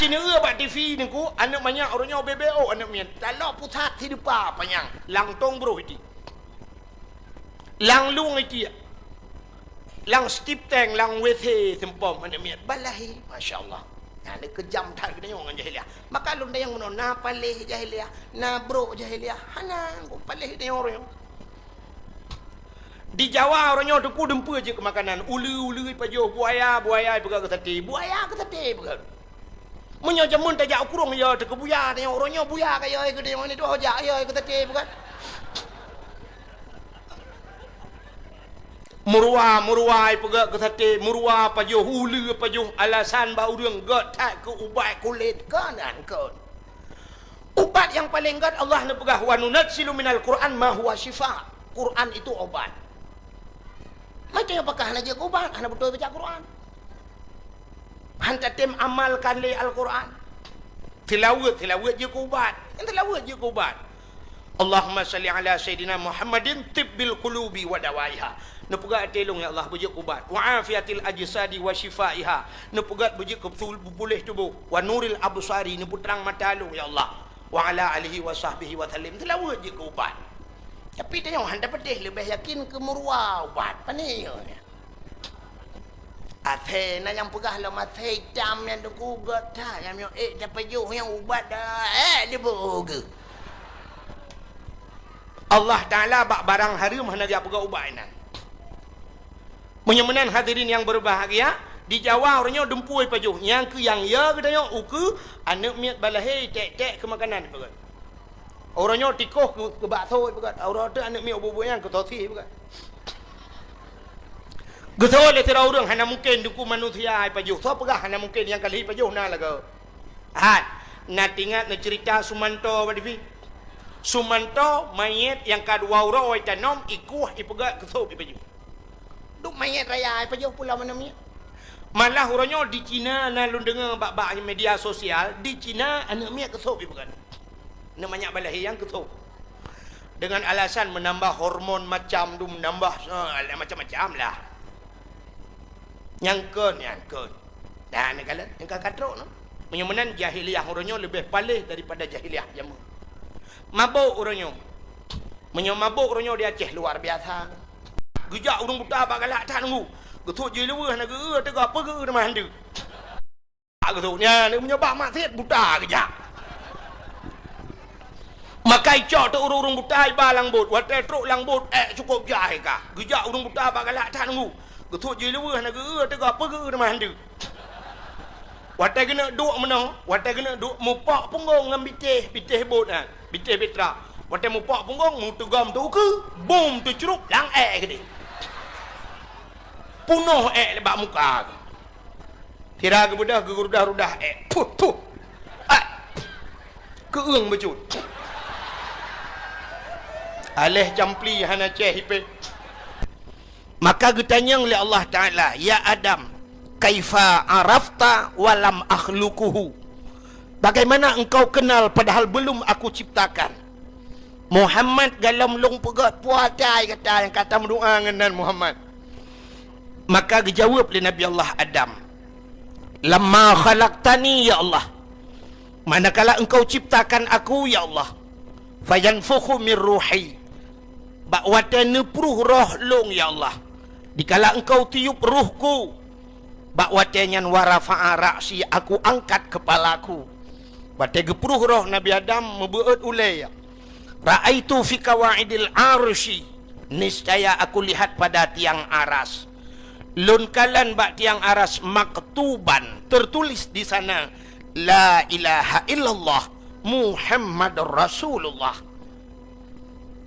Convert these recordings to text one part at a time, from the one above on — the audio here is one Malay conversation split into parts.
ni ba TV ni ku anak banyak orangnya BBO anak mian. Dalam pusat hidup panjang. Lang tong bro itu. Lang lung itu. Lang stip tang lang wethe tempom anak mian. Balahi masya-Allah. Nah, ni kejam tak kena orang jahiliah. Maka lun dia yang mana na palih jahiliah, na bro jahiliah. Hana ku palih dia orang. Di Jawa orangnya depu dempu je ke makanan. Ulu-ulu pajo buaya pegang ke tati. Buaya ke tati pegang. Menyo jamun tak jak kurung ya te ke buaya dia orangnya buaya kaya ke dia ni tu hojak ya ke tati pegang. Murwa pegang ke tati, murwa pajo ulu pajo alasan bau urang got tak ke ubat kulit kanan kon. Ubat yang paling got Allah nak pegah wa nunazzilu minal Quran ma huwa syifa. Quran itu obat. Macam apakah nak jaga ubat? Hana betul baca Quran. Hanta tem amalkan le Al-Quran. Tilawat je ubat. Tilawat je ubat. Allahumma salli ala Sayyidina Muhammadin tibbil qulubi wa dawaiha. Nepugat telong ya Allah bujik ubat. Wa afiatil ajsadi wa shifaiha. Nepugat bujik pulih tubuh. Wa nuril absari neputrang mata long ya Allah. Wa ala alihi wa sahbihi wa sallim. Tilawat je ubat. Tapi dia orang dapat lebih yakin ke murwa ubat pani. Athe na yang pegah lah mate hitam yang tu kugat dah yang dapat juh yang ubat dah dia boga. Allah Taala bak barang haram hana dia pegah ubat nan. Menyemenan hadirin yang berbahagia, di Jawa orangnya dempui pajuh. Yang ke yang ya ke dia uku anak miat balahi tek-tek ke makanan begat. Orangnya tikoh ke bakso begat. Orang tu anak miat bubu yang ke tosi begat. Getol le tira orang hana mungkin duku manusia ai pajuh. So pegah hana mungkin yang kali pajuh na laga. Nak ingat nak cerita Sumanto badifi. Sumanto mayat yang kedua orang oi tanom ikuh ipegat kesop pajuh. Duk mayat raya ai pajuh pula mana mi. Malah orangnya di Cina na lu dengar bak-bak media sosial, di Cina anak mi kesop ipegat. Namanya balahi yang kesop. Dengan alasan menambah hormon macam tu menambah macam-macam lah. Nyangkun. Dah ni kala yang katrok no. Menyemenan jahiliah orangnya lebih palih daripada jahiliah jamu. Mabuk orangnya. Mabuk orangnya di Aceh luar biasa. Gejak urang buta bak galak tak nunggu. Getuk je lewe nak ge tega apa ge nama handa. Tak getuknya ni menyebab maksiat buta gejak. Makai cok tu urang buta iba langbut, watai truk langbut cukup jahil kah. Gejak urang buta bak galak tak nunggu. Getuk je lewe nak ge tega apa ge nama handa. Watai kena duk menang, watai kena duk mupak punggung dengan bitih bot nah. Bitih petra. Watai mupak punggung mu tegam tu ke, boom tu cerup lang ke dia. Punuh lebak muka. Tira ke budak ke rudah-rudah puh. Keung becut. Alih campli hana ceh hipe. Maka getanya oleh Allah Taala, ya Adam, kaifa arafta walam akhluquhu. Bagaimana engkau kenal padahal belum aku ciptakan. Muhammad galam long pegat puatai kata yang kata mendoa dengan Muhammad. Maka dijawab oleh Nabi Allah Adam, lamma khalaqtani ya Allah, manakala engkau ciptakan aku ya Allah, fayanfukhu min ruhi, bakwata nepruh roh long ya Allah, dikala engkau tiup ruhku, bakwata nyan warafa'a ra'si, aku angkat kepalaku, bate gepruh roh Nabi Adam mebeut ulai, ra'aitu fi kawaidil arsy, niscaya aku lihat pada tiang aras. Lunkalan bak tiang aras maktuban, tertulis di sana la ilaha illallah Muhammadur Rasulullah.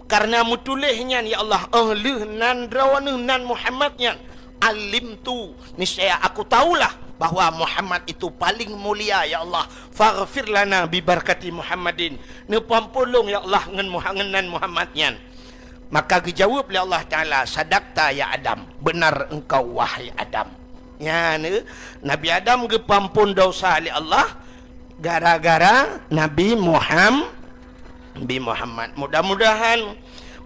Karena mutulihnya ya Allah ahlih nan drawanah nan Muhammadnya alim tu, niscaya aku tahulah bahwa Muhammad itu paling mulia ya Allah. Faghfir lana bi barakati Muhammadin, ne pampulung ya Allah ngan Muhammadnya. Maka dijawab oleh Allah Ta'ala, sadaqta ya Adam, benar engkau wahai Adam. Ya, Nabi Adam gepampun dosa oleh Allah gara-gara Nabi Muhammad. Mudah-mudahan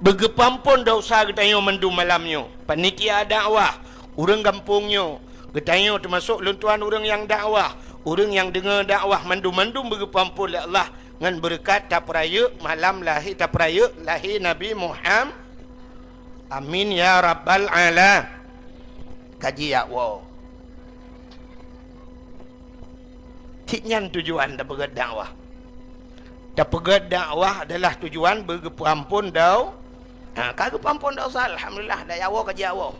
begepampun dosa getanyo mendu malamnya. Panitia dakwah, urang kampungnya, getanyo termasuk luntuan urang yang dakwah, Orang yang dengar dakwah mandum-mandum berpampun oleh Allah ngan berkat tapraya malam lahir tapraya lahir Nabi Muhammad. Amin ya rabbal alamin. Kaji ya wow. Tiknyan tujuan dah berat dakwah. Dah berat dakwah adalah tujuan berpampun dau. Kagak pampun dah usah alhamdulillah dah yawo kaji yawo.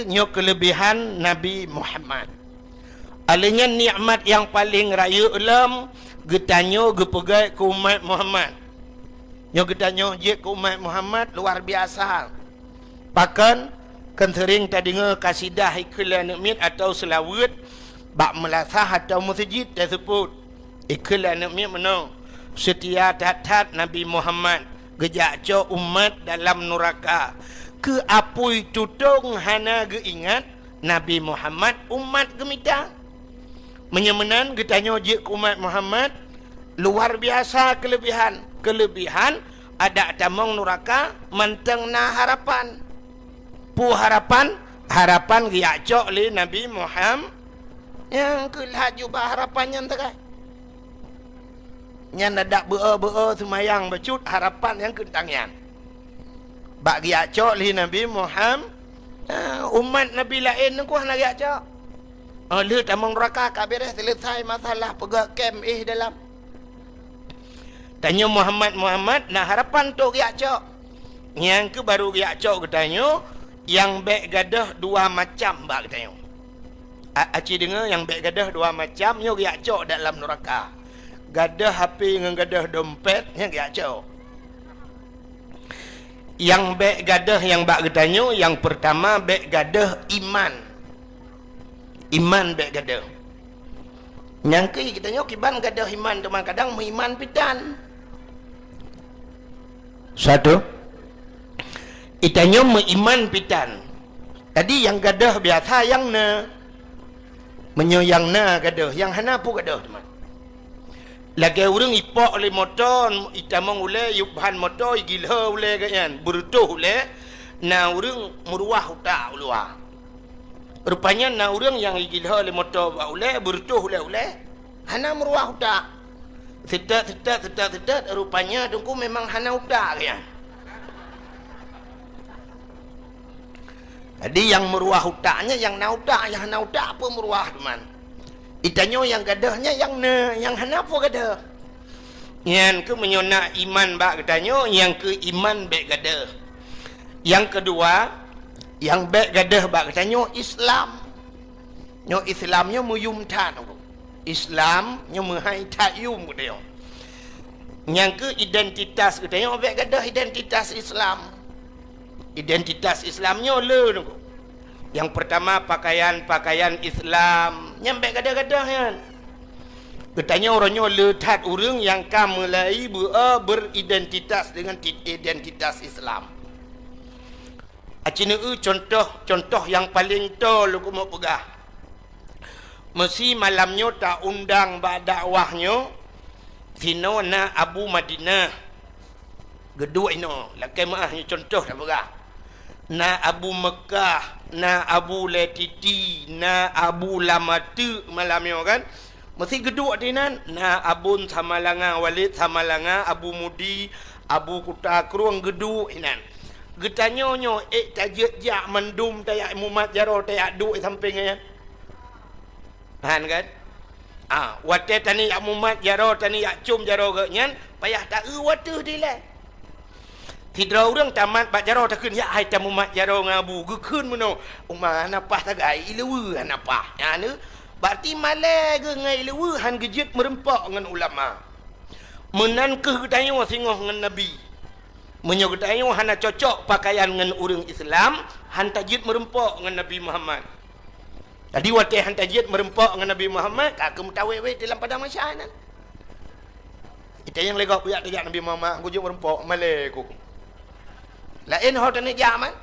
Nyo kelebihan Nabi Muhammad. Alanya nikmat yang paling raya ulam getanyo gepegai ke umat Muhammad. Nyo getanyo je ke umat Muhammad luar biasa. Bahkan kan sering tak dengar kasidah iklan nikmat atau selawat bak melasah atau masjid tersebut. Iklan nikmat mana? Setia tat Nabi Muhammad gejak co umat dalam neraka. Ke apui tutung hana geingat Nabi Muhammad umat gemita. Menyemenan getanyo je ke umat Muhammad luar biasa kelebihan. Kelebihan ada tamong neraka menteng na harapan. Pu harapan riak cok le Nabi Muhammad yang kelah jubah harapannya entar. Yang ada bea semayang becut harapan yang kentangnya. Bak riak cok le Nabi Muhammad umat Nabi lain ku nak riak cok. Le tamong neraka kabireh selesai masalah pegak kem dalam. Tanya Muhammad nah harapan tu riak cok. Yang ke baru riak cok katanya yang baik gadah dua macam bak katanya. Aci dengar yang baik gadah dua macam nyo riak cok dalam neraka. Gadah HP dengan gadah dompet yang riak cok. Yang baik gadah yang bak katanya yang pertama baik gadah iman. Iman baik gadah. Yang ke katanya kiban gadah iman teman kadang mengiman pitan. Satu itanya mengiman pitan. Tadi yang gadah biasa yang na menyoyang na gadah, yang hana pun gadah teman. Lagi orang ipok oleh motor, itamong oleh yubhan motor gilha oleh kan, berutuh oleh na orang meruah utak luar. Rupanya na orang yang gilha oleh motor oleh berutuh oleh hana meruah utak. Setat rupanya dengku memang hana utak kan. Jadi yang meruah utaknya yang na utak, yang hana utak apa meruah teman. Itanyo yang gadahnya yang hana apa gadah. Yang ke menyona iman bak gadanyo, yang ke iman baik gadah. Yang kedua, yang baik gadah bak gadanyo Islam. Nyo Islamnya muyum tan. Islam nyo menghai takyum dia. Yang ke identitas gadanyo baik gadah identitas Islam. Identitas Islamnya le tu. Yang pertama pakaian Islam. Yang baik gadah-gadah kan. Katanya orangnya letat orang yang mulai beridentitas dengan identitas Islam. Acina contoh yang paling tol aku mau pegah. Mesti malamnya tak undang bak dakwahnya sino na Abu Madinah. Gedua ino lakai maahnya contoh dah pegah. Na Abu Mekah, na Abu Letiti, na Abu Lamatu malamnya kan. Mesti geduk dinan na Abun Samalanga Walid Samalanga Abu Mudi Abu Kuta Kruang geduk inan. Getanyonyo tajak jak mendum tayak mumat jaro tayak duk samping kan. Han kan? Wate tani yak mumat jaro tani yak cum jaro ke nyan payah tak watu dilai. Tidra orang tamat bak jaro takun ya hai tamu mat jaro ngabu gekun meno umah napah tagai ilewu napah ya ne berarti malai ge ngai ilewu han gejit merempak dengan ulama menan ke getayo singoh dengan nabi menyo getayo hana cocok pakaian dengan orang Islam han tajid merempak dengan Nabi Muhammad. Tadi wate han tajid merempak dengan Nabi Muhammad ka mutawe-we dalam padang masyarakat. Kita yang legak puyak tajak Nabi Muhammad gujung merempak malai ku. Lain hal tak nak jaman.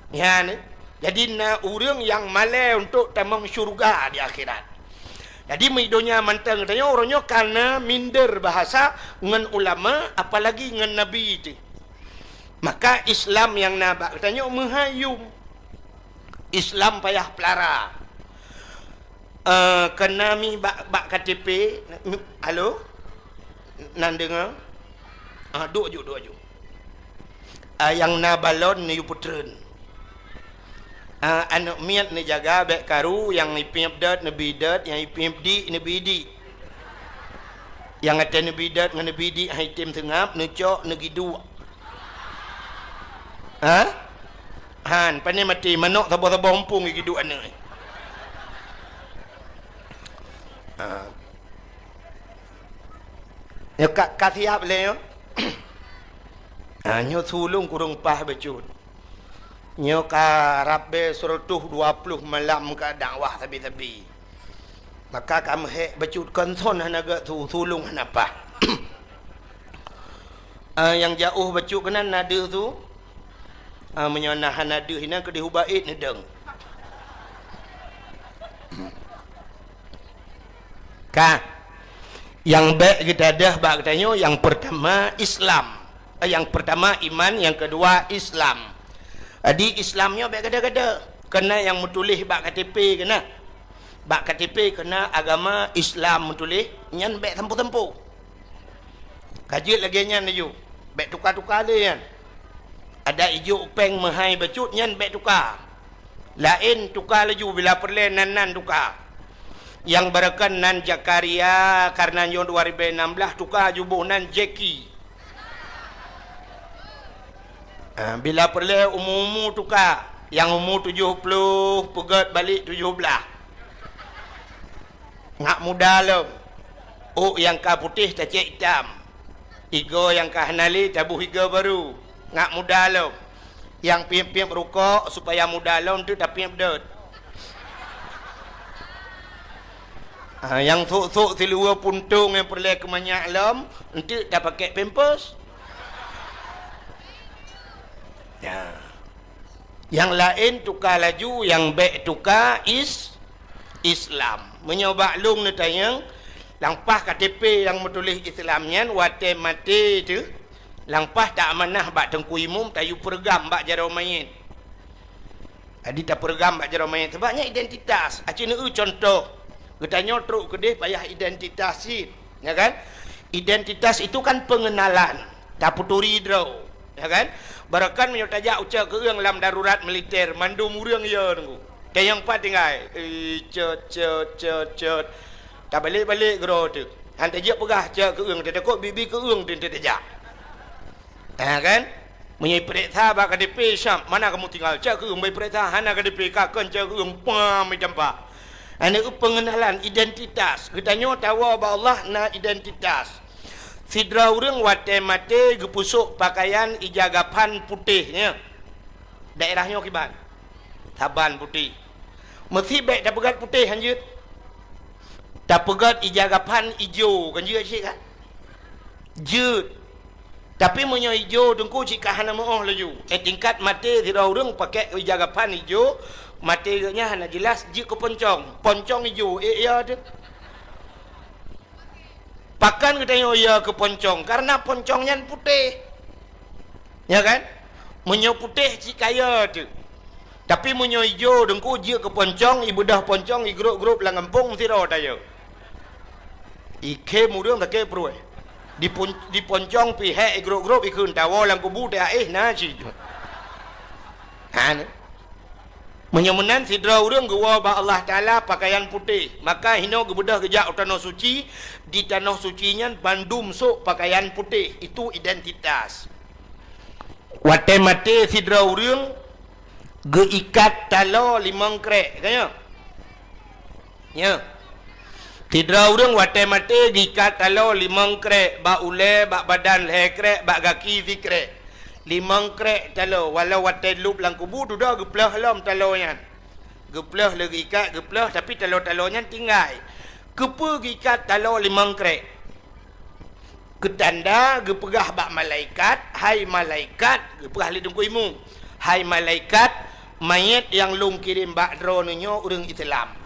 Ya ni. Jadi na orang yang malai untuk tamang syurga di akhirat. Jadi midonya mantang tanya orangnya karena minder bahasa dengan ulama apalagi dengan nabi itu. Maka Islam yang nabak tanya menghayum. Islam payah pelara. kena mi bak KTP. Halo? Nan dengar? Duk ju. Yang na balon ni putren. Anak miat ni jaga bek karu yang ipip dat ni bidat, yang ipip di ni bidi. Yang ada ni bidat dengan ni bidi hai tim tengap ni cok ni gidu. Han pani mati manok tabo-tabo ompung gidu ana. Ya kat siap le yo. Nyo sulung kurung pah becut. Nyo ka rabbe 120 malam ka dakwah tabi-tabi. Maka kamu hek becut konson hanaga sulung hanapa. Yang jauh becut kena nada tu. Menyonah nada hina ke dihubait nedeng. Yang baik kita dah bak katanya yang pertama Islam. Yang pertama iman, yang kedua Islam. Di Islamnya baik kada-kada. Kena yang menulis bak KTP kena. Bak KTP kena agama Islam menulis nyan baik tempu-tempu. Kaji lagi nyan laju. Baik tukar-tukar dia kan. Ada ijuk peng mahai becut nyan baik tukar. Lain tukar laju bila perle nan tukar. Yang berakan nan Jakaria karena nyon 2016 tukar jubuh nan Jeki. Bila perlu umum tukar. Yang umur 70 pegat balik 17. Ngak muda lem. Yang ka putih tak cek hitam. Igo yang ka hanali tabuh igo baru. Ngak muda lem. Yang piam-piam rukuk supaya muda lem tu tak piam dot. Yang sok-sok silua puntung yang perlu kemanyak lem nanti dah pakai pampers. Ya. Yang lain tukar laju, yang baik tukar Islam. Menyoba lung ni tayang langpah KTP yang menulis Islamnya wate mati tu. Langpah tak amanah bak tengku imum tayu pergam bak jarau mayit. Adi tak pergam bak jarau mayit sebabnya identitas. Acina contoh. Katanya truk kedih payah identitas it. Ya kan? Identitas itu kan pengenalan. Tak puturi draw. Ya kan? Barakan menyotajak ucap ke orang dalam darurat militer mandum urang ya nunggu. Yang empat tinggal. Cet. Tak balik-balik gero tu. Hantar je pegah cak ke orang tak kok bibi ke orang tu tak. Kan? Menyai periksa bak KDP Syam. Mana kamu tinggal? Cak ke orang bayi periksa hana KDP kakon cak ke orang pam jampak. Ini pengenalan identitas. Katanya tahu ba Allah na identitas. Sidra urang wate mate gepusuk pakaian ijagapan putihnya. Daerahnya kiban. Taban putih. Mesti baik dah pegat putih hanjut. Dah pegat ijagapan hijau kan je cik kan? Jut. Tapi menyo hijau dengku cik kahana moh laju. Tingkat mate sidra urang pakai ijagapan hijau, matenya hana jelas je ke poncong. Poncong hijau ya tu. Pakan katanya ya ke poncong karena poncongnya putih. Ya kan? Menyo putih cik kaya tu. Tapi menyo hijau dengku je ke poncong, ibu dah poncong i grup-grup lang kampung sira tayo. Ike murung tak ke perlu. Di poncong pihak i grup-grup ikun tawo lang kubu dah na ci. Han. Menyemenan sidra urang gua ba Allah Taala pakaian putih. Maka hino gebedah gejak tanah suci, di tanah sucinya bandum sok pakaian putih. Itu identitas. Wate mate sidra urang geikat talo limang krek kaya. Ya. Sidra urang wate mate diikat talo limang krek, ba ule, ba badan lekrek, ba kaki zikrek. Limang krek talo walau watai lup lang kubu tu dah geplah lam talonya. Geplah lagi ikat geplah tapi talo-talonya tinggal. Kepa ikat talo limang krek. Ketanda gepegah bak malaikat, hai malaikat, gepegah li dengku imu. Hai malaikat, mayat yang lung kirim bak drononyo urang Islam.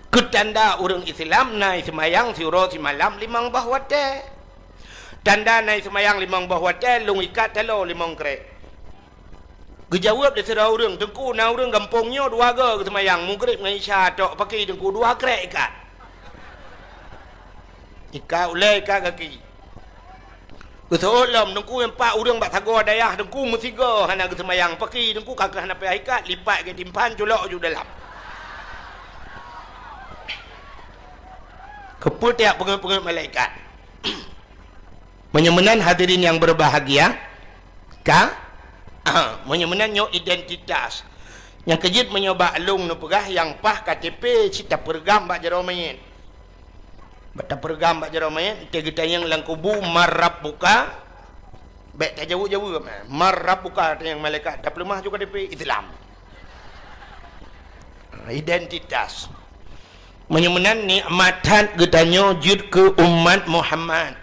Ketanda urang Islam nai semayang siuro si malam limang bahwate. Tanda naik semayang limang bawah tel lung ikat telo limang krek. Gejawab dia serah orang. Tengku na orang kampungnya dua ga ke semayang. Mungkrib dengan isya tok pakai tengku dua krek ikat. Ikat ulai ikat kaki. Betul lah, tengku empat orang bak tagar dayah, tengku mestiga hana ke semayang pakai, tengku kakak hana payah ikat, lipat ke timpan, colok je dalam. Kepul tiap pengen-pengen malaikat. Menyemenan hadirin yang berbahagia, menyemenan nyo identitas. Yang kejit menyoba alung nu pegah yang pah KTP cita pergam bak jero mayit. Bata pergam bak jero mayit, kita yang lang kubu marab buka. Baik tak jauh-jauh marab buka yang malaikat. Dah pelemah juga KTP Islam. Identitas. Menyemenan nikmatan getanyo jud ke umat Muhammad.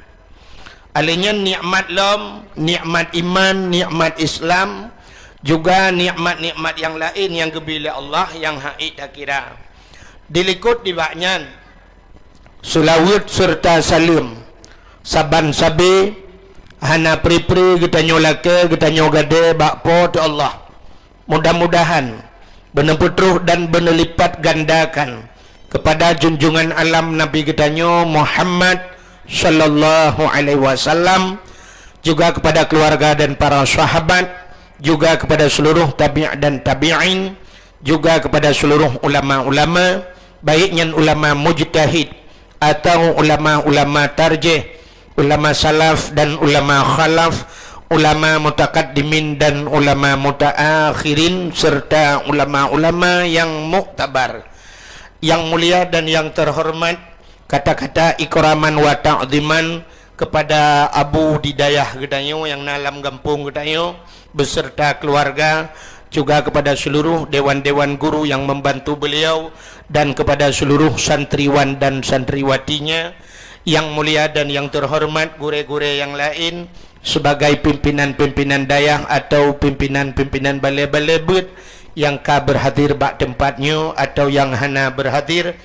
Alanya nikmat lam, nikmat iman, nikmat Islam, juga nikmat-nikmat yang lain yang gebila Allah yang haid tak kira. Dilikut di baknyan sulawut serta salim saban sabi hana pri-pri getanyo lake getanyo gade bakpo tu Allah. Mudah-mudahan benar putruh dan benar lipat gandakan kepada junjungan alam Nabi getanyo Muhammad sallallahu alaihi wasallam, juga kepada keluarga dan para sahabat, juga kepada seluruh tabi' dan tabi'in, juga kepada seluruh ulama-ulama, baiknya ulama mujtahid atau ulama-ulama tarjih, ulama salaf dan ulama khalaf, ulama mutakaddimin dan ulama mutaakhirin, serta ulama-ulama yang muktabar. Yang mulia dan yang terhormat, kata-kata ikraman wa ta'ziman kepada Abu Didayah Gedanyo yang nalam kampung Gedanyo beserta keluarga, juga kepada seluruh dewan-dewan guru yang membantu beliau, dan kepada seluruh santriwan dan santriwatinya. Yang mulia dan yang terhormat gure-gure yang lain sebagai pimpinan-pimpinan dayah atau pimpinan-pimpinan balai-balai bet yang ka berhadir bak tempatnya atau yang hana berhadir.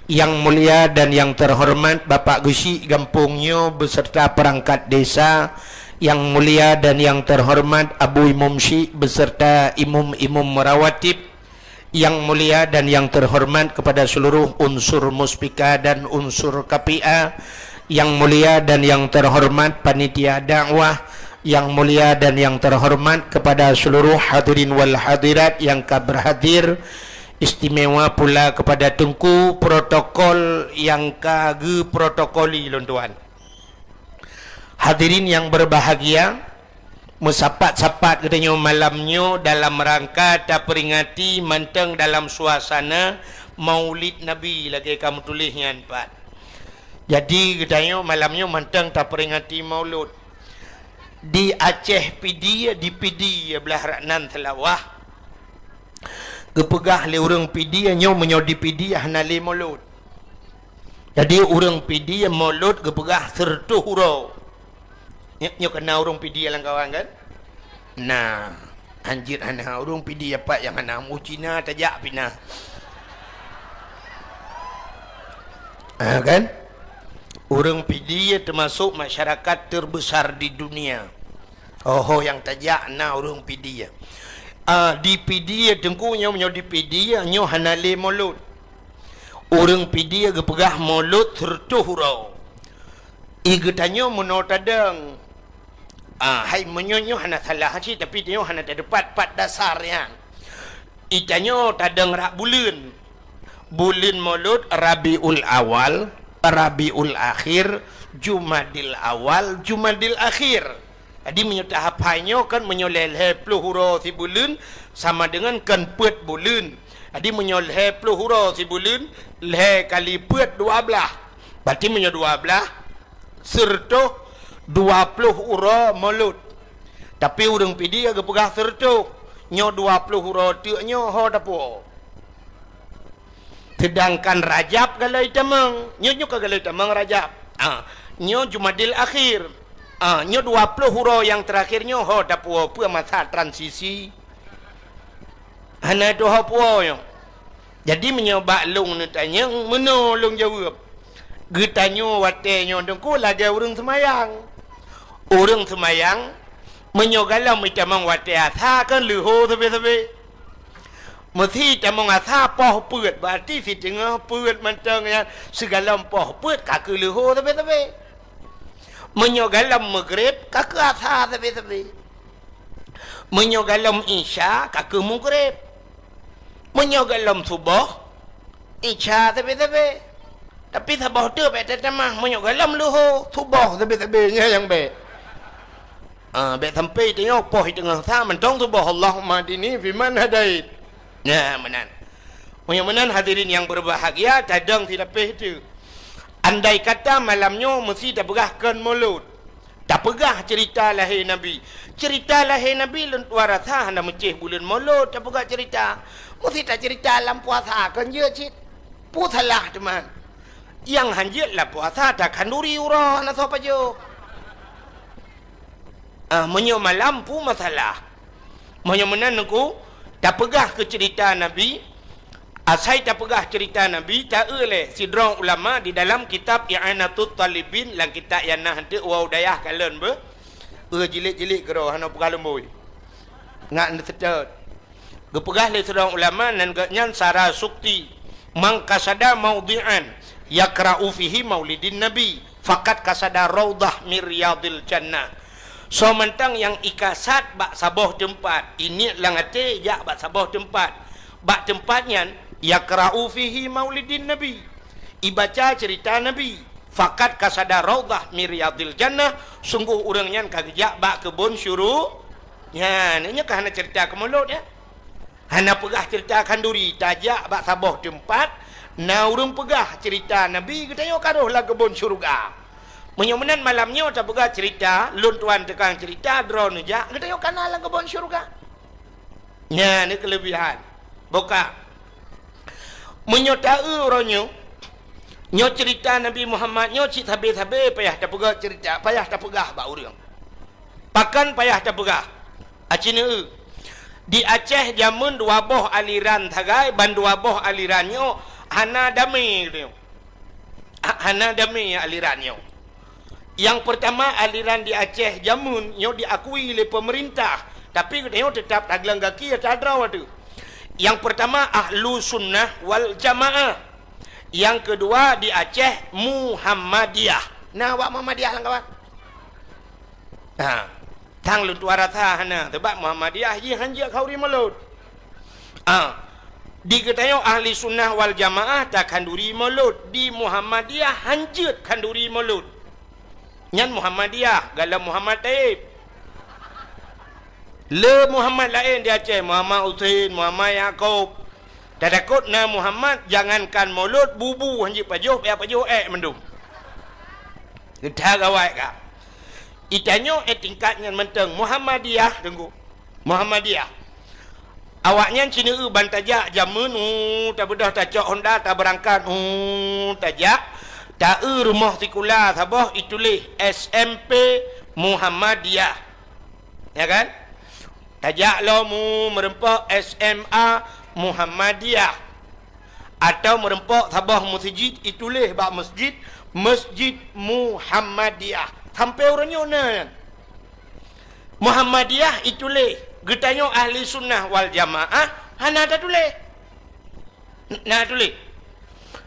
Yang mulia dan yang terhormat Bapak Gusi Gampungnya beserta perangkat desa. Yang mulia dan yang terhormat Abu Imam Syik beserta imum-imum merawatib. Yang mulia dan yang terhormat kepada seluruh unsur muspika dan unsur KPA. Yang mulia dan yang terhormat panitia dakwah. Yang mulia dan yang terhormat kepada seluruh hadirin wal hadirat yang ka berhadir. Istimewa pula kepada tengku protokol yang kage protokoli lontuan. Hadirin yang berbahagia, mesapat-sapat katanya malamnya dalam rangka tak peringati manteng dalam suasana Maulid Nabi lagi kamu tulisnya empat. Jadi katanya malamnya manteng tak peringati Maulud. Di Aceh PD, di PD belah Raknan Telawah. Gepegah le orang PD nyo menyodi PD hanale Maulud. Jadi orang PD Maulud gepegah sertu hurau. Nyo kena orang PD lang kawan kan? Nah, anjir hana orang PD apa yang hana mu Cina tajak pina. Kan? Orang PD termasuk masyarakat terbesar di dunia. Oh yang tajak na orang PD. Di PD tengkunya menyo di PD nyo hanale Maulud. Orang PD gepegah Maulud sertu hurau. Igetanyo menotadang. Hai menyonyo hana salah haji tapi dia hana terdapat pat dasarnya. Itanyo tadang rak bulan. Bulan Maulud Rabiul Awal, Rabiul Akhir, Jumadil Awal, Jumadil Akhir. Jadi menyerta hapanya kan menyoleh puluh hurau si bulan sama dengan kan pet bulan. Jadi menyoleh puluh hurau si bulan leh kali pet 12. Berarti menyo 12 serta 20 hurau Maulud. Tapi orang PD agak pegah serta nyo 20 hurau tu nyo ho dapo. Sedangkan Rajab kalau itamang nyo kalau itamang Rajab. Nyo Jumadil Akhir. Nyo 20 hurau yang terakhirnya ho dapo pu masa transisi. Hana tu ho puo yo. Jadi menyoba long ni tanya menolong jawab. Getanyo watenyo dengku lagi orang semayang. Orang semayang menyogalam itamang watia tha kan luho tabe mesti tamang atha poh puet berarti si tengah puet mantang ya segalam poh puet kak luho tabe menyogalam maghrib kak atha tabe menyogalam isya kak maghrib menyogalam subuh isya tabe tapi sabah tu betul tamah menyogalam luho subuh tabe nya yang be bet sampai tengok poh tengah tha mentong tu Allahumma dini fi man hadait. Ya menan. Menan hadirin yang berbahagia cadang tidak peh tu. Andai kata malamnya mesti dah pegahkan mulut. Tak pegah cerita lahir Nabi. Cerita lahir Nabi lun waratha hana mecih bulan mulut tak pegah cerita. Mesti tak cerita dalam puasa kan je cit. Pusalah teman. Yang hanjit lah puasa tak kanduri urah na apa jo. Menyo malam pun masalah. Menyo menan aku tak pegah ke cerita Nabi. Saya tak pegah cerita Nabi tak oleh sidrong ulama di dalam kitab I'anatut Talibin lang kitab yang nah hente wa dayah kalen be. Jilik-jilik gero hana pegah lemboi. Ngak ndetet. Gepegah le sidrong ulama nan nyan sara sukti mangkasada maudhi'an yakra'u fihi maulidin Nabi faqat kasada raudhah miryadil jannah. So mentang yang ikasat bak saboh tempat ini langate ya bak saboh tempat bak tempatnya yakra'u fihi maulidin Nabi ibaca cerita Nabi fakat kasada raudhah miryadil jannah sungguh urangnya kagejak bak kebun syuruk ya nya kahana cerita ke mulut ya hana pegah cerita kanduri tajak bak saboh tempat na urang pegah cerita Nabi ketayo karohlah kebun syurga. Menyomenan malamnya tak pegah cerita, lun tuan tekan cerita, drone aja, kita yuk kanal kebun syurga. Ya, ini kelebihan. Boka. Menyotai orangnya, nyo cerita Nabi Muhammad, nyo cik habis-habis, payah tak pegah cerita, payah tak pegah bak orang. Pakan payah tak pegah. Acina di Aceh jamun dua boh aliran tagai, ban dua boh alirannya, hana damai dia. Hana damai alirannya. Yang pertama aliran di Aceh jamun yang diakui oleh pemerintah tapi dia tetap taglang kaki tak ada tu. Yang pertama ahlu sunnah wal jamaah. Yang kedua di Aceh Muhammadiyah. Nah wak Muhammadiyah lah kawan. Tang lu tuaratha hana sebab Muhammadiyah ye hanja khauri mulut. Di ketayo ahli sunnah wal jamaah tak kanduri mulut, di Muhammadiyah hanjut kanduri mulut. Nyan Muhammadiyah galam Muhammad Taib le Muhammad lain di Aceh Muhammad Usain Muhammad Yaakob tak takut na Muhammad jangankan mulut bubu hanji pajuh mendung kita gawai kak itanyo tingkatnya menteng Muhammadiyah tunggu Muhammadiyah awaknya cina bantajak jamun tak bedah tak cok Honda tak berangkat tajak tak rumah sikula sabah itulah SMP Muhammadiyah ya kan tajak lo mu merempak SMA Muhammadiyah atau merempak sabah masjid itulah bak masjid Muhammadiyah sampai orangnya nah Muhammadiyah itulah getanya ahli sunnah wal jamaah hana ada tulis nah tulis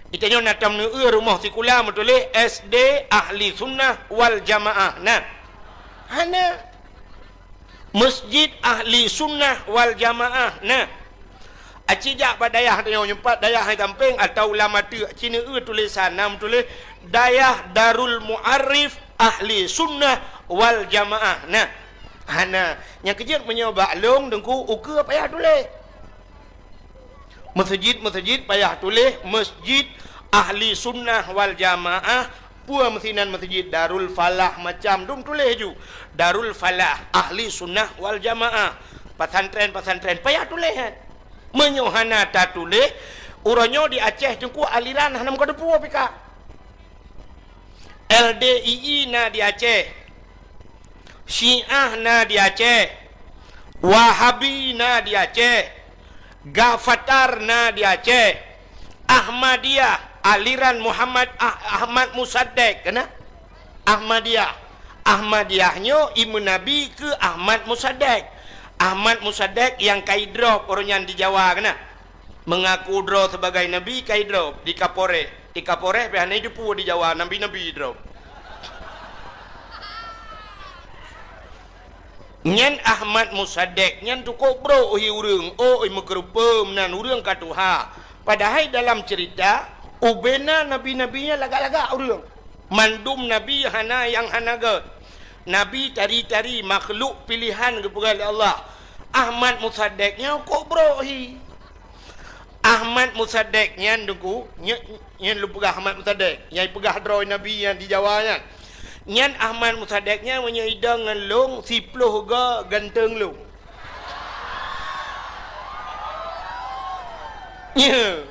itanya natam nu rumah sikula mutulih SD ahli sunnah wal jamaah nah hana masjid ahli sunnah wal jamaah nah acijak badayah tanya nyempat dayah hai tamping atau ulama tu cina tulisan nam tulis dayah Darul Muarif ahli sunnah wal jamaah nah hana yang kejut menyoba long dengku uka payah tulis masjid payah tulis masjid ahli sunnah wal jamaah pua mesinan masjid Darul Falah macam dum tulis ju Darul Falah ahli sunnah wal jamaah pesantren payah tulis menyohana tak tulis uranyo di Aceh jengku aliran hanam kada pua pika LDII na di Aceh Syiah na di Aceh Wahabi na di Aceh Gafatar na di Aceh Ahmadiyah aliran Muhammad Ahmad Musaddiq kena Ahmadiyah Ahmadiyahnya Imam Nabi ke Ahmad Musaddiq. Ahmad Musaddiq yang kai drop orangnya di Jawa kena. Mengaku drop sebagai Nabi kai drop di Kapore. Di Kapore pihak ini di Jawa Nabi-Nabi drop. Nyan Ahmad Musaddiq nyan tu bro oi urang oi mekerupem nan urang katuha. Padahal dalam cerita ubena nabi-nabinya lagak-lagak urang. Mandum nabi hana yang hanaga. Nabi tari-tari makhluk pilihan kepada Allah. Ahmad Musaddiqnya bro oi. Ahmad Musaddiqnya nduku nyan lu pegah Ahmad Musaddiq yang pegah droi nabi yang di Jawa nya. Nyan Ahmad Musaddiqnya menyaidang dengan long siploh ga ganteng long. Nya.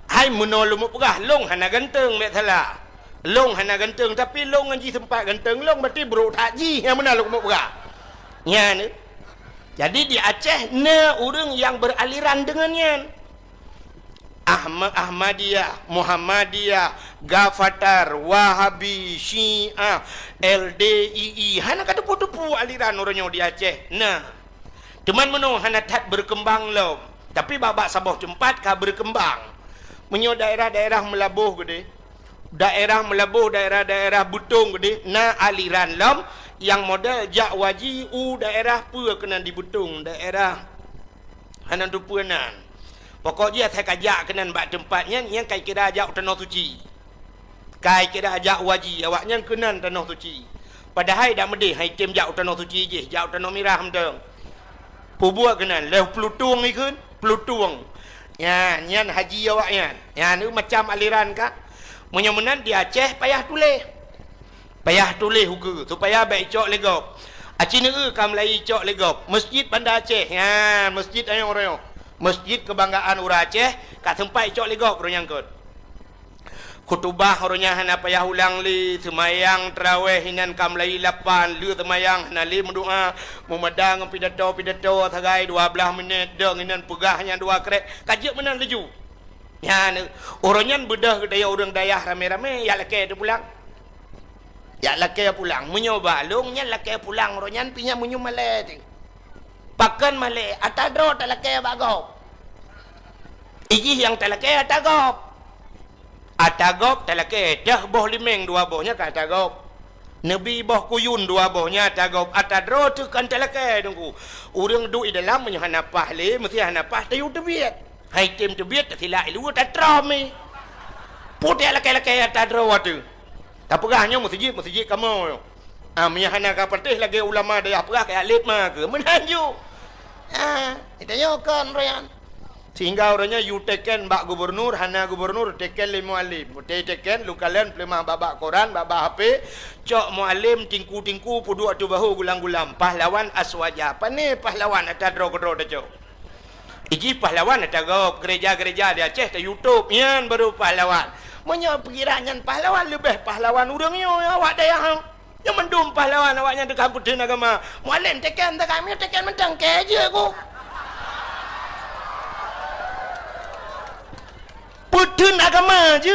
Hai menolu mu pegah long hana ganteng mek salah. Long hana ganteng tapi long ngaji sempat ganteng long berarti bro takji yang mana lu mu pegah. Nya ni. Jadi di Aceh na orang yang beraliran dengannya. Ahmadiyah, Muhammadiyah, Gafatar, Wahabi, Syiah, LDII, hana kata putu-putu aliran orangnya di Aceh. Nah, teman menung hana tak berkembang lo. Tapi babak sabah tempat kah berkembang. Menyo daerah-daerah melabuh gede. Daerah melabuh, daerah-daerah butung gede. Nah aliran lom yang model jak waji daerah pua kena di butung, daerah hana tu puanan. Pokoknya saya kajak kenan bak tempatnya yang kai kira ajak tanah suci. Kai kira ajak waji awaknya kenan tanah suci. Padahal dak medih hai tim jak tanah suci je, jak tanah merah mendeng. Pubuak kenan leh Plutung ikun, Plutung. Ya, nyan haji awaknya. Ya ni macam aliran kah? Menyemenan di Aceh payah tulis. Payah tulis hukum supaya baik cok legop. Aceh ni kam lai cok legop. Masjid Bandar Aceh. Ya, masjid ayang orang. Masjid kebanggaan orang Aceh kat tempat cok legop orang yang kot. Khutbah orangnya hana payah ulang li semayang tarawih hinan kam lai 8 lu semayang hana li mendoa memadang pidato tagai 12 minit deng hinan pegahnya 2 krek kajak menan laju. Ya orangnya bedah kedaya orang dayah rame-rame ya laki tu pulang. Ya laki pulang menyoba lungnya laki pulang orangnya pinya menyu malai. Pakan malai atadro tak laki bagop. Iji yang tak laki atagop. Atagop tak laki dah boh limeng 2 bohnya kat atagop. Nabi boh kuyun 2 bohnya atagop. Atadro tu kan tak laki tunggu. Orang duduk di dalam menyohan napah le mesti hanapah tayu tebiat. Hai tim tebiat tak silap ilu tak tromi. Putih laki-laki atadro tu. Tak perahnya masjid kamu. Miyahana ka pertih lagi ulama daya perah ke alit mah ke menanju. Itanya kan royan. Sehingga orangnya you teken bak gubernur, hana gubernur teken le mualim. Teken lu kalian pelemah babak koran, babak HP, cok mualim tingku-tingku pudu atu bahu gulang-gulam. Pahlawan aswaja. Apa ni pahlawan atadro-gedro dah cok. Iji pahlawan atagop gereja-gereja di Aceh di YouTube yan baru pahlawan. Menyo perkiraan pahlawan lebih pahlawan urangnya awak daya. Yang mendum pahlawan awaknya dekat putih agama. Mualim teken tak kami teken mentang keje aku. Putih agama je.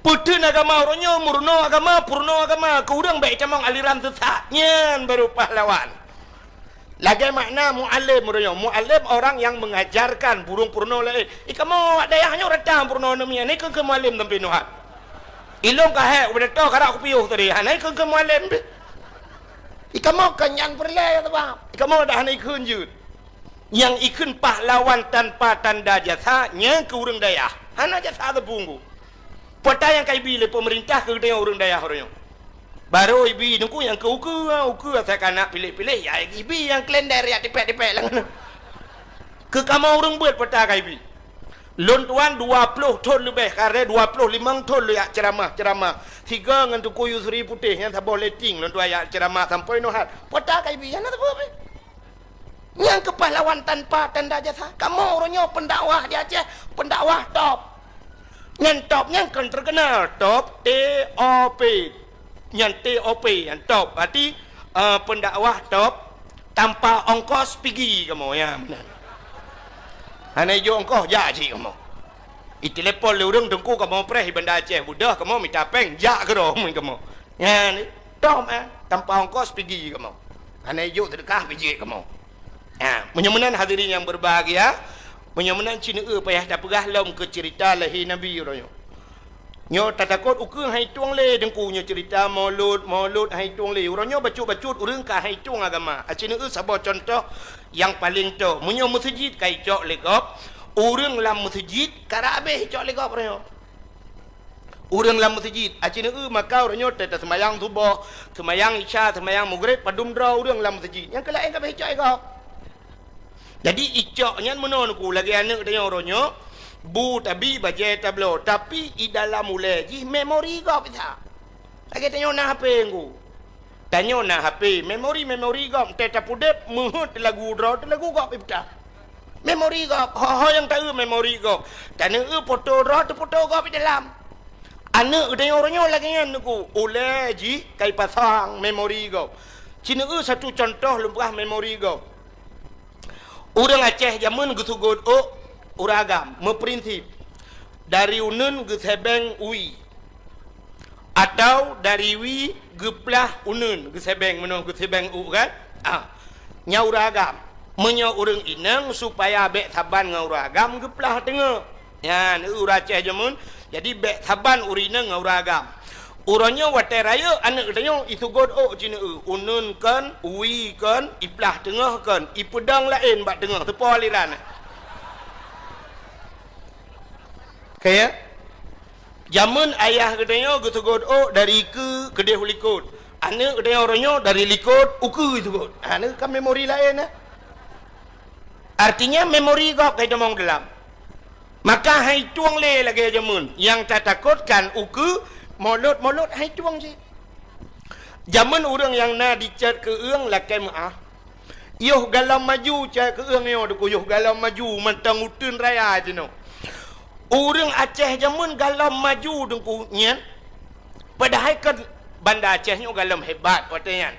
Putih agama orangnya murno agama, purno agama. Keurang baik camang aliran sesatnya baru pahlawan. Lagi makna mu'alim orangnya. Mu'alim orang yang mengajarkan burung purno lain. Kamu dayahnya redam purno namanya. Ini ke mu'alim tempi nuhat. Ilong kahek udah tahu karak aku piuh tadi. Hanai ke mu'alim. Kamu kenyang perlai atau apa? Kamu dah hanai kunjut. Yang ikun pahlawan tanpa tanda jasanya ke orang dayah. Hana jasa tepunggu. Pota yang kai bila pemerintah ke dengan orang dayah orangnya. Baru ibi nunggu yang ke uku saya kanak pilih-pilih ya ibi yang klender ya dipek-dipek lah. Ke kamu orang buat pota kai ibi. Lon tuan 20 ton lebih karena 25 ton lu ya ceramah. 3 dengan tu kuyu seri putih yang tak boleh ting lon tuan ya ceramah sampai nohat. Pota kai ibi yang nak apa? Yang kepahlawan tanpa tanda jasa. Kamu orangnya pendakwah di Aceh, pendakwah top. Yang top yang kan terkenal top TOP. Yang TOP yang top. Berarti pendakwah top tanpa ongkos pergi kamu ya. Hanya jo ongkos jadi kamu. Itelepon le urang tengku kamu preh bandar Aceh budah kamu minta peng jak ke dong kamu. Ya ni. Tom tanpa ongkos pergi kamu. Hanya yuk terdekat pergi kamu. Menyemenan hadirin yang berbahagia, menyemenan Cina payah dah perah lom ke cerita lahir Nabi orang nyo tak takut ukung hai tuang le dengku nyo cerita maulud hai tuang le orang nyo bacut urang ka hai tuang agama. Cina sabar contoh yang paling tu munyo masjid kai cok legop urang lam masjid karabe cok legop orang nyo. Urang lam masjid Cina maka orang nyo tak sembahyang subuh, sembahyang isya, sembahyang maghrib padum dra urang lam masjid. Yang kelain ka cok legop. Jadi icoknya menonku lagi anak dia orangnya bu tabi baca tablo tapi di dalam mulai ji memori kau bisa. Lagi tanya nak HP aku. Tanya nak HP memori kau tetap pudep muhut lagu draw lagu kau bisa. Memori kau ho yang tahu memori kau. Tanya foto draw tu foto kau di dalam. Anak dia orangnya lagi anakku oleh ji kai pasang memori kau. Cina satu contoh lumpah memori kau. Orang Aceh zaman gesugod uragam memprinsip dari unun ke sebeng ui atau dari ui geplah unun ke sebeng menung ke sebeng u kan nya uragam menyo urang inang supaya bek saban ngau uragam geplah tengah ya ni Aceh zaman jadi bek saban urina ngau uragam. Urangnya watai raya anak katanya itu god Cina unun kan ui kan iplah tengah kan ipedang lain bak tengah tepa aliran kayak zaman ayah katanya gitu god dari ke kedai likut anak katanya orangnya dari likut uku itu god anak kan memori lain artinya memori kau kayak demong dalam maka hai tuang le lagi zaman yang tak takutkan uku Mulut hai tuang je. Zaman orang yang na dicat ke eung lakai maah. Yoh galam maju cat ke eung yo deku yoh galam maju mentang utun raya jeno. Orang Aceh zaman galam maju deku nyen. Padahal kan banda Aceh nyo galam hebat katanya.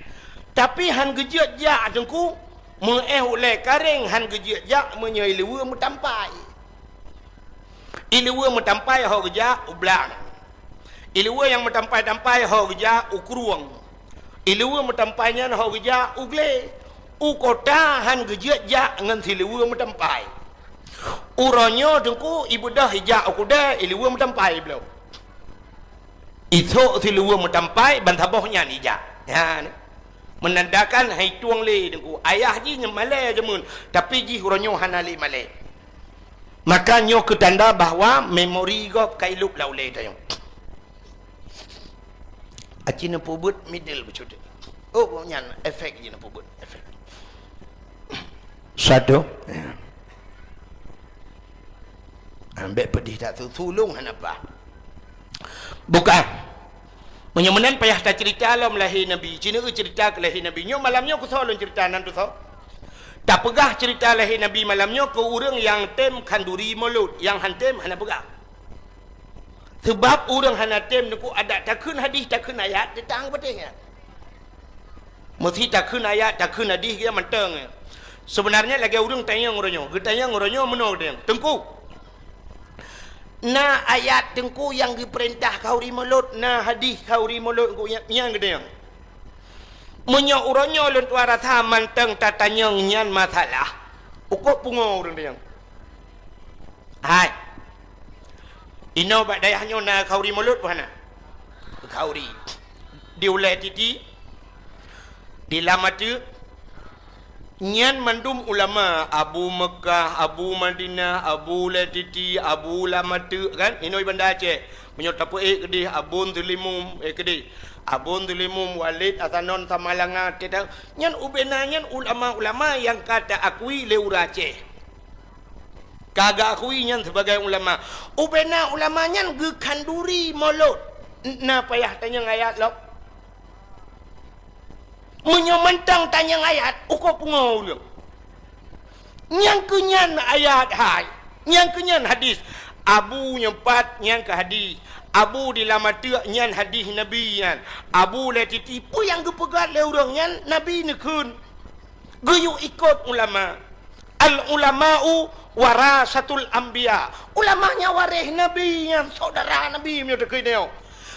Tapi han gejiat jak deku oleh kareng han gejiat jak menyai lewa metampai. Ilewa metampai ho gejak ublang. Ilewa yang metampai-tampai ho geja ukuruang. Ilewa metampainya ho geja ugle. Ukota han geja ja ngan silewa metampai. Uronyo dengku ibu dah hija ukuda ilewa metampai beliau. Itu silewa metampai bantabohnya nija. Ya, menandakan hai tuang le dengku. Ayah ji nyemale jemun tapi ji uronyo hanali male. Maka nyo ketanda bahawa memori gop kailuk laule tayong. Acina pubut middle bercuti. Nyan efek je na pubut efek. Satu. Ambek pedih tak tu sulung apa? Bukan. Menyemenan payah tak cerita alam lahir Nabi. Cina cerita ke lahir Nabi. Nyo malamnya ku solon cerita nan tu so. Tak pegah cerita lahir Nabi malamnya ke orang yang tem kanduri mulut, yang hantem hana pegah. Sebab orang hanatem niku ada takun hadis takun ayat tentang betulnya. Mesti takun ayat takun hadis dia mentang. Sebenarnya lagi orang tanya orangnya, getanya orangnya menol dia. Tengku. Na ayat tengku yang diperintah kau ri mulut, na hadis kau ri mulut ku yang gede. Menyo orangnya lentuara tha manteng tatanya nyan masalah. Ukok pungo orang dia. Hai. Ino bak dayahnya na kauri mulut mana? Kauri. Di ulai titi. Di lama tu. Nyan mandum ulama. Abu Mekah, Abu Madinah, Abu ulai titi, Abu lama tu kan? Ino ibanda Aceh. Menyotapu kedih Abun Tulimum kedih. Abun Tulimum Walid Atanon Tamalanga. Nyan ubena nyan ulama-ulama yang kata akui leura Aceh. Kagak akui nyan sebagai ulama. Ubena ulama nyan ge kanduri mulut. Na payah tanya ayat lo. Menyementang tanya ayat uko pungo lo. Nyang kenyan ayat hai. Nyang kenyan hadis. Abu nyempat nyang ke hadis. Abu di lama tu nyan hadis Nabi nyan. Abu le titipu yang ge pegat le urang nyan Nabi ni kun. Ge yu ikut ulama. Al ulama'u warasatul anbiya. Ulamanya waris Nabi yang saudara Nabi punya dekat dia.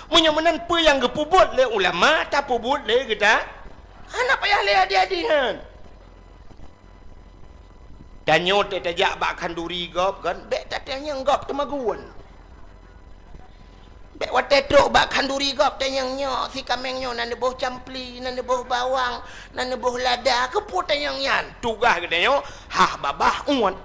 Menyemenan apa yang gepubut le ulama tak pubut le kita. Anak payah le adik-adikan. Tanyo te tajak bak kanduri gop kan. Bek tak tanya gop temaguan. Bek watai truk bak kanduri gop tanya nyo si kameng nyo nan boh campli, nan boh bawang, nan boh lada ke pu tanya nyan. Tugah ke tanyo hah babah uan.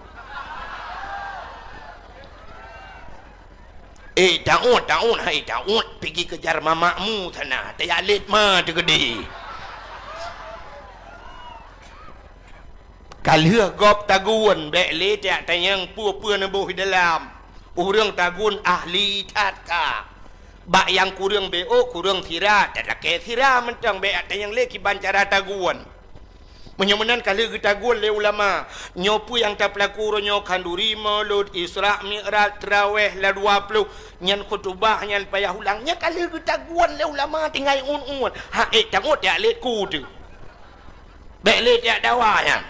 Taun, hai taun pergi kejar mamakmu sana. Tak alit mah tu gede. Kalau gop tagun bek le tak tayang pua-pua nabuh dalam. Urang tagun ahli tatka. Bak yang kurang beo kurang sira, tak lake sira mentang bek tayang le kiban cara tagun. Menyemenan kalau kita tagun le ulama nyopu yang tak pelaku nyo kanduri maulud Isra Mi'raj Tarawih la 20 nyan khutbah nyan payah ulangnya kalau kita tagun le ulama tinggal un-un ha tangut ya le ku tu bek le tak dawanya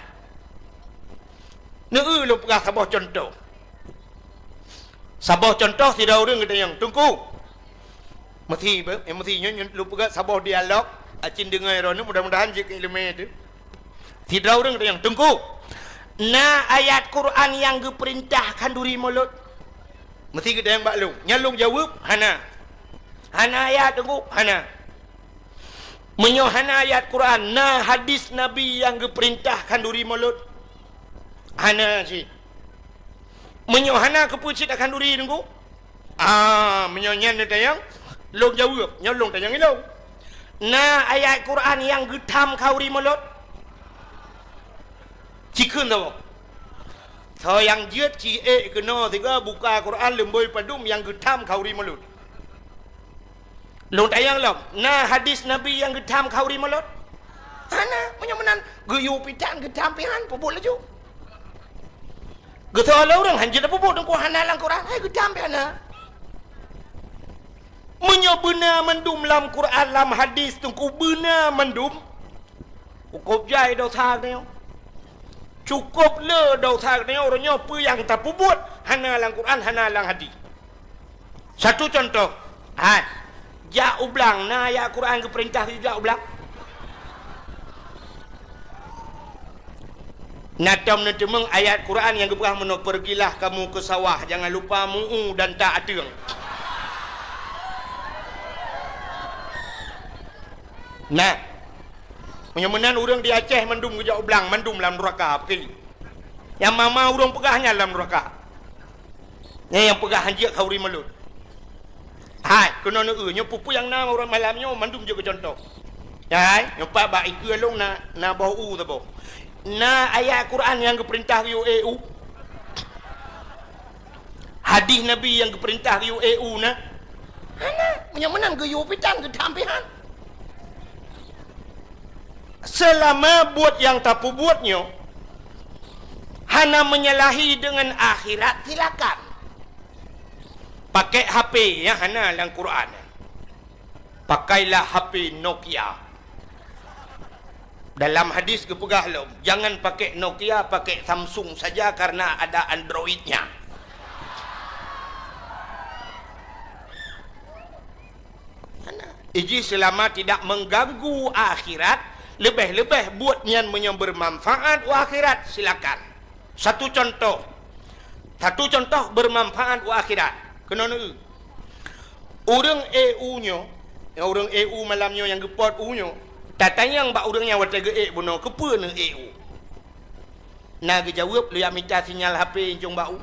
neu lu pegah sabah contoh si daurang kita yang tunggu mesti nyo lu pegah sabah dialog acin dengar rono mudah-mudahan jika ilmu tu tidak orang yang tunggu. Na ayat Quran yang diperintahkan duri mulut. Mesti kita yang baklung. Nyalung jawab hana. Hana ayat tunggu hana. Menyohana ayat Quran. Na hadis Nabi yang diperintahkan duri mulut. Hana si. Menyohana kepucitakan duri tunggu. Menyonyan dia yang long jawab. Nyalung dia yang ilong. Na ayat Quran yang getam kauri mulut. Cikun tau. So yang jiat ci kena tiga buka Quran lemboi padum yang getam kauri mulut. Long tayang lam. Nah hadis Nabi yang getam kauri mulut. Hana menyemenan geyu pitan getam pihan pupuk laju. Getol orang hanjit pupuk dengku hana lang Quran. Hai getam pihan. Menyebena mendum lam Quran lam hadis tengku bena mendum. Cukup jai dah thang ni. Cukup le dah thang ni orangnya apa yang tak puput hana lang Quran hana lang hadis. Satu contoh. Hai. Ja ublang na ayat Quran ke perintah ja ublang. Natam netemeng ayat Quran yang gebrah menok pergilah kamu ke sawah jangan lupa mu'u dan tak atung. Nah menyemenan orang di Aceh mendum ke jauh belang mendum dalam neraka pergi. Yang mama orang pegahnya dalam neraka. Yang pegah hanjik kauri melut. Hai, kena nyo pupu yang nama orang malamnya mendum juga contoh. Hai, nyopa ba iku long na bau u tabo. Na ayat Quran yang diperintah yu EU. Hadis Nabi yang diperintah yu EU na. Hana, menyemenan ke yu pitan ke tampihan. Selama buat yang tak buatnya hana menyalahi dengan akhirat silakan pakai HP ya hana dalam Quran pakailah HP Nokia dalam hadis kepegah lo jangan pakai Nokia pakai Samsung saja karena ada Androidnya hana iji selama tidak mengganggu akhirat lebih-lebih buat yang bermanfaat wa akhirat silakan. Satu contoh bermanfaat wa akhirat. Kenapa? Orang EU nyo, orang EU malamnya yang gepot U nyo, tatanya yang bak orang yang wata ge bono kepa ne EU. Na ge jawab lu yang minta sinyal HP jong bau.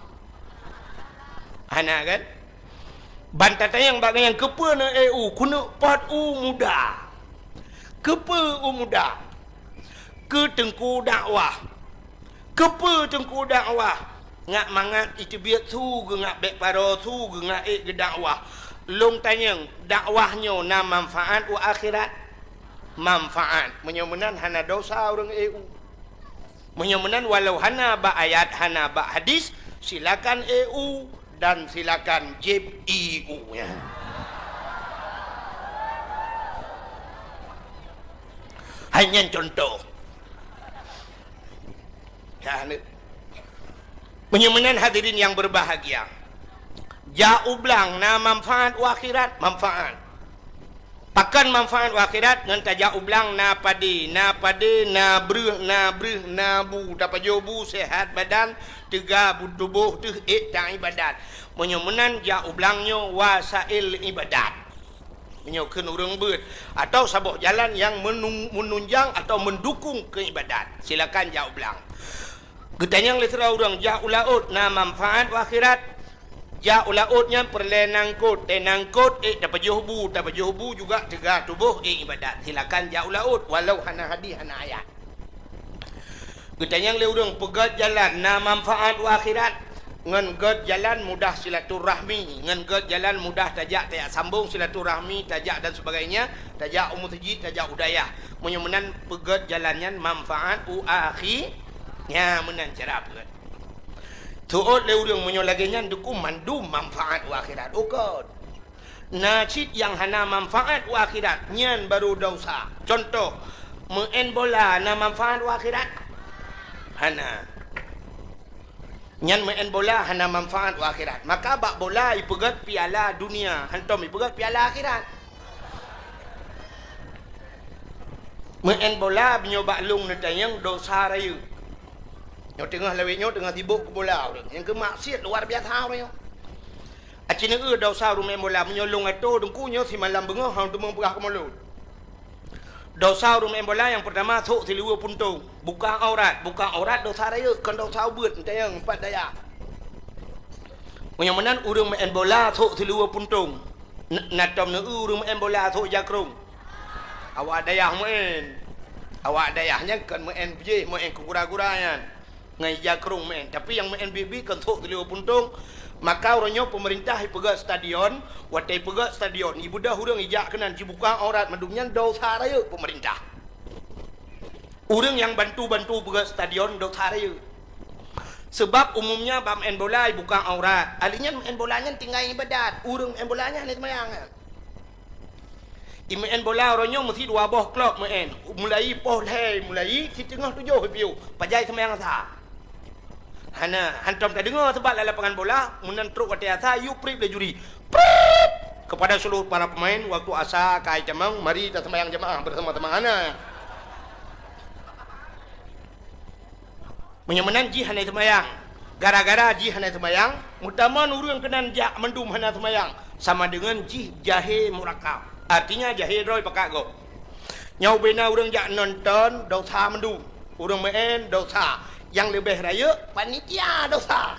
Hana kan? Ban tatanya yang bak yang kepa ne EU kuna pot U muda. Kepa muda ke tengku dakwah kepa tengku dakwah ngak mangat itu biat tu ngak bek paro tu ngak ke dakwah long tanyang dakwahnya na manfaat wa akhirat manfaat menyemenan hana dosa orang EU menyemenan walau hana ba ayat hana ba hadis silakan EU dan silakan JIP EU nya. Hanya contoh. Menyemenan hadirin yang berbahagia. Ja ublang na manfaat wa akhirat manfaat. pakan manfaat akhirat ngan tajak ublang na padi na breh na bu dapat jobu sehat badan tega tubuh tu tak ibadat menyemenan ja ublangnya wasail ibadat menyokeun urang beut atau sabuk jalan yang menunjang atau mendukung keibadat silakan ja ublang getanyang litera urang ja ulaut na manfaat akhirat ja ulautnya perlenangkut tenangkut dapat juhbu juga tegak tubuh ibadat silakan ja ulaut walau hana hadis hana ayat getanyang le urang pegat jalan na manfaat akhirat ngan get jalan mudah silaturahmi ngan get jalan mudah tajak sambung silaturahmi tajak dan sebagainya tajak umur tajid tajak udayah menyemenan pegat jalannya manfaat akhirnya menan cara pegat tuot le urang menyo laginya duku mandum manfaat akhirat ukot nacid yang hana manfaat akhirat nyan baru dosa contoh main bola na manfaat akhirat hana nyan main bola hana manfaat akhirat maka bak bola ipegat piala dunia hantom ipegat piala akhirat main bola binyo baklung netayang dosa raya yang tengah lewetnya tengah tibuk ke bola yang ke maksiat luar biasa orang acina dosa rumah bola menyolong itu dengkunya si malam bengah hang tu mempegah ke mulut dosa rumah bola yang pertama thuk si liwa puntung buka aurat dosa raya kan dosa ubut yang empat daya yang menan urang main bola thuk si liwa puntung natom ne urang main bola thuk jakrung awak dayah main awak dayahnya kan main je main kegura-gurayan ngai jakrung main tapi yang main BB kan thuk di liwa puntung maka orangnya pemerintah ipegat stadion watai pegat stadion ibu dah urang ijak kenan cibuka aurat madumnya dosa raya pemerintah urang yang bantu pegat stadion dosa raya sebab umumnya bam main bola buka aurat alinya main bolanya tinggal ibadat urang main bolanya ni semayang main bola orangnya mesti dua boh klub main mulai poh leh mulai si tengah 7 piu pajai semayang sah hana hantam tak dengar sebab dalam lapangan bola munan truk wati asa you prip le juri prip kepada seluruh para pemain waktu asa kai jamang mari kita sembahyang jemaah bersama-sama hana menyemenan ji hana sembahyang gara-gara ji hana sembahyang mutaman urang kenan jak mendum hana sembahyang sama dengan ji jahe murakab artinya jahe roy pakak go nyau bena urang jak nonton dosa mendum urang main dosa yang lebih raya panitia dosa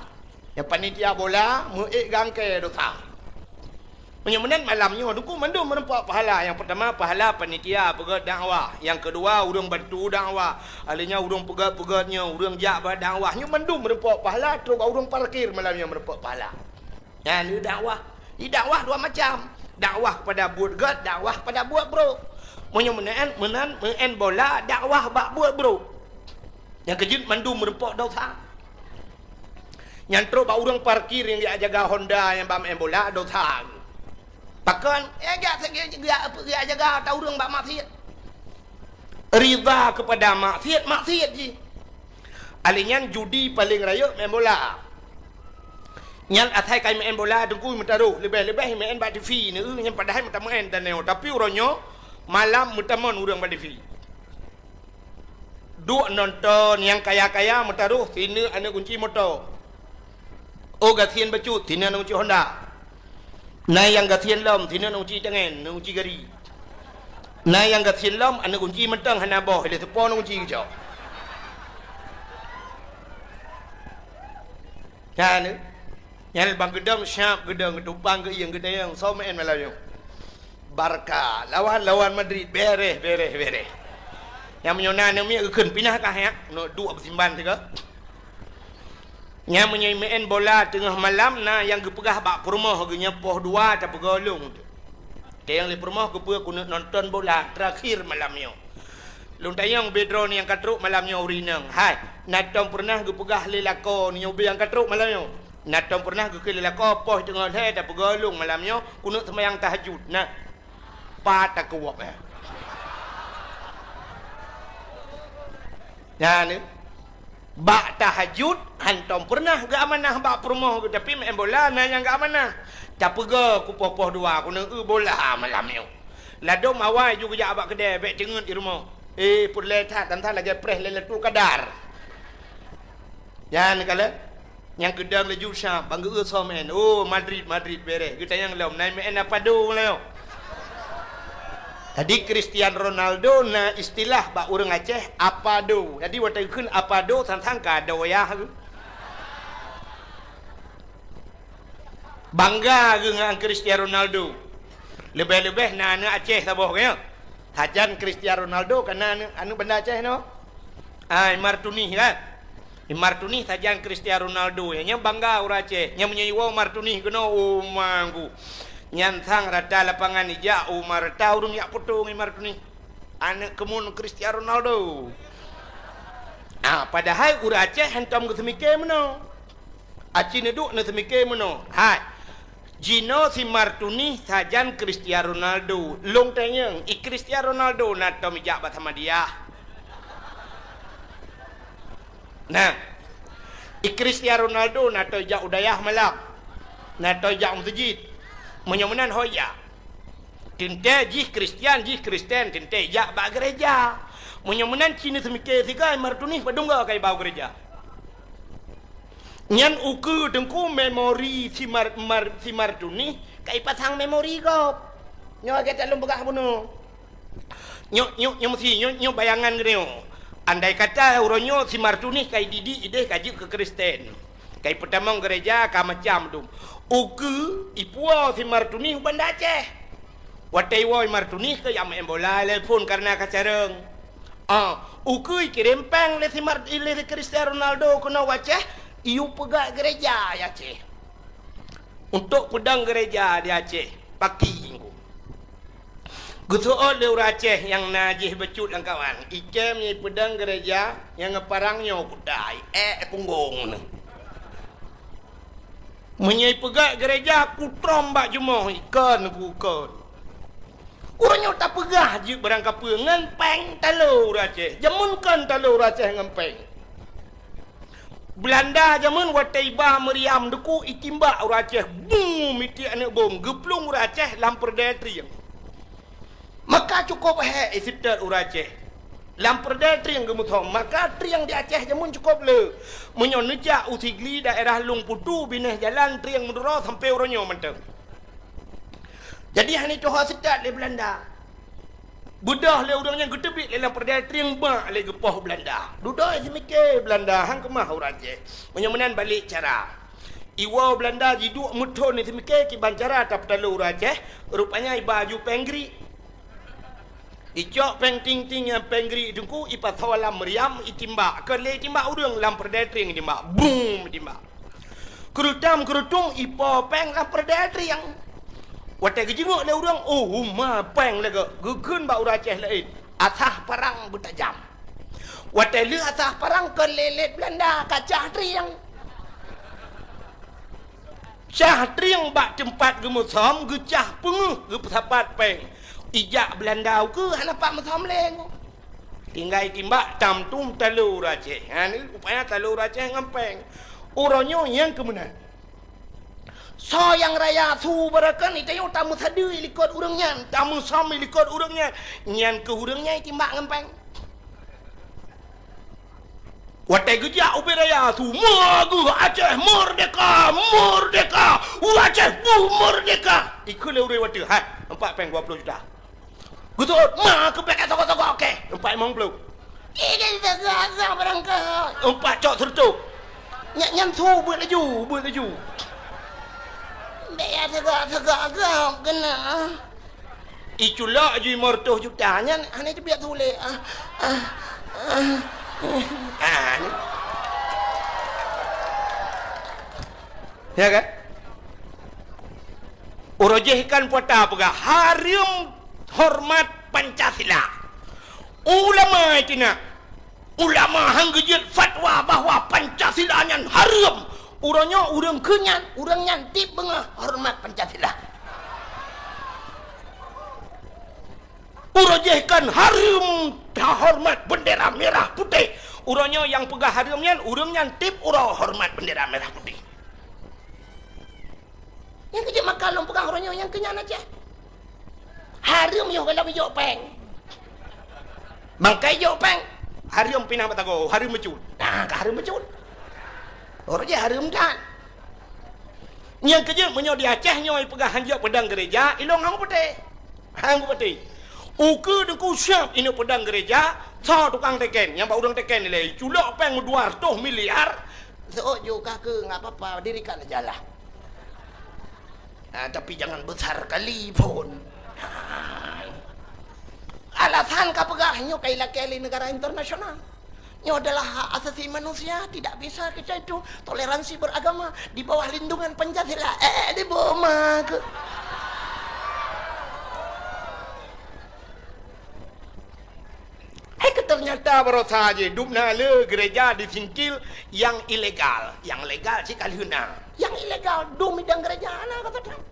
yang panitia bola muik gangke dosa menyemenan malamnya duku mandum merempak pahala yang pertama pahala panitia pegat dakwah yang kedua urang bantu dakwah alinya urang pegat-pegatnya urang jak dakwahnya mandum merempak pahala terus urang parkir malamnya merempak pahala ya ni dakwah di dakwah dua macam dakwah pada buat gat dakwah pada buat bro menyemenan menan main bola dakwah bak buat bro yang kejut mandum merempok dosa yang terus bak urang parkir yang dia jaga Honda yang bak main bola dosa pakan dia jaga tak urang bak maksiat rida kepada maksiat je alinya judi paling raya main bola yang atai kai main bola dengku mentaruh lebih-lebih main bak TV ni yang padahal minta main dan tapi urangnya malam mutaman urang bak TV duk nonton yang kaya-kaya mentaruh sini ada kunci motor oh gatian bacut sini ada kunci Honda nah yang gatian lom sini ada kunci tangan ada kunci gari nah yang gatian lom ada kunci mentang hana boh ada sepon kunci kejauh kan yang bang gedang syap gedang ketupang ke yang gedang yang so main malam Barca lawan Madrid beres yang menyonan yang mi keun pindah kah ya no dua bersimban tiga yang main bola tengah malam nah yang gepegah bak perumah genya poh dua tak pegolong tu yang di perumah gepegah kuna nonton bola terakhir malamnya lung tayang bedro ni yang katruk malamnya urinang hai natong pernah gepegah lelako ni ubi yang katruk malamnya natong pernah geke lelako poh tengah le tak pegolong malamnya kuna sembahyang tahajud nah pat tak kuat ya ni bak tahajud hantom pernah gak amanah bak perumah tapi main bola nah yang gak amanah tak pega ku poh dua ku bola malam ni Lado mawai juga jak abak kedai bek cengut di rumah. Pun letat dan tak lagi press letu kadar. Jangan kala yang kedang laju syam bangga somen. Oh Madrid beres. Kita yang laum naik main apa do leo. Tadi Cristiano Ronaldo na istilah bak urang Aceh apa do. Jadi waktu kun apa do tantang kado ya. Bangga dengan Cristiano Ronaldo. Lebih-lebih na anak Aceh taboh kaya. Hajan Cristiano Ronaldo karena anu benda Aceh no. Martuni kan. Martuni hajan Cristiano Ronaldo nya bangga urang Aceh. Nya menyewa Martuni kena umangku. Nyantang rata lapangan ija Umar tahu yak potong Martuni. Anak kemun Cristiano Ronaldo. Padahal urang Aceh hentam ke semike meno. Aceh neduk na semike meno. Hai. Gino si Martuni sajan Cristiano Ronaldo. Long tanyang Cristiano Ronaldo na tomijak bat sama dia. Nah, Cristiano Ronaldo na tojak udayah malak. Na tojak masjid. Menyomenan hoya. Tinte jih Kristian tinte jak ba gereja. Menyomenan Cina semike tiga Martuni padungga kai bau gereja. Nyan uku dengku memori si Martuni kai pasang memori kau. Nyo kita lum begah bunuh. Nyo mesti nyo bayangan gini. Andai kata uronyo si Martuni kai didi ide kaji ke Kristen. Kai pertama gereja ka macam tu. Uku ipua si Martuni banda Aceh. Watai woi Martuni ke yang main bola telepon karena kacareng. Uku kirim peng le si Cristiano Ronaldo kena Aceh. Iu pegak gereja ya Aceh. Untuk pedang gereja di Aceh pagi minggu. Gutuot le urang Aceh yang najih becut lang kawan. Ikem ni pedang gereja yang ngeparangnya kudai punggung ni. Menyai pegak gereja ku trombak jumoh ikan ku kon. Urangnya tak pegah je barang kapur ngempeng talu urang Aceh. Jamunkan talu urang Aceh ngempeng. Belanda zaman wataiba meriam deku itimba urang Aceh boom iti anak bom geplung urang Aceh lamper detri. Maka cukup isitar urang Aceh. Lamper detri yang gemuthom maka triang di Aceh zaman cukup le. Menyon nejak usigli daerah Lung Putu binah jalan triang mendura sampai uranyo menteng. Jadi hani coha sedat le Belanda. Budah le urangnya gedebik le lamper detri yang bak le gepoh Belanda. Duduk semike Belanda hang kemah urang Aceh. Menyomenan balik cara. Iwa Belanda jiduk muthon ni semike ki bancara tap talu urang Aceh. Rupanya baju penggri. Icok peng ting yang penggri dengku ipat hawala meriam itimba. Kele timba urang lamper detri yang timba. Boom timba. Kerutung ipo peng lamper detri yang watai kejenguk le urang peng lega gegeun ba urang Aceh lain asah parang bertajam watai le asah parang kelelet Belanda kacah triang cah triang bak tempat gemusom gecah penguh gepasapat peng ijak Belanda ke hanapak mesom leng tinggal timbak tamtum talu urang Aceh ni upaya talu urang Aceh ngempeng uronyo yang kemudian so yang raya su barakan itu yang tamu sadu ilikot urangnya tamu som ilikot urangnya nyan ke urangnya timbak ngempeng watai geja ubi raya su magu Aceh merdeka Aceh merdeka ikut le urang watai hai 4.20 juta gutut ma ke pek toko-toko okey 4.50 ini segala berangkat 4 cok tertuk nyan su buat laju ya tegak kena iculak je 500 juta nya ane tu biar tulis ya kan urojehkan puata apa harum hormat Pancasila ulama itina ulama hanggejit fatwa bahwa Pancasila nya harum. Urangnya urang kenyan, urang nyantip bengah hormat Pancasila. Urajehkan harum hormat bendera merah putih. Urangnya yang pegah harumnya, urang nyantip urang hormat bendera merah putih. Yang kerja makalong pegang orangnya yang kenyan aja. harum yo kalau yo peng. Mangkai yo peng. Harum pinang batago, harum mecut. Nah, harum mecut. Orang je harum kan. Yang kerja menyo di Aceh nyoi pegah hanjak pedang gereja, ilong hang putih. Hang putih. Uku deku siap ini pedang gereja, sa tukang teken, yang bau udang teken ni culok peng 200 miliar. So juga ke enggak apa-apa, dirikan aja lah. Nah, tapi jangan besar kali pun. Alasan kapegahnya kaila-kaili negara internasional. Ini adalah hak asasi manusia, tidak bisa kita itu toleransi beragama di bawah lindungan Pancasila. Di bawah ke. Ternyata baru saja dubna le gereja disingkil yang ilegal. Yang legal sih kalihuna. Yang ilegal dum midang gereja ana kata Trump.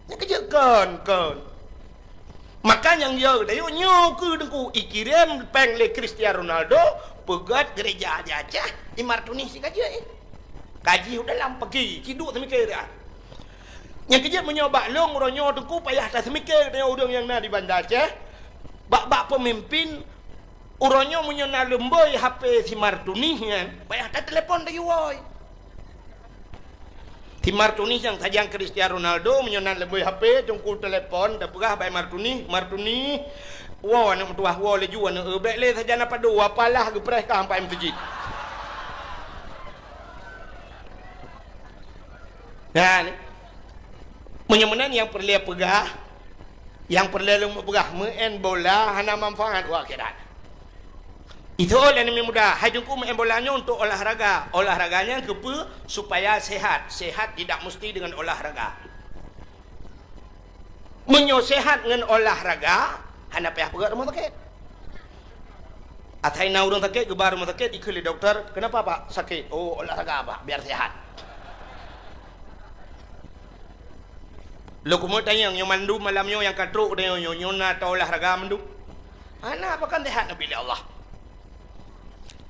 Yang kerja kan. Maka yang dia dayo nyoku dengku ikirim peng le Cristiano Ronaldo pegat gereja aja di Martuni si kaji kaji udah lam pergi ciduk semikir dah. Yang kerja menyoba long ronyo dengku payah tak semikir dia udang yang na di Bandar Aceh. Bak pemimpin uronyo menyona lemboi HP si Martuni kan payah tak telepon lagi woi. Si Martuni yang sajang Cristiano Ronaldo menyona lemboi HP jongkul telepon dah pegah bay Martuni wow anak tuah wow le juan baik le saja napa do apalah ge preh ka sampai masjid. Dan menyemenan yang perlu pegah yang perlu pegah main bola hana manfaat akhirat. Itu oleh yang mudah. Hajungku main bolanya untuk olahraga. Olahraganya kepa supaya sehat. Sehat tidak mesti dengan olahraga. Menyosehat dengan olahraga, hana payah pegat rumah sakit. Atai na urang sakit, gebar rumah sakit, ikut dokter. Kenapa pak sakit? Oh olahraga pak, biar sehat. Lo kumut tanya yang mandu malamnya yang katruk dia nyona atau olahraga mandu. Ana apa kan sehat nabi Allah.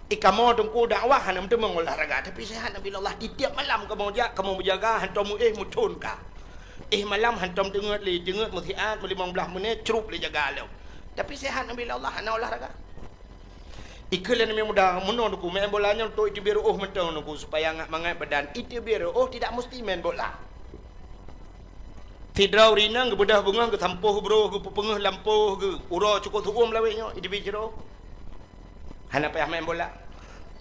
Kamu tunggu dakwah hanya untuk mengolahraga tapi sehat nabi Allah di tiap malam kamu menjaga hantam mutun ka. Malam hantam dengat mutiat 15 menit cerup le jaga lo. Tapi sehat nabi Allah hanya olahraga. Iklan yang mudah menon ku main bolanya untuk itu biar mentang ku supaya ngak mangat badan. Itu biar tidak mesti main bola. Tidrau rinang ke bedah bunga ke tampuh bro ke pengeh lampuh ke ura cukup tuum laweknya itu bicara. Hana payah main bola.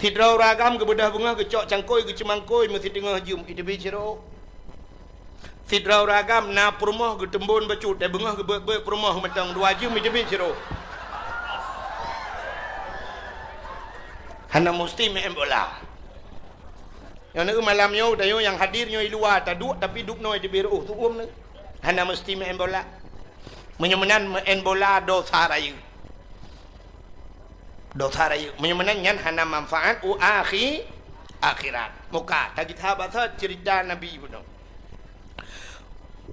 Tidrau ragam ke bedah bunga ke cok cangkoi ke cemangkoi mesti tengah jum itu bicara. Tidrau ragam na perumah ke tembun bacut dan bunga ke perumah mentang 2 jum itu bicara. Hana mesti main bola. Yang nak malamnya dayo yang hadirnya di luar taduk tapi duk noi di biru tuum ni. Hana mesti main bola. Menyemenan main bola dosa raya. Dosa raya. Menyemenan yang hana manfaat akhirat. Muka. Tak kita bahasa cerita Nabi pun.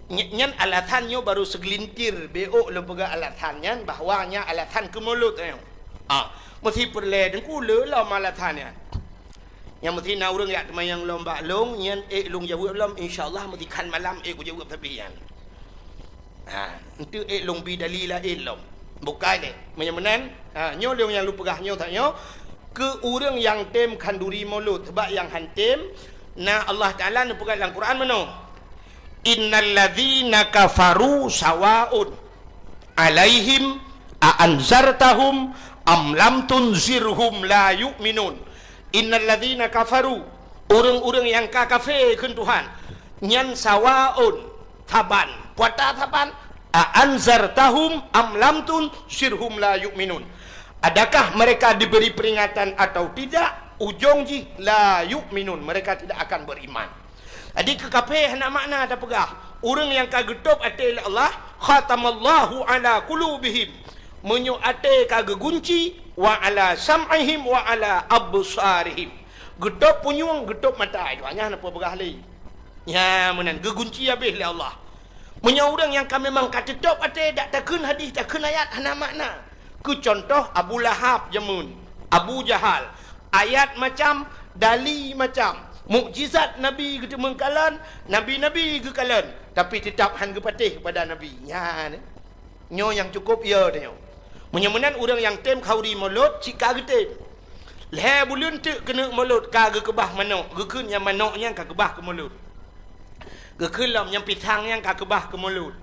Nyan alasannya baru segelintir. Beok lembaga alasannya bahawanya alasan kemulut. Mesti perle dengku lelah alasannya. Yang mesti na urang yak temayang lomba long nyan long jawab lom insyaallah mesti kan malam ku jawab tabian. Itu long bidalila lom. Bukan ni. Menyemenan nyo leong yang lu pegah nyo tak nyo ke urang yang tem kanduri mulut sebab yang hantim na Allah Taala ni pegang dalam Quran mano. Innal ladzina kafaru sawaun alaihim a anzartahum am lam tunzirhum la yu'minun. Innal ladzina kafaru orang-orang yang kafir keun Tuhan nyan sawaun taban puata taban anzartahum am lam tunzirhum la yu'minun. Adakah mereka diberi peringatan atau tidak? Ujung ji la yu'minun, mereka tidak akan beriman. Jadi kekafir nak makna ada pegah orang yang kagetup ate Allah khatamallahu ala qulubihim menyu ate kagegunci wa ala sam'ihim wa ala absarihim. Getup punyung getup mata itu hanya apa begah lai. Ya menan gegunci habis oleh Allah. Menyu orang yang kami memang katetup ate dak takun hadis takun ayat hana makna. Ku contoh Abu Lahab jamun, Abu Jahal. Ayat macam, dali macam, mukjizat Nabi kita mengkalan, nabi-nabi ke kalan, tapi tetap han patih kepada Nabi. Ya ni. Nyo yang cukup ya tanya. Menyemenan orang yang tem khauri mulut cika getem. Leh bulun tu kena mulut ka ge kebah manok. Gekun yang manoknya ka kebah ke mulut. Gekelam yang pisang yang ka kebah ke mulut.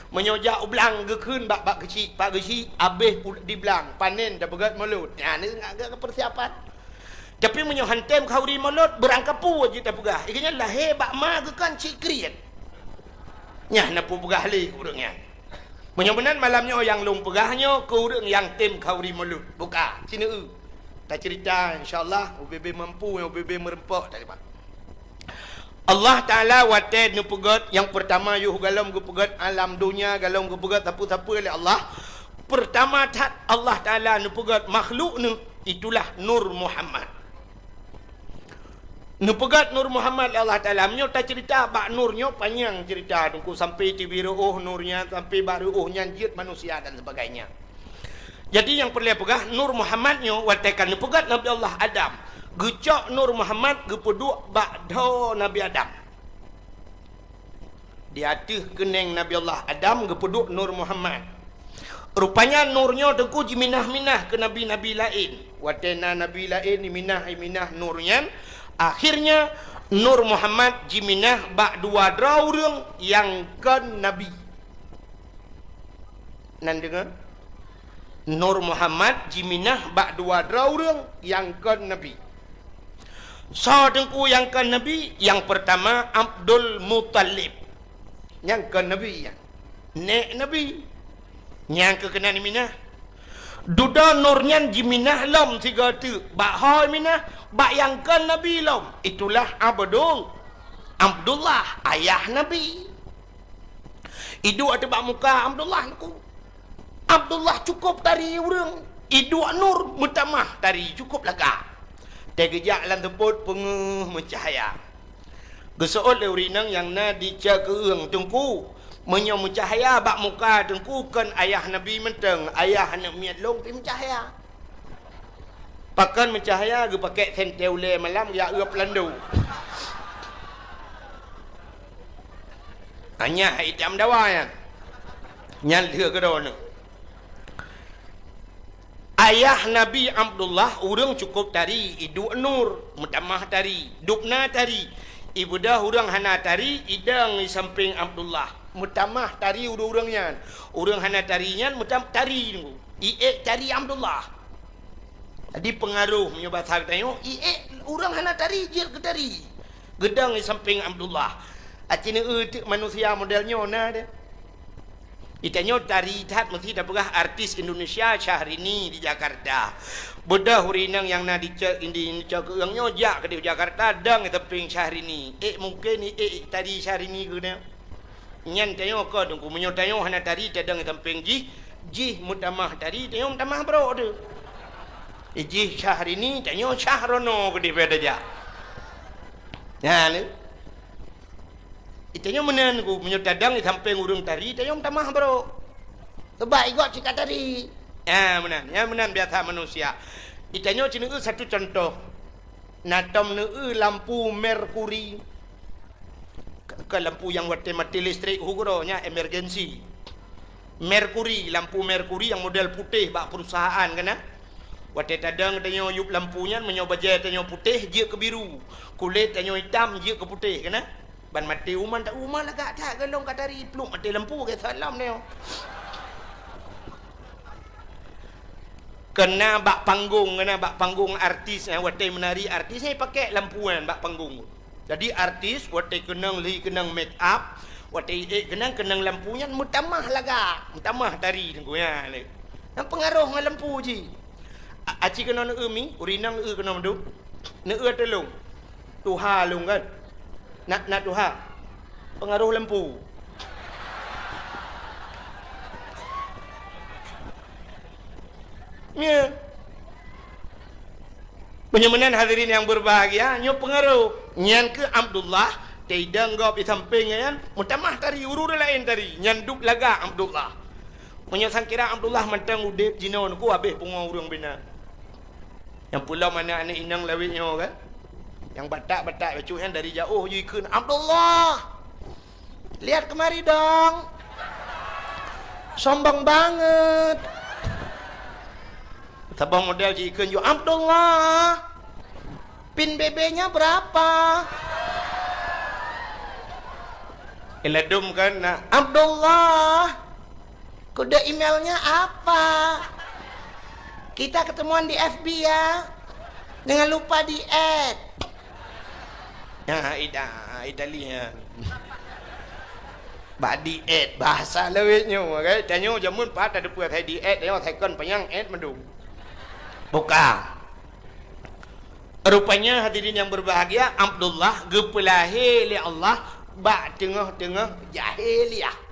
Menyojak ulang gekun bak kecil, pak kecil habis di belang panen dah begat mulut. Ya ni agak persiapan. Tapi menyohan tem khauri mulut berangkapu aja tak pegah. Ikanya lahir bak ma gekan cik kriat. Nyah napu pegah li urangnya. Menyebenan malamnya yang long pegahnya ke urang yang tem khauri mulut. Buka sini tak cerita insya-Allah UBB mampu yang UBB merempak tak apa. Allah Taala wated nu pegat yang pertama yuh galam gu pegat alam dunia galam gu pegat apa-apa oleh Allah. Pertama tat Allah Taala nu pegat makhluk nu itulah Nur Muhammad. Nu pegat Nur Muhammad Allah Taala menyo tak cerita bak nurnya panjang cerita tunggu sampai tibiru nurnya sampai baru nyanjit manusia dan sebagainya. Jadi yang perlu pegah Nur Muhammadnya watekan nu pegat Nabi Allah Adam. Gecok Nur Muhammad gepeduk ba'da Nabi Adam. Di atas keneng Nabi Allah Adam gepeduk Nur Muhammad. Rupanya nurnya tengku jiminah-minah ke nabi-nabi lain. Watena nabi lain minah nurnya. Akhirnya Nur Muhammad jiminah ba'dua draurung yang ke nabi. Nan dengar? Nur Muhammad jiminah ba'dua draurung yang ke nabi. So tengku yang ke Nabi, yang pertama Abdul Muttalib. Yang ke Nabi yang nek Nabi. Yang ke kena ni minah. Duda nurnya jiminah lam tiga tu. Bak hoi minah, bak yang ke Nabi lam. Itulah Abdullah ayah Nabi. Idu ada bak muka Abdullah aku. Abdullah cukup dari urang. Idu nur mutamah dari cukup laga. Tegejak lan temput penguh mencahaya. Gesoot le urinang yang na dicakeung tengku. Menyo mencahaya bak muka tengku kan ayah Nabi menteng. Ayah nak miat long pi mencahaya. Pakan mencahaya ge pakai senteule malam ya eup landu. Hanya hitam dawa ya. Nyal dia ke dono. Ayah Nabi Abdullah urang cukup tari idu nur mutamah tari dupna tari ibu dah urang hana tari idang di samping Abdullah mutamah tari urang-urangnya urang hana tarinya mutam tari tari Abdullah. Jadi pengaruh menyobat hartanya urang hana tari je ke tari gedang di samping Abdullah. Acina manusia modelnya nah dia. Itanya tari tat mesti dah pegah artis Indonesia Syahrini di Jakarta. Bedah hurinang yang na dicek indi cak keungnya jak ke di Jakarta dang teping Syahrini. Mungkin tadi Syahrini guna. Nyan tayo ko tunggu menyo tayo hana tari tadang teping ji mutamah tari tayo mutamah bro tu. Ji Syahrini tayo Syahrono ke di beda ja. Ya ni. Itanya menan ku menyotadang di samping urung tari tayong tamah bro. Baik gak cika tari. Ya menan biasa manusia. Itanya cina satu contoh. Natam lampu merkuri. Ke lampu yang buat mati listrik hukuronya emergency. Merkuri, lampu merkuri yang model putih bak perusahaan kena. Wate tadang tanya yup lampunya menyoba je tanya putih je ke biru. Kulit tanya hitam je ke putih kena. Ban mati uman tak uman lah tak galong kat dari peluk mati lampu ke salam ni. Kena bak panggung artis watai menari artis ni pakai lampuan bak panggung. Jadi artis watai kenang make up, watai kenang lampunya mutamah laga, mutamah tari tenggunya ni. Yang pengaruh dengan lampu je. Aci kena mi, urinang kena mdu. Ne telung. Tuha lung kan. Nak tuha pengaruh lampu. Ya. Penyemanan hadirin yang berbahagia, nyo pengaruh. Nyan ke Abdullah, tidak ngop di sampingnya kan, mutamah tari urur lain tari, nyanduk laga Abdullah. Menyosang kira Abdullah mentang udip jinon ku habis pungo urang bina. Yang pulau mana anak inang lawitnya kan? Yang batak-batak bacuhan dari jauh jikun Abdullah. Lihat kemari dong. Sombong banget. Tabang model jikun yo Abdullah. Pin BB-nya berapa? Iladum kan nah. Abdullah. Kode emailnya apa? Kita ketemuan di FB ya. Jangan lupa di add. Ya, Ida lihat. Bak di add bahasa lewitnya, okay? Tanya jamun pat ada puas di add, dia tekan penyang add mendung. Buka. Rupanya hadirin yang berbahagia, Abdullah gepelahi li Allah bak tengah-tengah jahiliyah.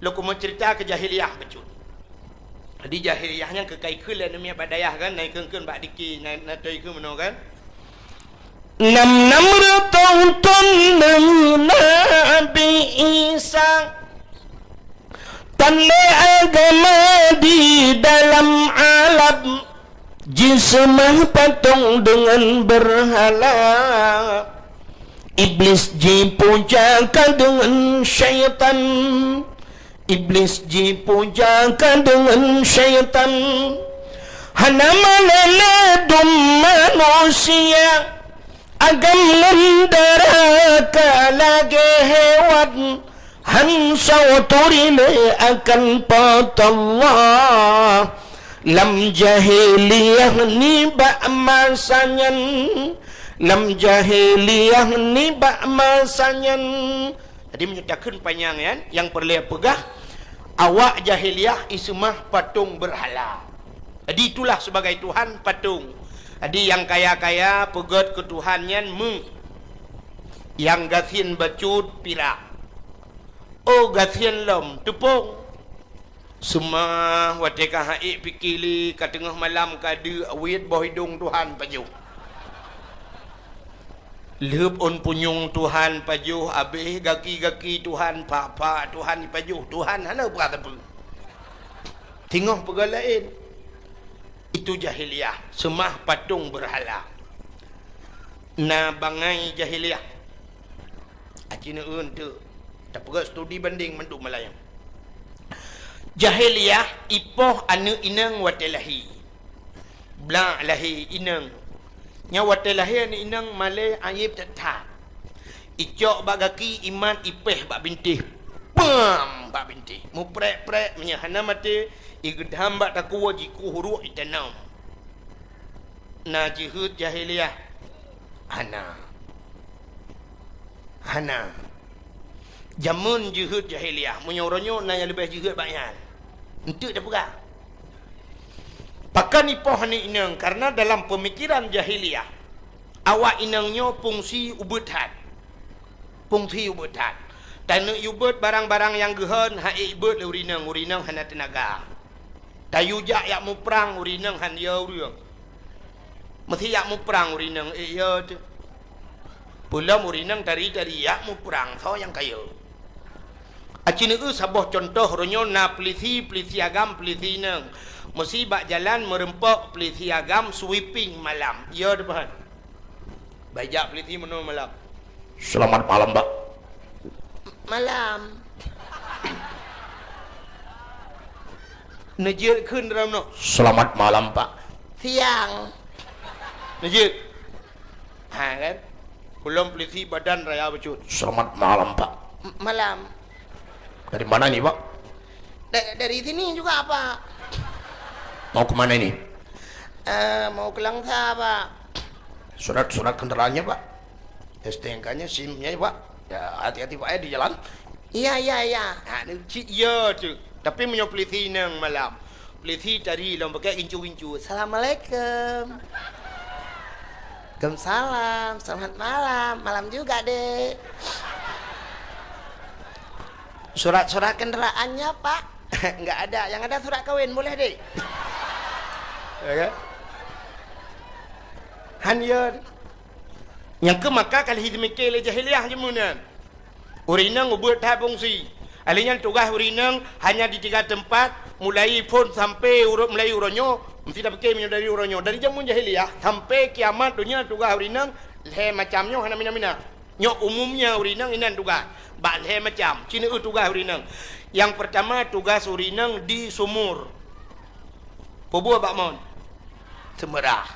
Lo mau cerita ke jahiliyah betul. Di jahiliyahnya kekai lah namanya badayah kan, naik keun bak diki naik natoi ke mana kan? Enam tahun Nabi Isa tanda agama di dalam alam jismah patung dengan berhala. Iblis dipujakan dengan syaitan. Iblis dipujakan dengan syaitan. Hana maladum manusia agam mendaraka lagi hewan. Hansa turile akan patallah. Lam jahiliyah ni bak masanyan. Lam jahiliyah ni bak masanyan. Jadi menyatakan panjang kan, yang perlu pegah awak jahiliyah ismah patung berhala. Jadi itulah sebagai Tuhan patung. Jadi yang kaya-kaya pegat ke Tuhannya yang gathin bacut pirak. Oh gathin lom tepung. Semua wateka haik pikili ke tengah malam kada awit bawah hidung Tuhan pajuh. Lep on punyung Tuhan pajuh, habis gaki-gaki Tuhan pak Tuhan pajuh. Tuhan hana berapa pun. Tengok perkara lain. Itu jahiliyah, semah patung berhala. Na bangai jahiliyah. Acina tu. Tak perlu studi banding menduk Melayang. Jahiliyah ipoh anu inang watelahi. Bla lahi inang. Nya watelahi anu inang malay ayib tetap. Icok bagaki iman ipeh bak bintih. Pam bak bintih. Mu prek-prek menyahana mati igedham bak takwa jiku huruf itanam. Na jihud jahiliyah. Hana. Jamun jihud jahiliyah menyoronyo na yang lebih jihud banyak. Untuk dah pula. Pakan ipoh ni inang karena dalam pemikiran jahiliyah awak inangnya fungsi ubudhat. Fungsi ubudhat. Tanuk ubud barang-barang yang gehan haik ubud urinang hana tenaga. Tayujak yak mu perang urinang han ya urang. Mesti yak mu perang urinang ya tu. Pulang urinang dari yak mu perang so yang kaya. Acina sabah contoh ronyo na pelisi agam pelisi nang. Mesti bak jalan merempak pelisi agam sweeping malam. Ya depan. Bajak pelisi mana malam. Selamat malam, Pak. Malam. Najir kun dalam no. Selamat malam, Pak. Siang. Najir. Ha kan? Belum pelisi badan raya becut. Selamat malam, Pak. Malam. Dari mana nih, Pak? Dari sini juga, Pak. Mau ke mana ini? Mau ke Langsa, Pak. Surat kendaraannya, Pak. STNK-nya, SIM-nya, Pak. Ya, hati-hati, Pak, di jalan. Iya. Iya, tu. Tapi punya peliti nang malam. Peliti tadi yang pakai incu-incu. Assalamualaikum. Waalaikumsalam. Selamat malam. Malam juga, Dek. Surat kendaraannya, Pak. Enggak ada. Yang ada surat kawin, boleh, Dek? Ya kan? Hanya yang ke maka kali hidmikir le jahiliyah jemunan. Urinang ubud tak fungsi. Alinya tugas urinang hanya di 3 tempat, mulai pun sampai mulai uronyo, mesti dah pakai dari uronyo. Dari jamun jahiliyah sampai kiamat dunia tugas urinang le macamnya hana mina-mina. Nyok umumnya urinang inan tugas. Bak le macam. Cina tugas urinang. Yang pertama tugas urinang di sumur. Pubuh bakmon. Semerah.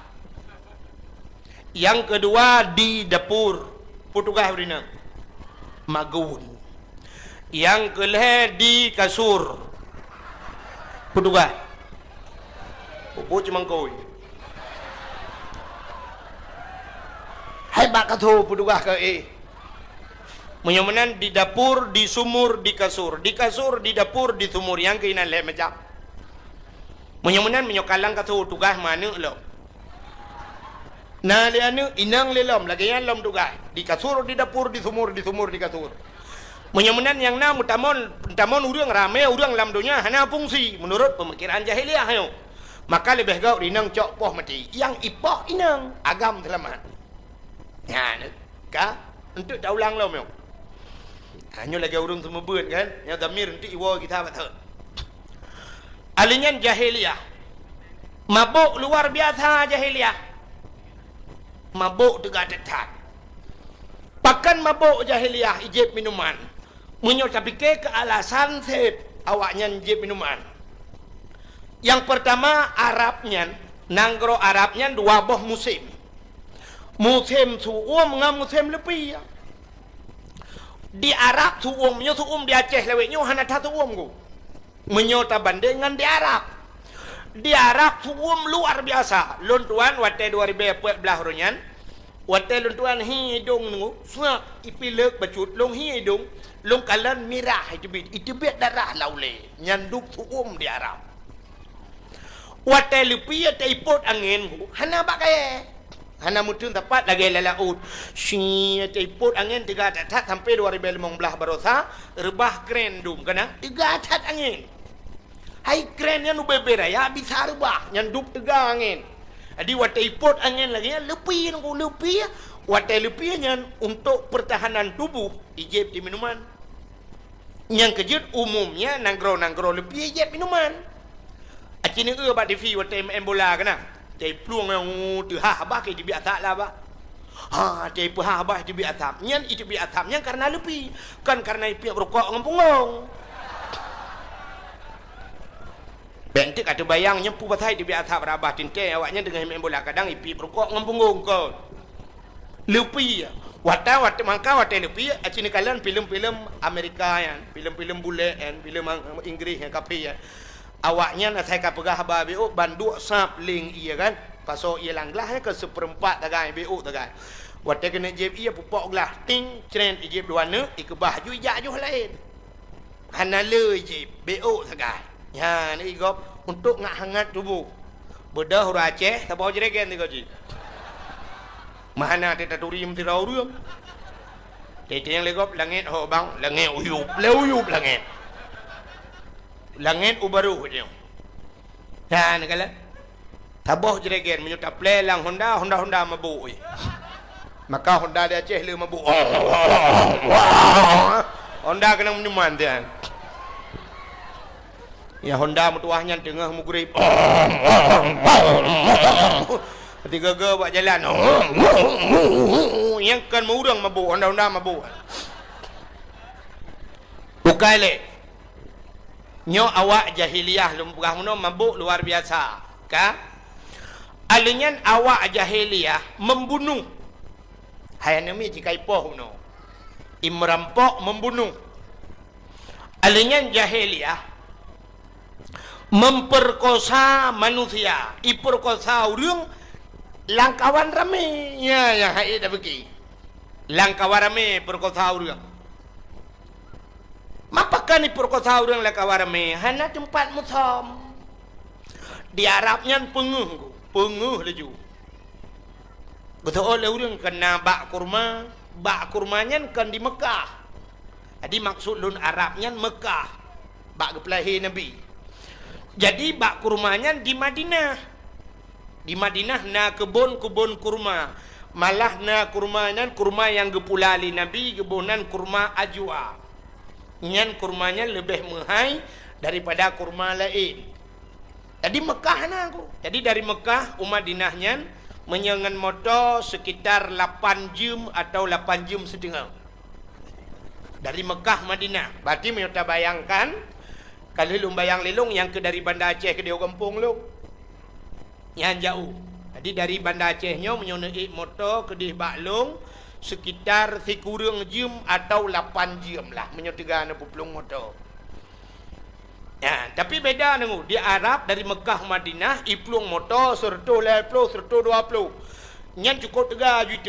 Yang kedua di dapur. Tugas urinang. Magun. Yang kelih di kasur. Tugas. Pubuh cuma kau. Hai bak katu tugas ke Menyemenan di dapur, di sumur, di kasur. Di kasur, di dapur, di sumur. Yang keinan leh macam. Menyemenan menyokalang kata tugas mana lom. Nah lianu inang lelom. Lagi yang lom tugas. Di kasur, di dapur, di sumur, di sumur, di kasur. Menyemenan yang na mutamon urang ramai urang lam dunia hana fungsi menurut pemikiran jahiliah yo. Maka lebih gau inang cok poh mati. Yang ipoh inang agam selamat. Ya, ka untuk daulang lom yo. Hanya lagi urung semua buat kan. Yang damir nanti iwa kita betul. Alinyan jahiliyah. Mabuk luar biasa jahiliyah. Mabuk tegak tetat. Pakan mabuk jahiliyah ijib minuman. Menyok tapi ke alasan sep awaknya ijib minuman. Yang pertama Arabnya. Nanggro Arabnya dua boh musim. Musim suum dengan musim lebih ya. Di Arab suumnya suum di Aceh leweknya hana satu umku. Menyota bandingan di Arab. Di Arab suum luar biasa. Luntuan wate 2014 ronyan. Wate luntuan hidung nunggu. Semua ipilek bacut long hidung. Long kalan mirah itu bit darah laule. Nyanduk suum di Arab. Wate lupi te ipot angin ku. Hana bakai. Hana mutun tepat lagi lalaut. Syia tiput angin 3 tat sampai 2015 barosa rebah krendum kena 3 tat angin. Hai krennya nu bebera ya bisa rebah nyanduk 3 angin. Jadi wate iput angin lagi lepi nu lepi wate lepinya untuk pertahanan tubuh ijib di minuman. Yang kejut umumnya nanggro lepi ijib minuman. Acini bat di fi wate bola kena. Dia peluang yang tuha abah ke dibi atak lah abah. Dia puha abah dibi atak. Nyan itu dibi ataknya karena lebih. Kan karena ipi berokok ngempungong. Bentik ada bayang nyempu batai dibi atak berabah tinte awaknya dengan main bola kadang ipi berokok ngempungong kau. Lebih. Wata mangka wata lebih. Acini kalian film-film Amerika yang film-film bule and film Inggris yang kapi ya. Awaknya nak saya kapegah BO banduk sap ling iya kan pasal ia langlah ke seperempat tagai BO tagai waktu kena jeb ia pupok gelah ting cren ijib dua ne ikebah ju ijak ju lain hana le jeb BO tagai ya ni igop untuk ngak hangat tubuh bedah hura Aceh tabau jeregen ti gaji mana teta turim ti raurum tete yang legop langit ho bang langit uyup langit langit ubaru dia. Ya nak kala. Taboh jeregen menyuta plelang Honda mabuk. Maka Honda dia Aceh le mabuk. Honda kena minuman dia. Ya Honda mutuahnya tengah mugrib. Ketika ge buat jalan. Yang kan murang mabuk Honda mabuk. Bukai le. Nyo awak jahiliyah lumpugah muno mabuk luar biasa ka alinyan awak jahiliyah membunuh hayanami jika ipoh muno imrampok membunuh alinyan jahiliyah memperkosa manusia iperkosa urang langkawan rame ya hai dah pergi langkawan rame perkosa urang. Mapakan ni perkosa orang lakawarame hana tempat mutam. Di Arabnya penguh laju. Betul oleh orang kena bak kurmanya kan di Mekah. Jadi maksud lun Arabnya Mekah. Bak kepelahi Nabi. Jadi bak kurmanya di Madinah. Di Madinah na kebun kurma. Malah na kurmanya kurma yang gepulali Nabi kebunan kurma ajwa. Nyan kurmanya lebih mahal daripada kurma lain. Jadi Mekah na aku. Jadi dari Mekah Madinahnya menyengan motor sekitar 8 jam atau 8 jam setengah. dari Mekah Madinah. Berarti kita bayangkan kalau lu bayang lelong yang ke dari Bandar Aceh ke dia kampung lu yang jauh. Jadi dari Bandar Acehnya menyonai motor ke di Baklong sekitar sekurang jam atau 8 jam lah menyotigan pulung motor. Ya, tapi beda nengu di Arab dari Mekah Madinah iplung motor serta 10 serta 20. Nyan cukup tegah ju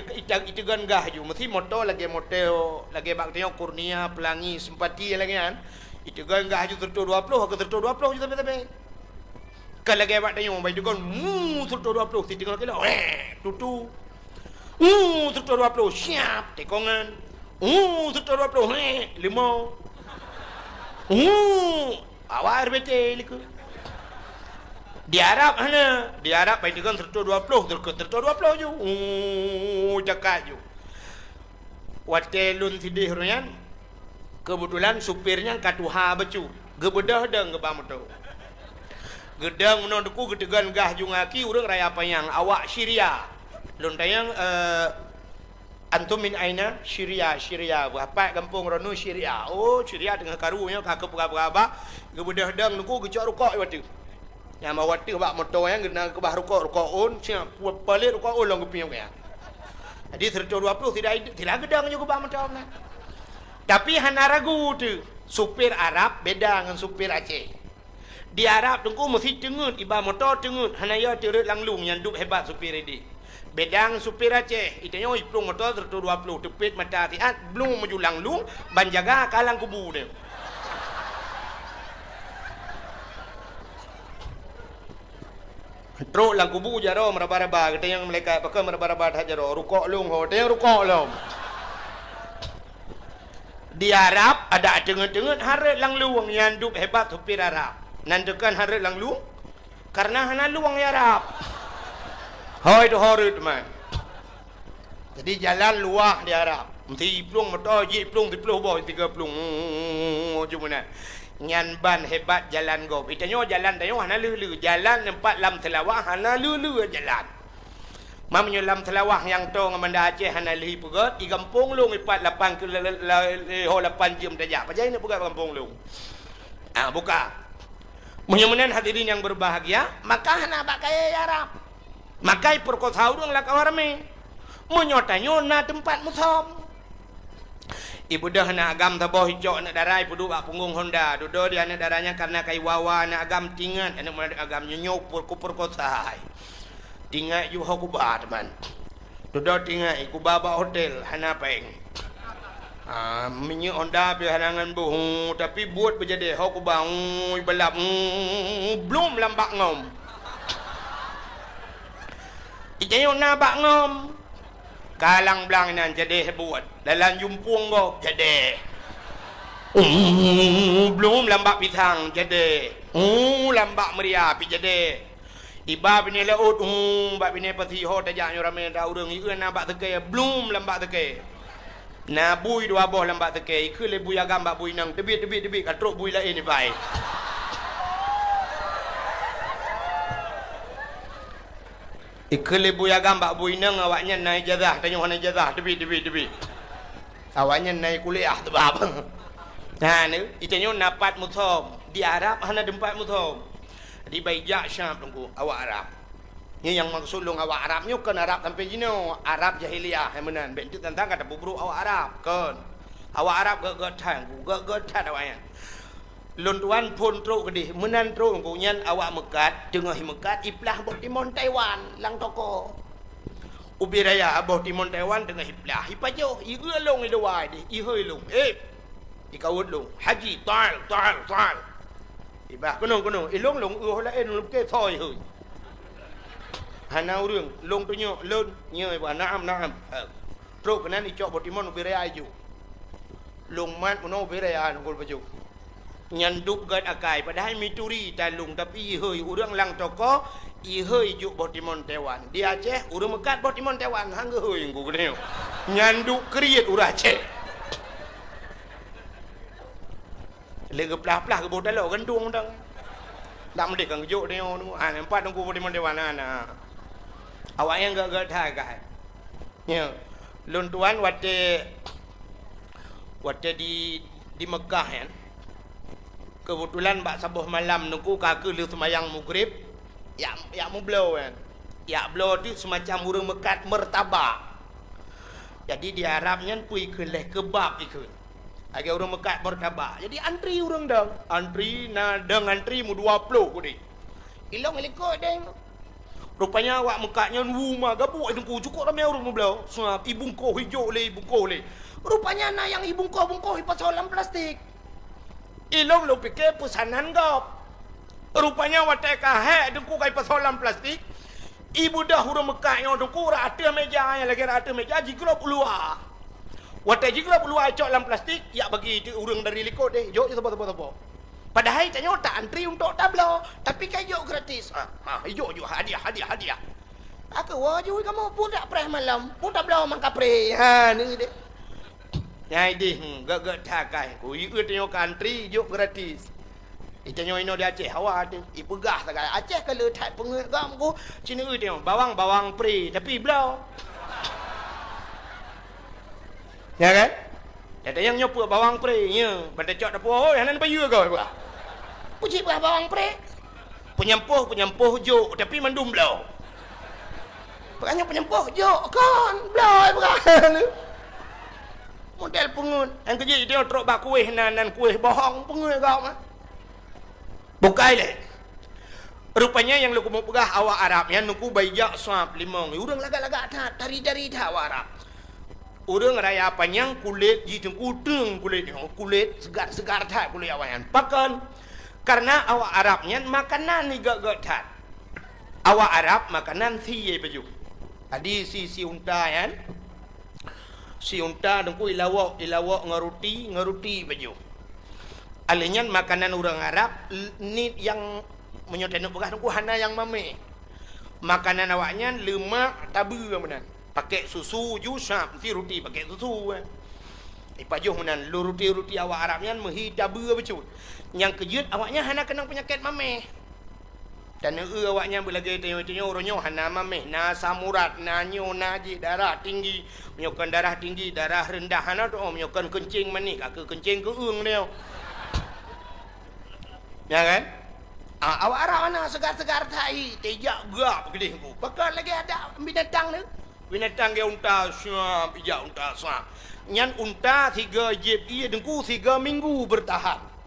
itegan gah ju mesti motor lagi bak tengok Kurnia Pelangi Simpati lagi kan. Itegan gah ju serta 20 ke serta 20 ju tapi. Kalau lagi bak tengok bai itegan serta 20 tinggal kilo tutu. Serta 20 siap tekongan. Serta 20 limau. Awak RBT liku. Di Arab mana? Di Arab baik dengan serta 20 serta 20 ju. Cakap ju. Watelun sidih royan. Kebetulan supirnya katuha becu. Gebedah deng ke bamoto. Gedang menon deku gedegan gah ju ngaki urang raya payang awak Syria. Lun tayang antum min aina Syria berapa kampung rono Syria. Oh Syria dengan karunya kakep apa gebedah dang nuku gecok rokok waktu yang mau waktu bak motor yang kena ke bah rokok on siap pelit rokok on long kepiang ya. Jadi 120 tidak gedang juga bak motor nah. Tapi hana ragu tu supir Arab beda dengan supir Aceh. Di Arab tunggu mesti tengut iba motor tengut hana ya terut langlung yang duk hebat supir ini. Bedang supir Aceh itanya iplung motor 120 tepit mata tiat belum mejulang lung banjaga kalang kubu dia. Truk lang kubu jaro meraba-raba kata yang mereka pakai meraba-raba dah jaro rukuk lung ho teh rukuk lung. Di Arab ada dengen-dengen harat lang luang yang duk hebat supir Arab. Nandakan harat lang luang karena hana luang ya Arab. Hoi tu hori teman. Jadi jalan luah di Arab. Mesti plung motor je plung 30 boy 30. Cuma nyan ban hebat jalan go. Itanya jalan tayo hana lulu jalan tempat lam telawah hana lulu jalan. Mamnyo lam telawah yang to ngamanda Aceh hana lihi pegat di kampung lung ipat 8 ke 8 jam dajak. Pajai nak pegat kampung lung. Buka. Menyemenan hadirin yang berbahagia, maka hana pakai Arab. Makai perkota urang lah kawarme. Menyotanya na tempat musom. Ibu dah nak agam taboh hijau nak darai pudu bak punggung Honda. Dudo dia nak darahnya karena kai wawa nak agam tingat anak mulai agam nyonyok perkota. Tingat ju hok kubah teman. Dudo tingat iku baba hotel hana peng. Minyak Honda biar halangan bu tapi buat berjadi hok kubah belap belum lambak ngom. Ijayong nabak ngom kalang belang nan jadi buat dalam jumpung go jadi belum lambak pisang jadi lambak meriah pi jadi iba bini laut bab bini pasiho tajak nyorame da urang ieu nabak teke belum lambak teke na bui dua boh lambak teke ikeu le bui agam bak bui nang tebit katruk bui lain ni bai. Ikele buya gambak buinang awaknya naik jazah tanya mana jazah debi awaknya naik kuliah tu bab. Nah ni itanya napat muthom di Arab hana tempat muthom di baijak Syam tunggu awak Arab ni yang maksud long awak Arabnya kan Arab sampai jino Arab jahiliyah yang menan bentuk tentang kata bubruk awak Arab kan awak Arab gak tang gak awaknya lon tuan pun truk gede menan truk ngunyan awak mekat tengah mekat iplah boh timon Taiwan lang toko ubi raya boh timon Taiwan tengah iplah ipajo ieu long i dewai di i hơi long ikawut long haji tal ibah kono ilong long la en ke thoi hơi hanau rương long tu nyo lon nyoi ba naam truk nan i chok boh timon ubi raya ju long mat mono ubi raya ngol baju nyanduk gad akai padahal mituri talung tapi ihoi urang lang toko ihoi juk botimon Taiwan di Aceh urang mekat botimon Taiwan hang heuy ngku gede nyanduk kriet urang Aceh le geplah-plah ke bodalo gendung dang dak mendek kang juk deo empat ngku botimon Taiwan ana awak yang gak thai kai nya lun tuan wate waktu di Mekah kan. Kebetulan bak sabuh malam nunggu kakak lu semayang maghrib, ya mau blow kan. Ya blow tu semacam urang mekat mertabak. Jadi di Arabnya pui ke leh kebab ikut. Agak urang mekat mertabak. Jadi antri urang dah. Antri nadang antri mu 20 kudi. Ilong lekok dah. Rupanya awak mekatnya rumah gabuk itu cukup ramai orang belau. Sebab ibungkoh hijau le, ibungkoh le. Rupanya na yang ibungkoh pasolan plastik. Ilong lo fikir pesanan gap. Rupanya watai kahek dengku kai pasolan plastik. Ibu dah huruf Mekah yang dengku rata meja yang lagi rata meja jigrop luar. Watai jigrop luar cok dalam plastik, ya bagi itu urang dari likod deh. Jok je apa. Padahal tanya tak antri untuk tablo, tapi kayu gratis. Jok hadiah. Aku wajib kamu pun tak pernah malam, pun tablo mangka pre. Ha ni deh. Nyai deh, gak takai. Ku ikut tengok country, jok gratis. Itanya ino di Aceh, awak tu. Ipegah tak kaya. Aceh kalau tak pengagam ku, Cina tengok bawang pre, tapi belau. Ya kan? Ada yang nyopo bawang pre, nya. Pada cok dapur, oh, yang nan payu kau apa? Puji bawang pre. Penyempuh jok, tapi mandum belau. Bukannya penyempuh jok, kan belau bukan. Model pengun. Yang kerja dia trok bak kuih nan kuih bohong pengun kau mah. Bukai le. Rupanya yang lu mau pegah awak Arab yang nuku baijak swab limong. Urang lagak-lagak dari awak Arab. Urang raya panjang kulit jitung kudung kulit segar tak kulit awayan. Pakan karena awak Arabnya makanan ni gak tak. Awak Arab makanan siye baju. Adi si unta kan. Si unta dengku ilawak ngeruti baju. Alinyan makanan orang Arab ni yang menyotenuk begah dengku hana yang mame. Makanan awaknya lemak tabu menan. Pakai susu jusap si roti pakai susu. Pajuh menan lu roti awak Arabnya mehi tabu becut. Yang kejut awaknya hana kena penyakit mame. Dan awaknya belagi tengok orangnya hana mame, na samurat, na nyo, na ji darah tinggi, menyokkan darah tinggi, darah rendah hana tu menyokkan kencing manik, ke kencing ke dia. Ya kan? Awak Arab mana segar-segar tai, tejak gap gede ku. Bakal lagi ada binatang ni. Binatang dia unta syam, pijak unta syam. Nyan unta 3 jeb ia dengku 3 minggu bertahan.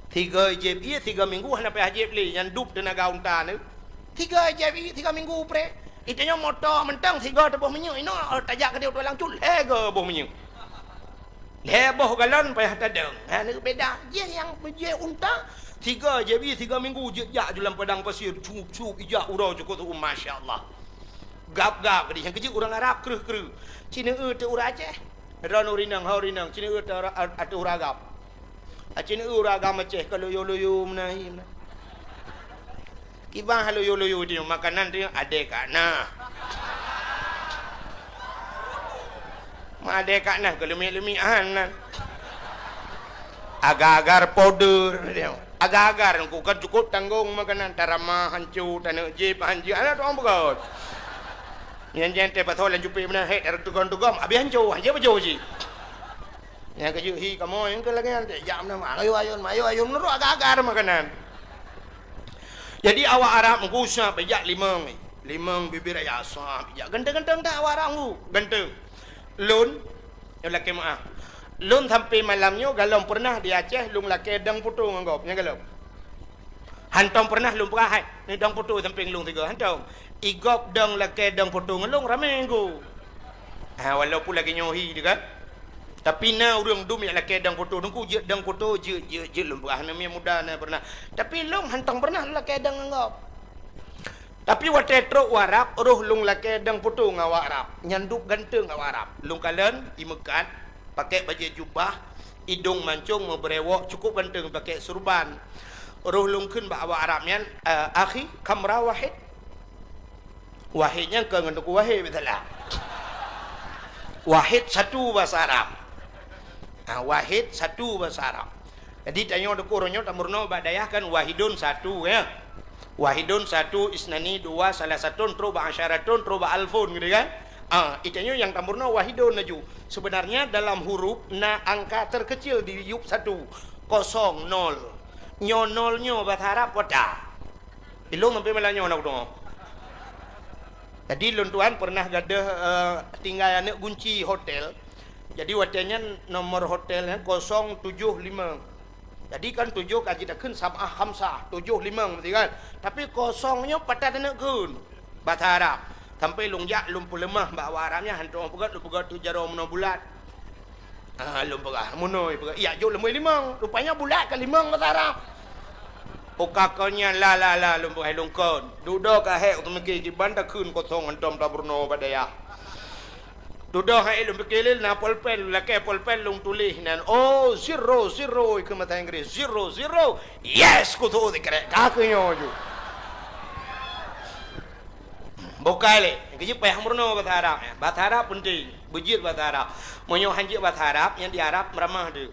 3 jeb ia 3 minggu hana pe hajib li yang dup tenaga unta ni 3 jeb ia 3 minggu pre itanya motor mentang 3 tebuh minyak ino tajak ke dia tulang cul lega boh minyak leboh galon payah tadang ha ni beda je yang je unta 3 jeb ia 3 minggu jejak dalam padang pasir cup ijak urau cukup tu masyaallah gap-gap dia yang kecil orang Arab kreuh-kreuh Cina tu urang Aceh ran urinang haurinang Cina tu atu uragap Acina uragam Aceh kalau loyo menahi. Kibang loyo dia makanan dia ada kana. Ma ada kana kalau lemi-lemian. Agar-agar powder dia. Agar-agar ku kan cukup tanggung makanan tarama hancu tanah jep hancu ana tu ambot. Yang jente patol lan jupi benar hek tukang-tukang abi hancu hanya bejo ji. Yang keju hi kamu yang ke lagi nanti jam nama ayo menurut agar-agar makanan. Jadi awak Arab mengusah pejak limang bibir ayah sah pejak genteng-genteng tak awak Arab mu genteng. Lun yang laki maaf. Lun sampai malamnya galong pernah di Aceh lung laki dang putung anggapnya galong. Hantong pernah lung perahai ni dang putung sampai lung 3 hantong. Igop dang laki dang putung lung ramai nggu. Walaupun lagi nyohi juga. Tapi na urang dum yang laki dang foto dengku je dang foto je lembah na muda na pernah. Tapi long hantang pernah laki dang anggap. Tapi wate truk warap roh lung laki dang foto ngawak Arab. Nyanduk ganteng ngawak Arab. Lung kalen imekat pakai baju jubah, hidung mancung berewok cukup ganteng pakai surban. Roh lung kun ba awak Arab nyan akhi kamra wahid. Wahidnya ke ngenduk wahid betul lah. Wahid satu bahasa Arab. Wahid satu bahasa Arab. Jadi tanya ada korongnya tamurno badayah kan wahidun satu ya. Wahidun satu isnani dua salah satu troba asyaratun troba alfun gitu kan. Itanya yang tampurna wahidun naju. Sebenarnya dalam huruf na angka terkecil di yup 1 0 0 nyo bahasa Arab wada ilung sampai melanya nak dong. Jadi lun tuan pernah gadah tinggal anak kunci hotel. Jadi hotelnya nomor hotelnya 075. Jadi kan 7 kaji dah kun sabah hamsah 75 mesti kan. Tapi kosongnya patah nak kun bahasa Arab. Sampai lungjak lumpu lemah bawa Arabnya hantu orang pegat lu pegat tu jaro mono bulat. Lum pegat mono pegat. Ya jo lemui limang. Rupanya bulat ke limang bahasa Arab. Kakaknya la lum pegat lungkon. Duduk ka hek tu meki di banda kun kosong antom taburno badaya. Duduk hai lum pekelil na polpen lake polpen lung tulis nan 0 ke mata Inggeris 0 yes ku tu dikrek kakaknya jo. Bukai le, kerja payah murno bahasa Arab. Bahasa Arab penting, bujit bahasa Arab. Menyo hanji bahasa Arab yang di Arab meramah tu.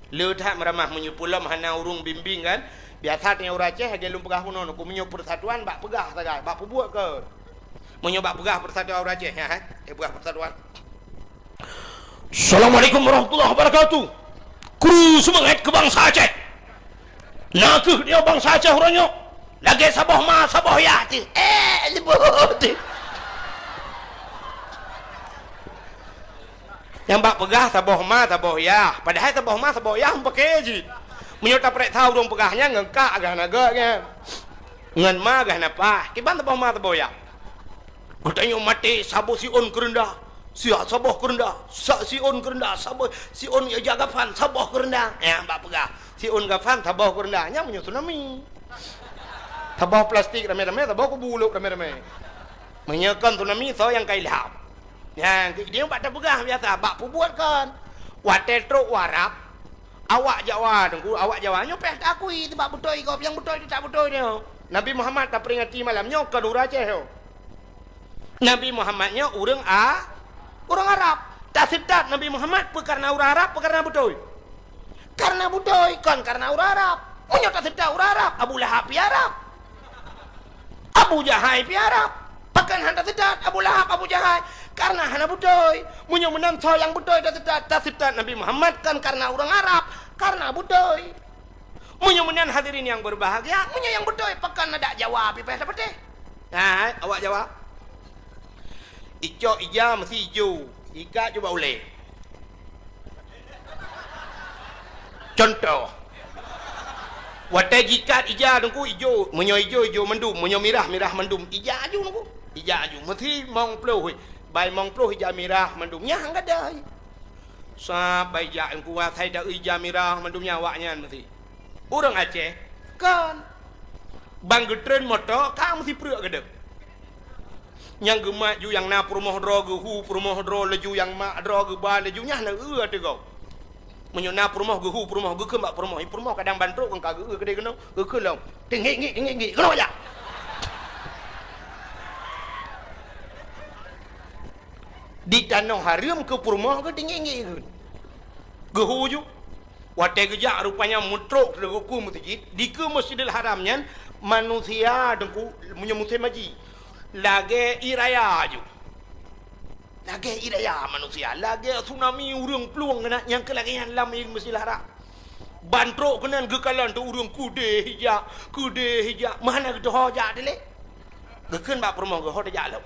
Leutah meramah menyo pulam hana urung bimbing kan. Biasa tanya orang Aceh dia lum pegah puno ku menyo persatuan bak pegah saja, bak perbuat ke. Menyo bak pegah persatuan orang Aceh ya, pegah persatuan. Assalamualaikum warahmatullahi wabarakatuh. Kru semangat ke bangsa Aceh. Nak dia bangsa Aceh orangnya. Lagi sabah ma sabah ya ti. Lebut. Yang bak pegah sabah ma sabah ya. Padahal sabah ma sabah ya pakai je. Menyota prek tahu dong pegahnya ngengkak agak naga kan. Ngan ma agak napa. Kiban sabah ma sabah ya. Katanya mati sabah si on kerendah. Siak sabah kerendah. Si on kerendah sabah si on ya jaga fan sabah kerendah. Ya bak pegah. Si on gafan sabah kerendahnya menyot tsunami. Tabah plastik rame-rame, tabah ku buluk rame-rame. Menyekan tsunami so yang kailham. Yang dia bak tak pegah biasa, bak pu buatkan. Wate truk warap. Awak Jawa dengku, awak Jawanya peh tak akui tu bak betul kau, yang betul itu tak betul dia. Nabi Muhammad tak peringati malamnya ke Dura Aceh. Nabi Muhammadnya orang Arab. Tak sedap Nabi Muhammad karena orang Arab, karena betul. Karena betul kan karena orang Arab. Punya tak sedap orang Arab, Abu Lahab pi Arab. Abu Jahal pi Arab. Pakan handa sedat Abu Lahab Abu Jahal karena hana budoy. Munyo menang so yang budoy tak sedat Nabi Muhammad kan karena orang Arab, karena budoy. Munyo menang hadirin yang berbahagia, munyo yang budoy pakan ada jawab pi dapat teh. Nah, awak jawab. Ijo ija mesti ijo. Ika coba uleh. Contoh Watai jikat ija nunggu ijo, menyo ijo mendum, menyo mirah mendum, ija aju nunggu, ija aju, mesti mong ploh, bay mong ploh ija mirah mendumnya enggak ada. Sampai ija nunggu watai dah ija mirah mendumnya awaknya mesti. Orang Aceh kan, bang getren motor, kan mesti perut gedek. Yang gemak ju yang na perumoh dro gehu perumoh dro leju yang mak dro geba lejunya na tu kau. Menyona perumah gehu perumah ge kembak perumah kadang bantruk kan kagak gede kena ge long tinggi kena aja di tanah haram ke perumah ke tinggi gehu ju watai gejak rupanya mutruk deku masjid di ke Masjidil Haramnya manusia dengku menyemutai maji lagi iraya ju lagi iraya manusia, lagi tsunami urang peluang kena yang kelagian lam yang mesti lara. Bantrok kena gekalan tu urang kude hijak, mana gitu hoja dele. Geken bak perumah ge hoja jalap.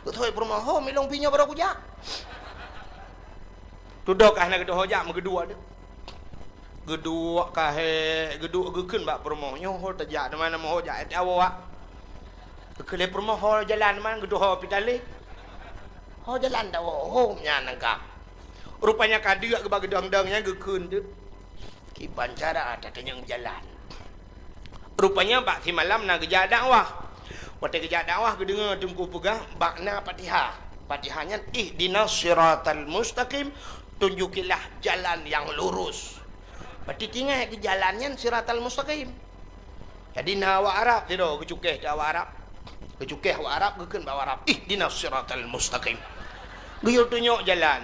Betul perumah ho milong pinya baru kuja. Duduk kah nak gitu hoja megedua de. Gedua kah gedua geken bak perumah nyo hoja de mana mau hoja et awak. Gekele perumah ho jalan mana gedua ho pitale. Oh jalan dah, oh nyanangka. Rupanya kadia ke bagi dang-dangnya gekun tu. Kiban cara ada yang jalan. Rupanya bak si malam nak kerja dakwah. Waktu kerja dakwah ke dengar tunggu pegah bakna Fatihah. Fatihahnya ihdinas siratal mustaqim, tunjukilah jalan yang lurus. Berarti tinggal ke jalannya siratal mustaqim. Jadi na awak Arab tidak kecukeh awak Arab. Kecukeh awak Arab gekun bawa Arab. Ihdinas siratal mustaqim. Guyur tunjuk jalan.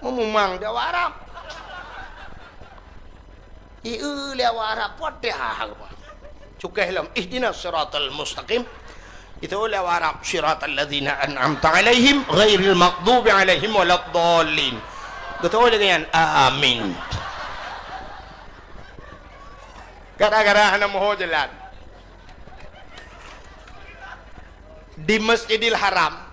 Memang dia awak Arab. Lihat awak Arab poteh. Cukeh lam ihdinas siratal mustaqim. Itu oleh Arab, syiratal ladzina an'amta alaihim ghairil maghdubi alaihim waladdallin. Betul dengan amin. Gara-gara ana moho jalan di Masjidil Haram,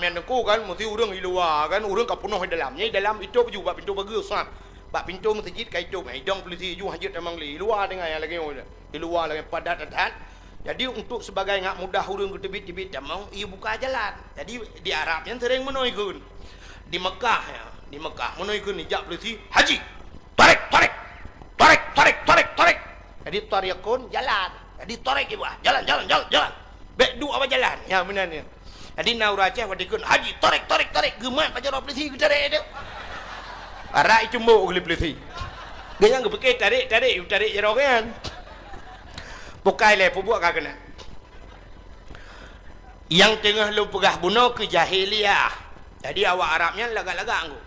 yang aku kan mesti urang di luar kan, urang ka penuh di dalamnya. Dalam itu juga pintu bagus sat. Bak pintu masjid kai itu mai dong polisi ju hajat memang li luar dengan yang lagi di luar lagi padat-padat. Jadi untuk sebagai ngak mudah urang ke tebit-tebit damang ia buka jalan. Jadi di Arab yang sering menoikun. Di Mekah ya, di Mekah menoikun ni jak polisi haji. Tarik. Jadi tarikun jalan. Jadi tarik ibu jalan. Bek du apa jalan? Ya benar ni. Jadi nauraceh wadikun haji tarik. Gemat pacar polisi ke tarik dia. Ara itu mau oleh polisi. Dia yang berfikir tarik jero kan. Bukai le buat kau kena. Yang tengah lu pegah bunuh ke jahiliyah. Jadi awak Arabnya lagak-lagak aku.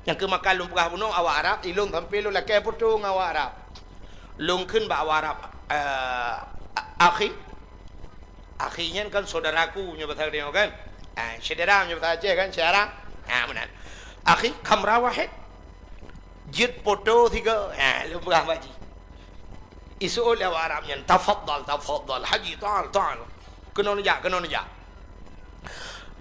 Yang ke makan lu pegah bunuh awak Arab ilung sampai lu lakai putung awak Arab. Lung kun ba awak Arab akhinya kan saudaraku nya bahasa dia kan. Saudara nya bahasa Aceh kan syara. Benar. Akhi kamera wahid. Jid foto 3. Lu pegah baji. Isu oleh awak Arabnya tafaddal haji ta'al. Kena ja.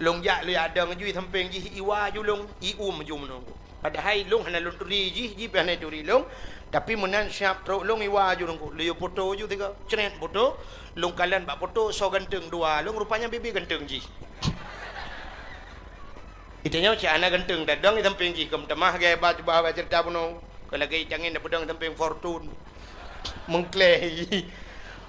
Long ja lu ada ngaju samping ji iwa ju long iu maju menunggu. Padahal long hana long turi ji panai turi long. Tapi menan siap teruk long iwa ju nunggu. Liu foto ju 3. Ceret foto. Long kalian bak foto so ganteng 2. Long rupanya bibi ganteng ji. Itanya si anak ganteng dadang di samping ji. Kemtemah gaya baca cerita bunuh. Kalau gaya cangin pedang samping fortune. Mengklahi.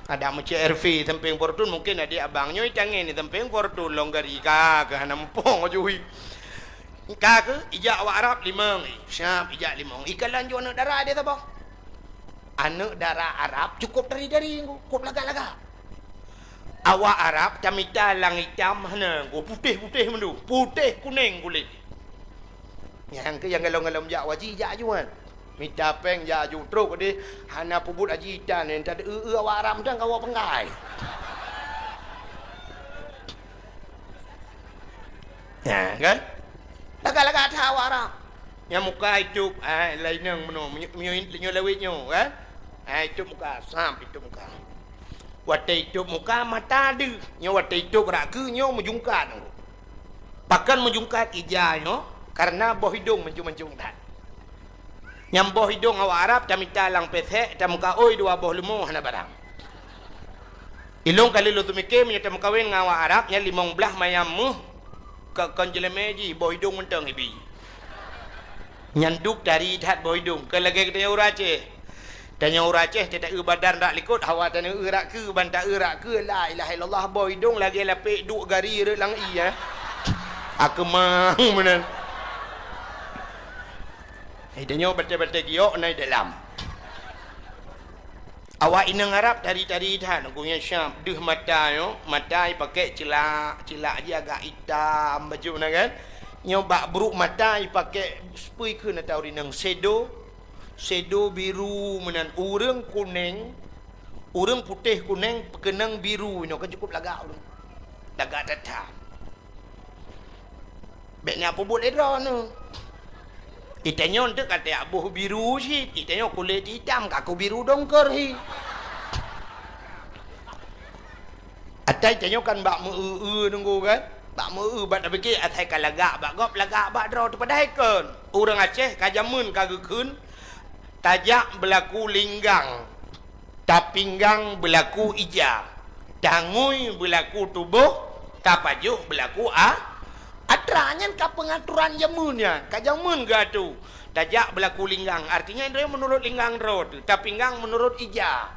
Ada macam RV samping fortune mungkin ada abangnya cangin di samping fortune longgari ka ke nampong ajuhi. Ka ke ijak awak Arab 5. Siap ijak 5. Ikan lanjut anak darah dia tak bang? Anak darah Arab cukup dari cukup lagak-lagak. Awak Arab camita lang hitam mana? Putih mendu. Putih kuning kulit. Yang ke yang galong-galong jak wajib jak juan. Mita peng ya ju truk dia hana pubut ajitan ni tak awak Arab dah kau penggai. Ya kan? Lagak-lagak tahu Arab. Yang muka hidup lain yang menyo lewitnya kan? Hidup muka sam hidup muka. Waktu hidup muka mata ada. Nya waktu hidup rakunya menjungkat. Bahkan menjungkat ijanya karena boh hidung menjung-menjungkat. Yang boh hidung awak Arab camita lang pesek muka oi 2 boh lemu hana barang. Ilong kali lu tu mikir menyata kawin dengan awak Arab nya 15 mayamu ke konjelemeji boh hidung menteng ibi. Nyanduk dari dat boh hidung ke lagi kita Aceh. Tanya Aceh tidak badan rak likut hawa tanya rak ke banta rak ke la ilaha illallah boh hidung lagi lapik duk gari re lang iya. Aku mah menan. Idanya betul-betul giok naik dalam. Awak inang Arab dari dah nunggunya Syam. Duh mata yo, mata pakai cilak dia agak hitam baju na kan. Nyobak buruk mata pakai spui ke na tahu rinang sedo biru menan urang kuning. Urang putih kuning pekenang biru no kan cukup lagak urang. Lagak datang. Beknya apa boleh dah no. Itanya untuk kata abuh biru sih, itanya kulit hitam, kaku biru dongker hi. Atai itanya kan bak nunggu kan, bak bat fikir atai kalagak bak gop lagak bak draw tu pada ikon. Orang Aceh kajamun kagukun, tajak berlaku linggang, tapinggang berlaku ija, tangui berlaku tubuh, tapajuh berlaku Atranya ka pengaturan jamunnya, ka jamun gatu. Tajak berlaku linggang, artinya dia menurut linggang road, tapinggang menurut ija.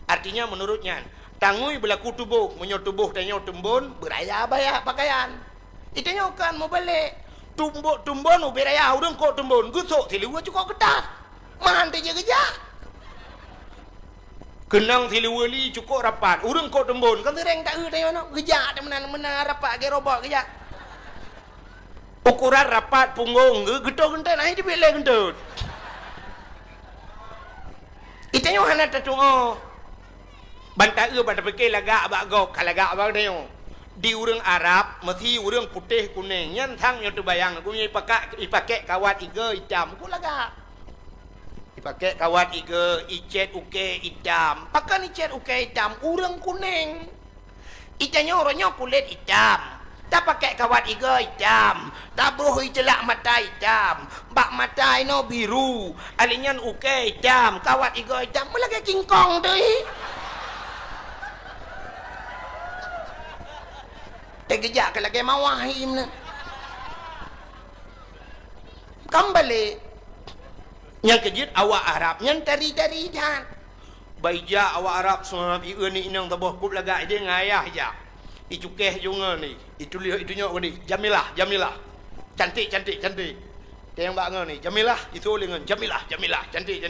Artinya menurutnya, tangui berlaku tubuh, menyo tubuh tanya tumbun, beraya baya pakaian. Itanya kan mau balik. Tumbun beraya urang kok tumbun, gusuk tilu cukup ketat. Mahan dia gejak. Kenang tilu li cukup rapat, urang kok tumbun, kan tereng tak tanya no, gejak mana rapat ke robot gejak. Ukuran rapat punggung getut gentut naik di bilik gentut. Itanya hana tatung Banta pada pergi lagak bagok kalagak bang deo. Di urang Arab mesti urang putih kuning nyan thang nyo tu bayang ku ipake kawat iga hitam ku lagak. Ipake kawat iga icet uke hitam. Pakan icet uke hitam urang kuning. Itanyo orangnya kulit hitam. Tak pakai kawat iga hitam. Tak beruh celak mata hitam. Bak mata ino biru. Alinyan uke hitam. Kawat iga hitam. Mulai kingkong tu. Terkejak ke lagi mawahim na. Kembali. Yang kejut awak Arab. Yang dari dah. Baija awak Arab semua ieu ni inang taboh kup lagak dia ngayah je. Icukeh junga ni. Itu lihat itu nyok ni. Jamilah. Cantik. Dia yang bangun ni. Jamilah itu lengan. Jamilah. Cantik.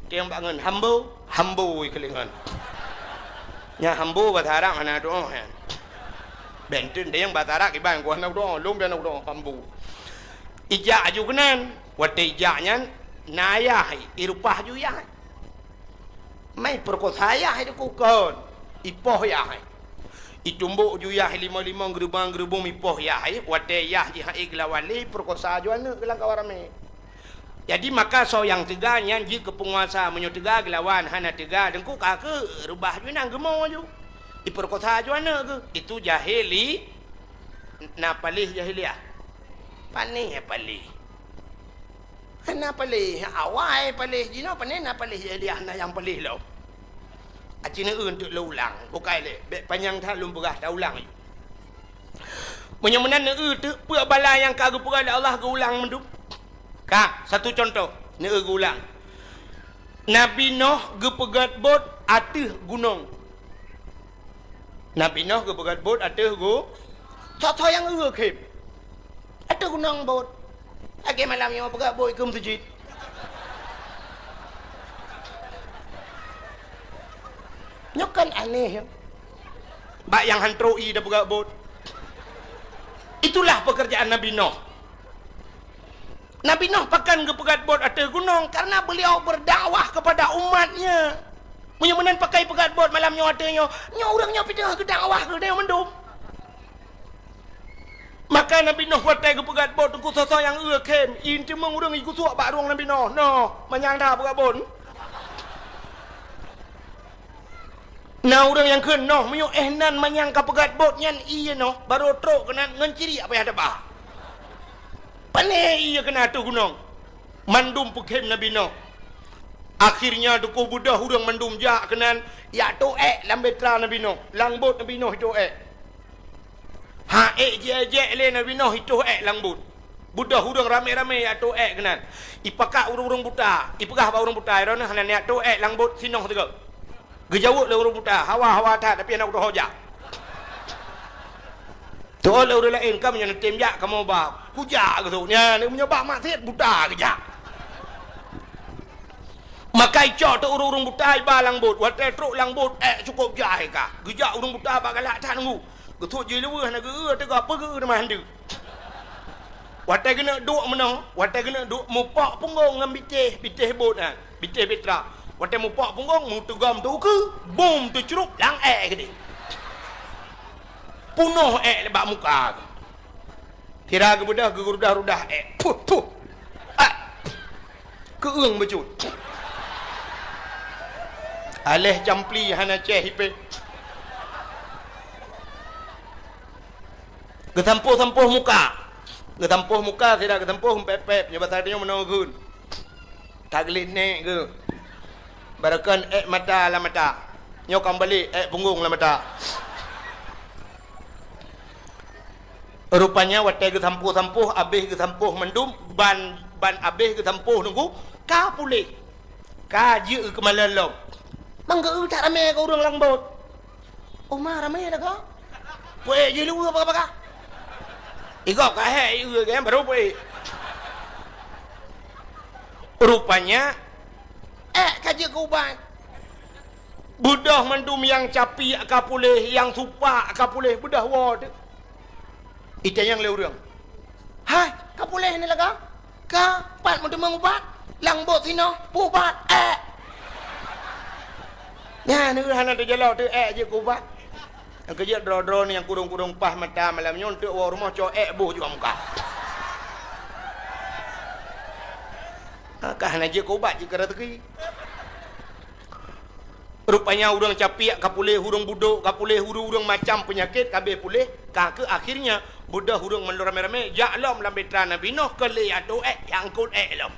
Dia yang bangun hambo kelingan. Nya hambo batarak ana doa han. Bentun dia yang batarak ibang gua nak doa, lum dia nak doa hambo. Ijak aju kenan. Wate ijaknya nayah irupah ju ya. Mai perkosa ya itu kukon. Ipoh ya. Itumbuk ju ya 5 gerubang ipoh ya. Wate ya ji hai gelawali perkosa ju anu gelang kawarame. Jadi maka so yang teganya ji ke penguasa menyo tega gelawan hana tega dengku ka ke rubah ju nang gemo ju. Iperkosa ju anu ke. Itu jahili na palih jahiliah. Panih palih. Hana palih awai palih jino panih na palih jahiliah na yang palih lo. Acina untuk lo ulang. Bukai le. Bek panjang tha lum berah dah ulang. Menyemenan tu puak bala yang kagu perah Allah ke ulang mendu. Ka, satu contoh. Ne ke ulang. Nabi Nuh ge pegat bot ateh gunung. Nabi Nuh ge pegat bot ateh go. Contoh yang kem. Ateh gunung bot. Age malam yang pegat bot ke masjid. Nyokan aneh. Bak yang hantroi dah pegat bot. Itulah pekerjaan Nabi Nuh. Nabi Nuh pakan ke pegat bot atas gunung karena beliau berdakwah kepada umatnya. Menyemenan pakai pegat bot malam nyo atanya, nyo orangnya pindah ke dakwah ke dia mendum. Maka Nabi Nuh watai ke pegat bot ku sosok yang kem, inti meng urang iku suak bak ruang Nabi Nuh. No, manyang dah pegat bot. Nah orang yang kena menyo nan manyang ka pegat bot nyan iya no baru trok kena ngenciri apa yang ada bah. Pane iya kena tu gunung. Mandum pekem Nabi Nuh. Akhirnya duku budah urang mandum jak kenan ya tu lambetra Nabi Nuh. Langbut Nabi Nuh itu Ha je le Nabi Nuh itu langbut. Budah urang rame-rame ya tu kenan. Ipakak urang-urang buta. Ipegah ba urang buta ron hanan ya tu langbut sinoh tega. Gejawuk le urang buta, hawa tak tapi anak udah hojak. Tu le urang lain kamu yang tem jak kamu ba. Kujak ke tu. Nya ni punya bak maksiat buta kejak. Maka icok tu urang buta ba langbut, wate truk langbut cukup jahai ka. Gejak urang buta ba galak tak nunggu. Getuk je lewah nak ge tega apa ge nama handu. Wate kena duk menang, wate kena duk mupak punggung ngam bitih bot ah. Bitih betra. Wate mupak punggung mu tegam tu ke bom tu cerup lang ke dia. Punuh lebak muka. Kira ke budak ke rudah puh. Keung becut. Aleh jampli hana ceh hipe. Getampuh muka. Getampuh muka tidak getampuh pepep nya bahasa dia menonggun. Taglit nek ke. Barakan mata la mata. Nyokam balik punggung la mata. Rupanya watai ke sampuh habis ke sampuh mendum ban habis ke sampuh nunggu ka pulih. Ka je ke malalom. Mangga tak ramai ke urang langbot. Omah ramai dah ka? Puai je lu apa? Igok ka he kan baru puai. Rupanya kaji ke ubat. Budah mendum yang capi kapulih, yang supak kapulih budah wad. Itu yang le urang. Hai, kapulih ni laga? Ka pat mendum mengubat. Langbot sino, pubat Ya, ni hana tu jalau tu je kubat. Yang kerja dro-dro ni yang kurung-kurung pas mata malam nyontok wa rumah cok buh juga muka. Kah hana je kubat je kara teki. Rupanya urang capiak kapulih hurung buduk, kapulih hurung macam penyakit kabeh pulih. Kah ke akhirnya budak hurung mendur rame-rame jaklom lam betra Nabi Nuh kali atu yang kut lom.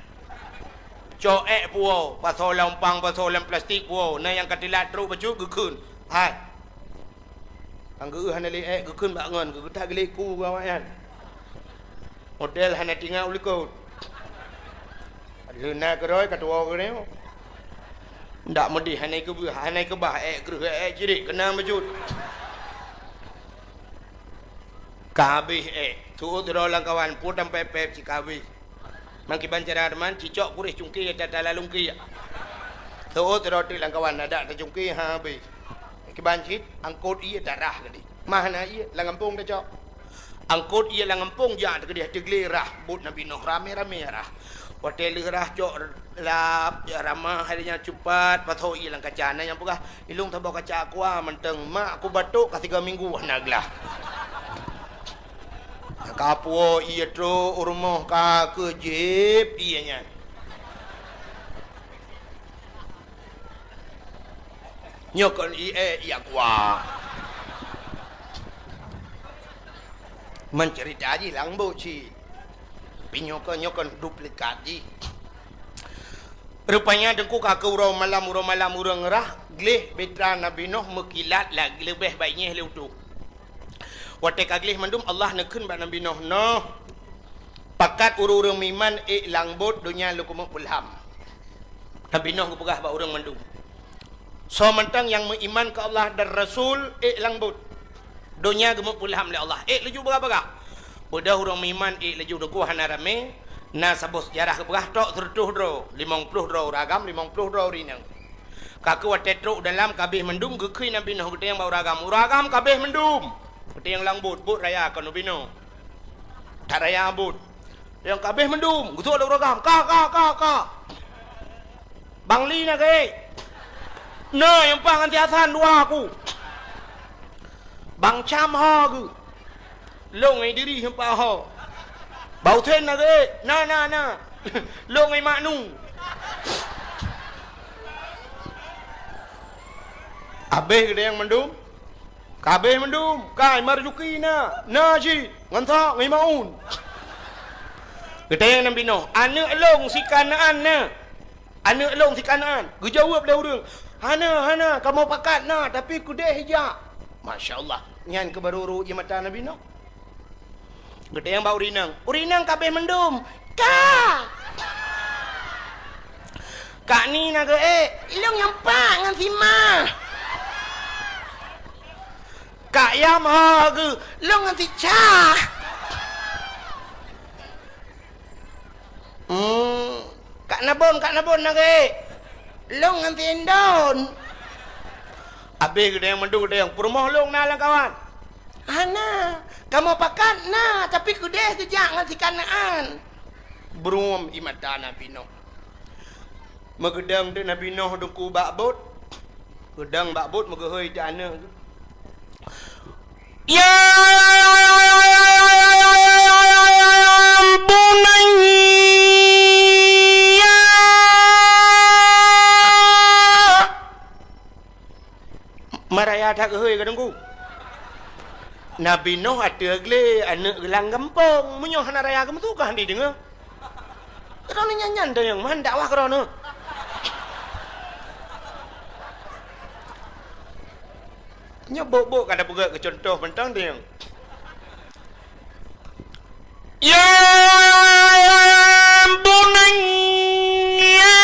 Cok puo, pasal lompang, pasal lem plastik puo. Nah yang katilat teruk baju gekun. Hai. Angge hana li gekun bangun, ge tak gele ku gawayan. Model hana tinggal ulikut. Luna keroi katua kereo. Ndak mudi hanai ke bah gereh jirik kena majud. Kabih tu drolang kawan putam pepep si kabih. Mangki bancara man cicok kurih cungki tata lalungki. Tu droti lang kawan ada ta cungki ha bi. Ki bancit angkut ia darah gadi. Mahna ia lang kampung ta cok. Angkut ia lang kampung ja ta gadi teglirah but Nabi Nuh rame-rame rah. Hotel gerah cok lap ya ramah harinya cepat patho ilang kacana yang pugah ilung tabau kaca aku menteng mak aku batuk ka 3 minggu naglah kapuo iya tro urmoh ka kejip ianya nyokon iya kuah mencerita aja lang boci pinyokon duplikat ji. Rupanya dengku ka urang malam urang ngerah glih betra Nabi Nuh mekilat lagi lebih baiknya leutu. Wate kaglih mandum Allah nekeun ba Nabi Nuh noh. Pakat urang miman langbot dunya lukum pulham. Nabi Nuh gepegah ba urang mandum. So mentang yang beriman ke Allah dan Rasul langbot. Dunya gemuk pulham le Allah. Leju bagah-bagah. Udah urang miman leju deku hana rame. Na sabos sejarah kepegah tok tertuh dro 50 dro ragam 50 dro rinang kaku wate truk dalam kabeh mendum gekui Nabi Nuh gede yang bau ragam kabeh mendum gede yang langbut but raya kan Nabi Nuh tak raya but yang kabeh mendum gutu ada ragam ka bangli na ke nah yang pangan tiasan dua aku bang cam ho gu long ai diri hempa ho bau then na ke na lo ngai mak nu abeh gede yang mendum kabeh mendum kai marjuki na ji ngantak ngai maun gede yang Nabi Nuh anak long si kanaan na anak long si kanaan gu jawab le urang hana kamu pakat na tapi ku deh hijak masyaallah nyan ke baruru ye mata Nabi Nuh gede yang bau urinang kabeh mendum kak ni naga ilong yang pak ngan si ma kak yam ha ge long ngan si cha kak nabon naga long ngan si endon abe gede yang mendum gede yang purmoh long na lang kawan hana kamu pakat na tapi kudeh kejak ngan si kanaan berum imata Nabi Nuh megedang de Nabi Nuh duku bakbut gedang bakbut megehoi de ana ya bunayya maraya tak gehoi kadangku Nabi Nuh ada gle anak gelang kampung menyoh hana raya kamu tu kah di dengar kerana nyanyan dah yang man dakwah kerana nyobok-bok kada buka ke contoh bentang dia ya bunayya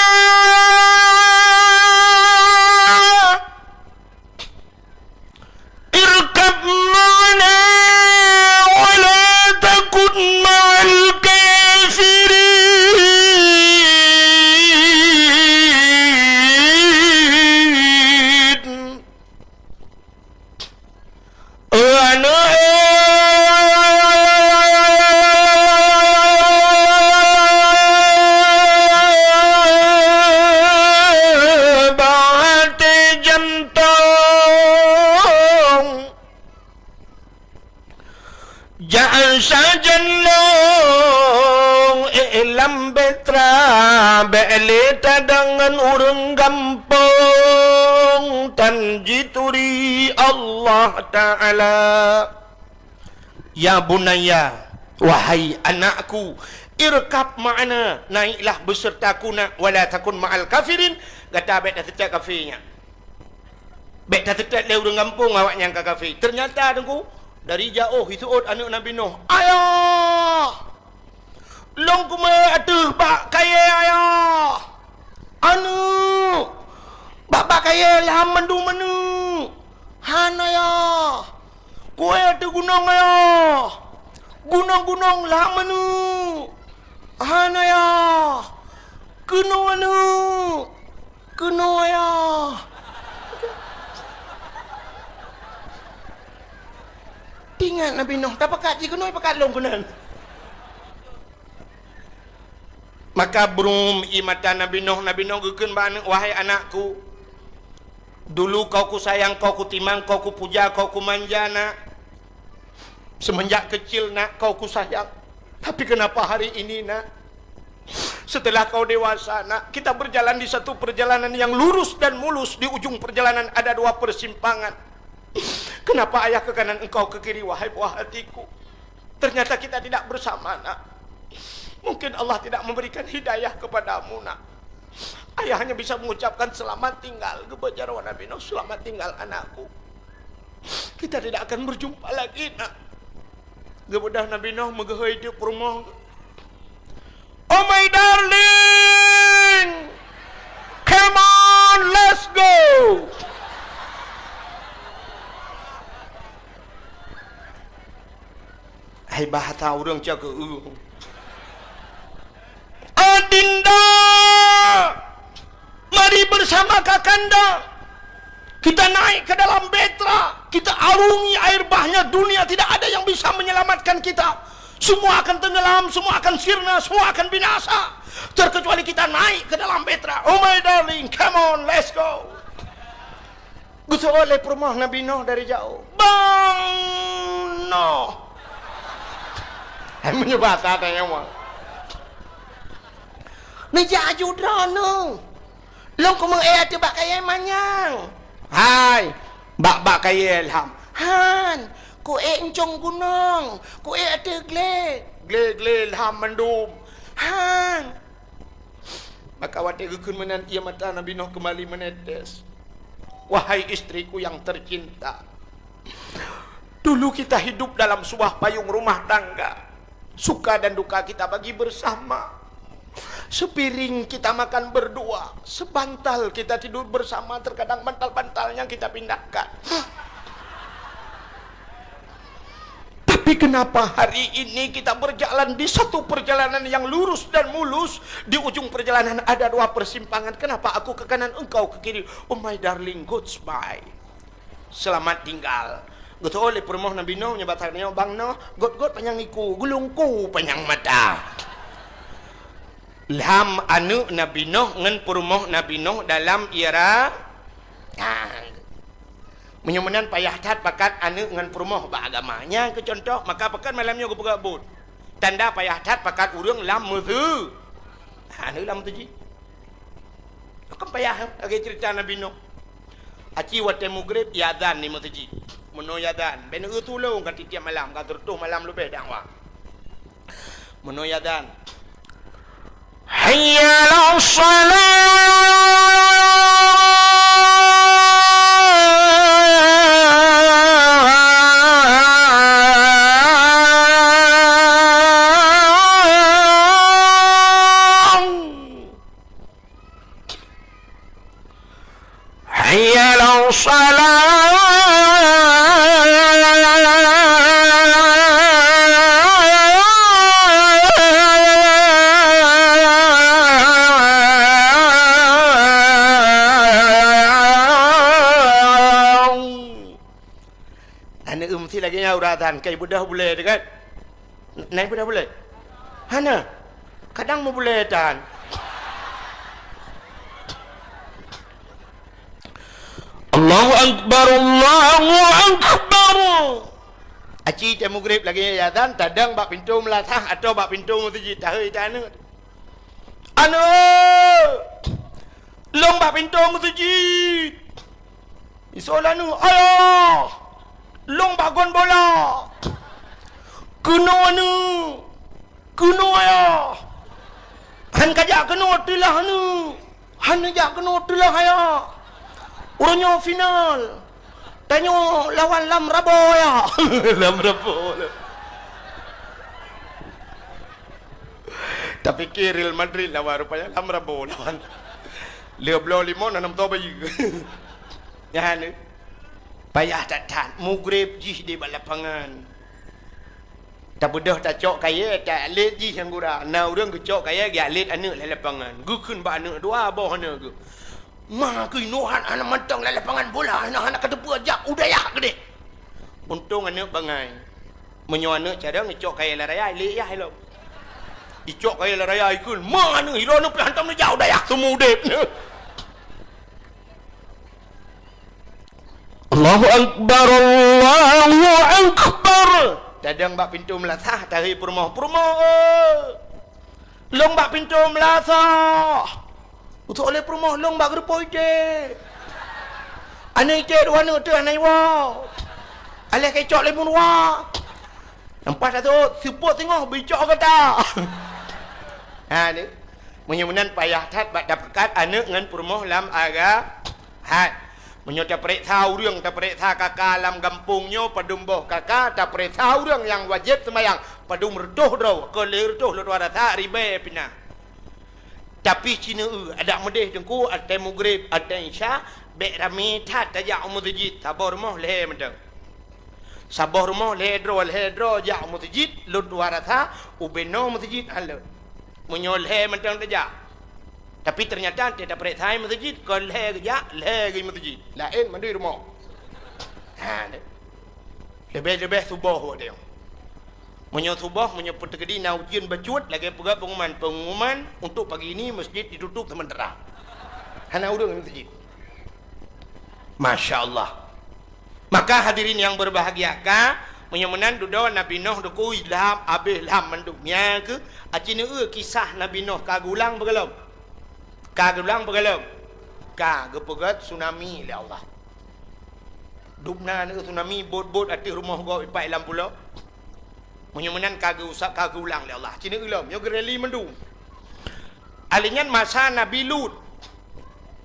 irkab mana wala takun ma'al kafirin ele tadangan urang gampang tanjituri Allah Ta'ala. Ya bunaya, wahai anakku, irkab ma'ana, naiklah besertaku nak, wala takun ma'al kafirin. Kata baik dah tetap kafirnya, baik dah tetap dia urang kampung awak yang kafir. Ternyata tengku dari jauh itu anak Nabi Nuh, ayah long kuma atuh bak kaya ayah anu bak kaya lah mandu menu han ayah kue atuh gunung ayah gunung lah menu han ayah kenu anu kenu ayah. Ingat Nabi Nuh, tak pakat je kena pakat long kena. Maka berum imata Nabi Nuh gekeun bana, wahai anakku, dulu kau ku sayang, kau ku timang, kau ku puja, kau ku manja nak. Semenjak kecil nak kau ku sayang. Tapi kenapa hari ini nak, setelah kau dewasa nak, kita berjalan di satu perjalanan yang lurus dan mulus, di ujung perjalanan ada dua persimpangan. Kenapa ayah ke kanan, engkau ke kiri, wahai buah hatiku? Ternyata kita tidak bersama nak. Mungkin Allah tidak memberikan hidayah kepadamu nak. Ayah hanya bisa mengucapkan selamat tinggal kepada Nabi Nuh, selamat tinggal anakku. Kita tidak akan berjumpa lagi nak. Kemudian Nabi Nuh megahai di rumah. Oh my darling, come on, let's go. Hai bahasa orang jaga Adinda, mari bersama kakanda kita naik ke dalam betra, kita arungi air bahnya dunia, tidak ada yang bisa menyelamatkan kita. Semua akan tenggelam, semua akan sirna, semua akan binasa, terkecuali kita naik ke dalam betra. Oh my darling, come on, let's go. Gusto oleh perumah Nabi Nuh dari jauh. Bang Nuh, menyebab ada yang mau nejaju drone long ko mang tu bak kaya manyang hai bak kaya ilham han ko encong gunung ko ate gle ilham mendum han maka wate gekeun menan ia mata Nabi Nuh kembali menetes. Wahai istriku yang tercinta, dulu kita hidup dalam sebuah payung rumah tangga. Suka dan duka kita bagi bersama. Sepiring kita makan berdua, sebantal kita tidur bersama, terkadang bantal-bantalnya kita pindahkan. Tapi kenapa hari ini kita berjalan di satu perjalanan yang lurus dan mulus, di ujung perjalanan ada dua persimpangan? Kenapa aku ke kanan, engkau ke kiri? Oh my darling, goodbye, selamat tinggal. Gusto oleh permoh Nabi Nuh nyebatarnya bang Nuh, got panjang iku, gulungku panjang mata. Ilham anu Nabi Nuh ngan permoh Nabi Nuh dalam era menyumenan payah tat pakat anu ngan permoh agamanya ke contoh, maka pakat malamnya go pegabut. Tanda payah tat pakat urang lam meutu. Anu lam tu ji. Kan payah lagi cerita Nabi Nuh. Aci wate mugrib yadan ni meutu ji. Menoyadan bena utulung kan tiap malam kan tertuh malam lebih dah wah menoyadan hayya ala salat hayya ala salat. Lagi uratan kai budah boleh dekat naik budah boleh hana kadang mau boleh tan Allahu akbar aci temu grip lagi ya dan tadang bak pintu melatah atau bak pintu masjid tahu tanu Long bak pintu masjid. Isolah nu, ayo. Long bak gon bola. Kena nu. Kena ya. Han kajak kena tilah nu. Han kajak kena tilah ya. Orangnya final. Tanya lawan Lam Rabo ya. Lam Rabo. Tak fikir Real Madrid lawan rupanya Lam Rabo lawan. Leo blow limon nanam toba juga. Ya ni. Payah tak tan. Mugrib jih di balapangan. Tak bedah tak cok kaya tak alit jih yang gura. Na orang ke cok kaya dia alit anak le lapangan. Gu kun ba anak dua boh anak gu. Ma ku inuhan anak mantang le lapangan bola anak kedepu ajak udayah gede. Untung anak bangai. Menyo anak cara ngecok kaya la raya alit ya hello. Icok kaya la raya ikun. Ma anak hiro nu hantam ni jauh dayah semua dep. Allahu Akbar, Allahu Akbar. Dadang bak pintu melasah dari permoh-permoh. Long bak pintu melasah. Untuk oleh permoh long bak gerupo ide. Anai ide dua nu tu anai wa. Alih kecok lemun wa. Nampak tak tu? Support tengok bicok kata. Ha ni. Menyemunan payah tat bak dapatkan anak dengan permoh lam aga. Hat. Menyota perek tahu orang tak perek tahu kakak dalam kampungnya padumboh kakak tak perek tahu orang yang wajib semayang padum reduh dah ke reduh luar tak ribe pina. Tapi Cina ada medeh dengku ada mugrib ada isya bek rami tat tajak masjid sabar rumah leh mentang. Sabar rumah leh dro jak masjid luar tak ubeno masjid halut. Menyoleh mentang tajak. Tapi ternyata dia dapat saya masjid, kalau lagi masjid, lain mandi rumah. Lebih subuh dia. Menyo subuh, menyo pertegedi nak ujian bacut, lagi pegawai pengumuman untuk pagi ini masjid ditutup sementara. Hana urang masjid. Masya Allah. Maka hadirin yang berbahagia, menyemenan duduk Nabi Nuh duku ilham, abih ilham menduknya ke, acina kisah Nabi Nuh kagulang bergelam. Kagulang bergelam. Kepegat tsunami oleh Allah. Dubna ni tsunami bot-bot ati rumah gua ipai dalam pulau. Menyemenan kagulang oleh Allah. Cina ulam, yo gereli mendung. Alingan masa Nabi Lut.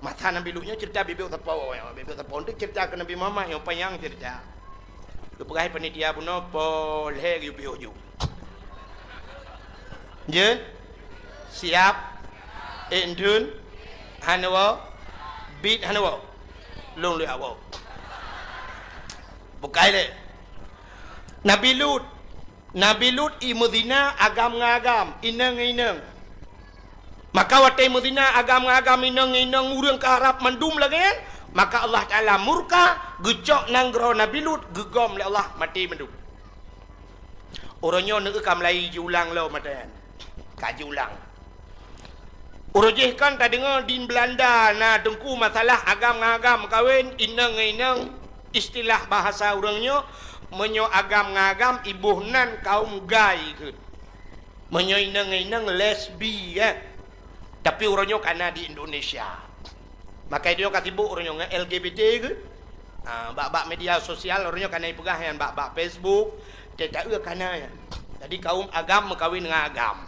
Masa Nabi Lutnya cerita bibir tapau, bibir tapau tu cerita ke Nabi Muhammad yang panjang cerita. Kepegai panitia puno pol he yu. Je siap endun Hanawa beat Hanawa long le awo bukai le Nabi Lut i Medina agam ngagam inang maka watai Medina agam ngagam inang urang ke Arab mandum lagi maka Allah Taala murka gecok nanggro Nabi Lut gegom le Allah mati mandum orangnya nak kamlai julang lo matan kaji ulang. Urujih kan tak dengar di Belanda na dengku masalah agam-agam kawin inang istilah bahasa orangnya menyo agam-agam ibuhnan kaum gay ke menyo inang lesbi tapi orangnya kana di Indonesia maka dia katibu orangnya LGBT ke bak media sosial orangnya kana pegah yang bak Facebook tak kana jadi kaum agam kawin dengan agam.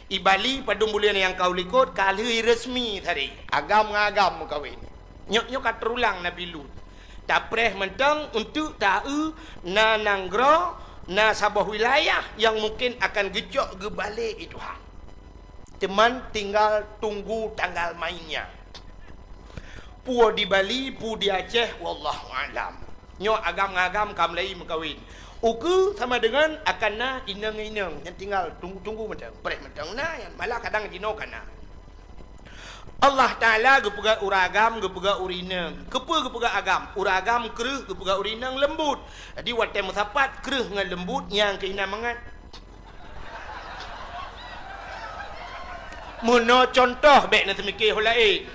I Bali pada bulan yang kau likut kali resmi tadi agam-agam kawin nyok kat terulang Nabi Lut tak preh mentang untuk tahu na nanggro na sabah wilayah yang mungkin akan gejok ke balik itu teman tinggal tunggu tanggal mainnya pu di Bali pu di Aceh wallahu alam nyok agam-agam kamlai mengkawin uku sama dengan akan na inang yang tinggal tunggu macam preh macam na yang malah kadang dino kana Allah Taala gepega uragam gepega urinang gepega agam uragam kreuh gepega urinang lembut jadi watai musapat kreuh ngan lembut yang kehina mangat mono contoh bek na semikir holain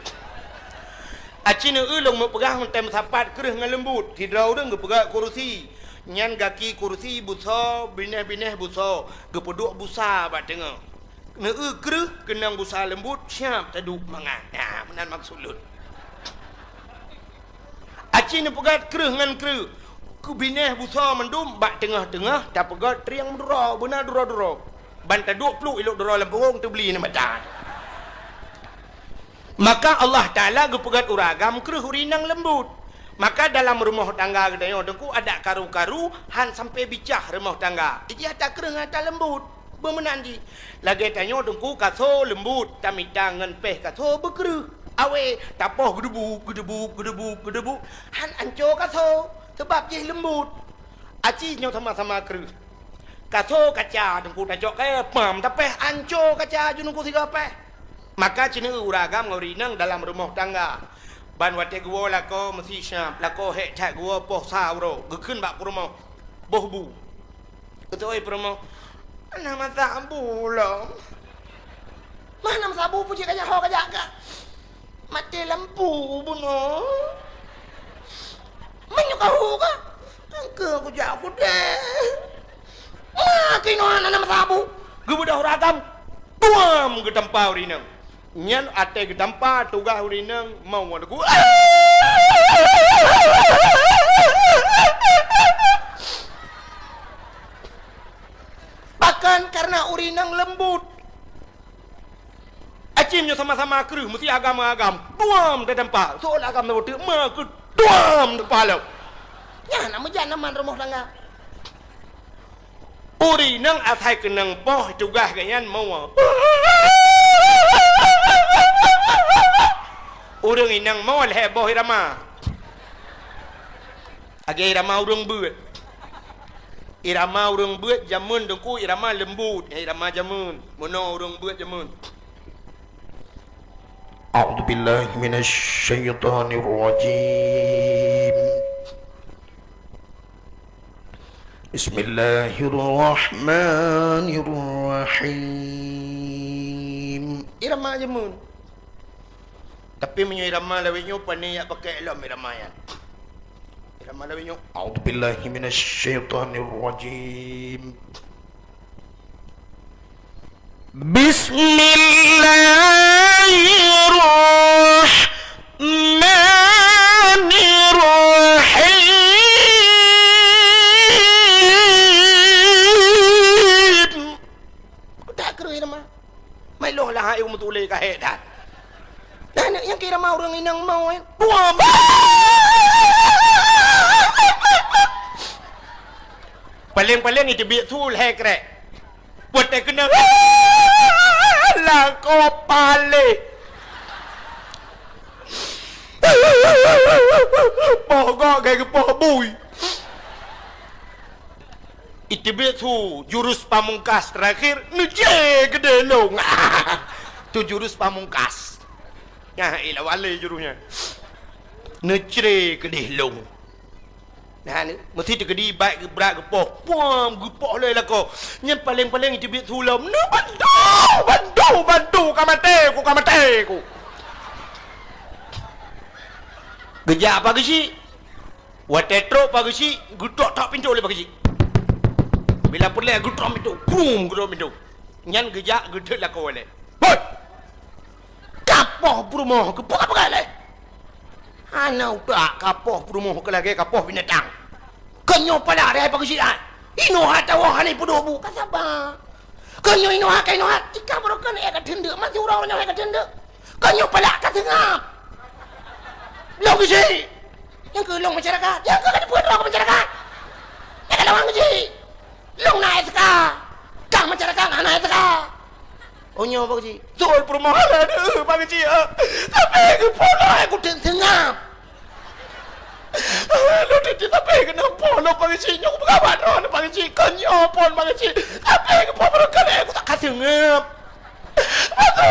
acina ulung mepegah watai musapat kreuh ngan lembut tidrau deng gepega kursi nyan gaki kursi buso bineh buso gepeduk busa bak tengah Kereh kenang busa lembut siap taduk mangan. Nah, menan maksudun. Aci ni pegat kereh ngan kereh. Ku bineh busa mendum bak tengah-tengah tak pegat triang dura benar dura-dura. Ban taduk peluk elok dura lempung tu beli ni macam. Maka Allah Ta'ala gepegat uragam kereh urinang lembut. Maka dalam rumah tangga kita dengku ada karu-karu han sampai bicah rumah tangga. Iki ada kereng ada lembut. Bermenandi. Lagi tanya dengku kaso lembut tapi tangan peh kaso berkereh. Awe tapoh gedebu. Han anco kaso sebab je lembut. Aci nyo sama-sama kereh. Kaso kaca dengku tajok ke pam tapi anco kaca junungku tiga peh. Maka cina uragam ngorinang dalam rumah tangga. Ban wate gua lako mesti syam lako hek cak gua poh sauro gekun bak promo boh bu ketoi promo nama sabu lo mana sabu puji kaya ho kaya ka mati lampu buno menyukahu ka ke aku jago deh kino nama sabu gua dah ragam tuam ke tempat urinang nyan ate gedampa tugah urinang mau aku bahkan karena urinang lembut acimnya sama-sama kereh mesti agam-agam tuam ke tempat soal agam lembut mak tuam ke pala ya nama janaman rumah tangga urinang atai kenang poh tugah ganyan mau urang inang mau leboh irama age irama urang beut jamun dengku irama lembut irama jamun mono urang beut jamun a'udzubillahi minasyaitonir rajim bismillahirrahmanirrahim irama jamun. Tapi menyo irama lawinyo pani yak pakai elok irama yan. Irama lawinyo a'udzubillahi minasyaitonir rajim. Bismillahirrahmanirrahim. Tak kru irama. Mai loh lah ayo mutule ka hedat. Dan yang kira mau orang inang mau buam paling itu biar tul hekre buat tak kena lah kau pale pogok kayak poh bui itu biar tu jurus pamungkas terakhir nuje gede long tu jurus pamungkas. Nah, ilah wale jurusnya. Necre kedih long. Nah, ni mesti terkedi baik ke berat ke poh. Puam gepoh le lah ko. Nyen paling-paling itu biar sulam. No bantu kamate ku. Gejak apa ke si? Watetro apa ke si? Gutok tak pintu le apa ke si? Bila perle gutok pintu. Boom gutok pintu. Nyen gejak gedek lah ko le. Hoi. Kapoh perumoh ke apa kali? Ana udah kapoh perumoh ke lagi kapoh binatang. Kenyo pada hari apa kesian? Ino hata wah ni pudu bu kasaba. Kenyo ino hak ino hat. Ika berokan eka tende masih urang eka tende. Kenyo pada katengap. Long kesi. Yang ke long masyarakat. Yang ke kan buat long masyarakat. Yang ke long kesi. Long naik seka. Kang masyarakat anak seka. Onyo apa kecik? Soal permohonan ada apa kecik? Tapi ke polo aku tengah. Lo tidak tapi ke polo apa kecik? Nyok berkawan orang apa kecik? Konyo pon apa kecik? Tapi ke polo berkan aku tak kasih ngap.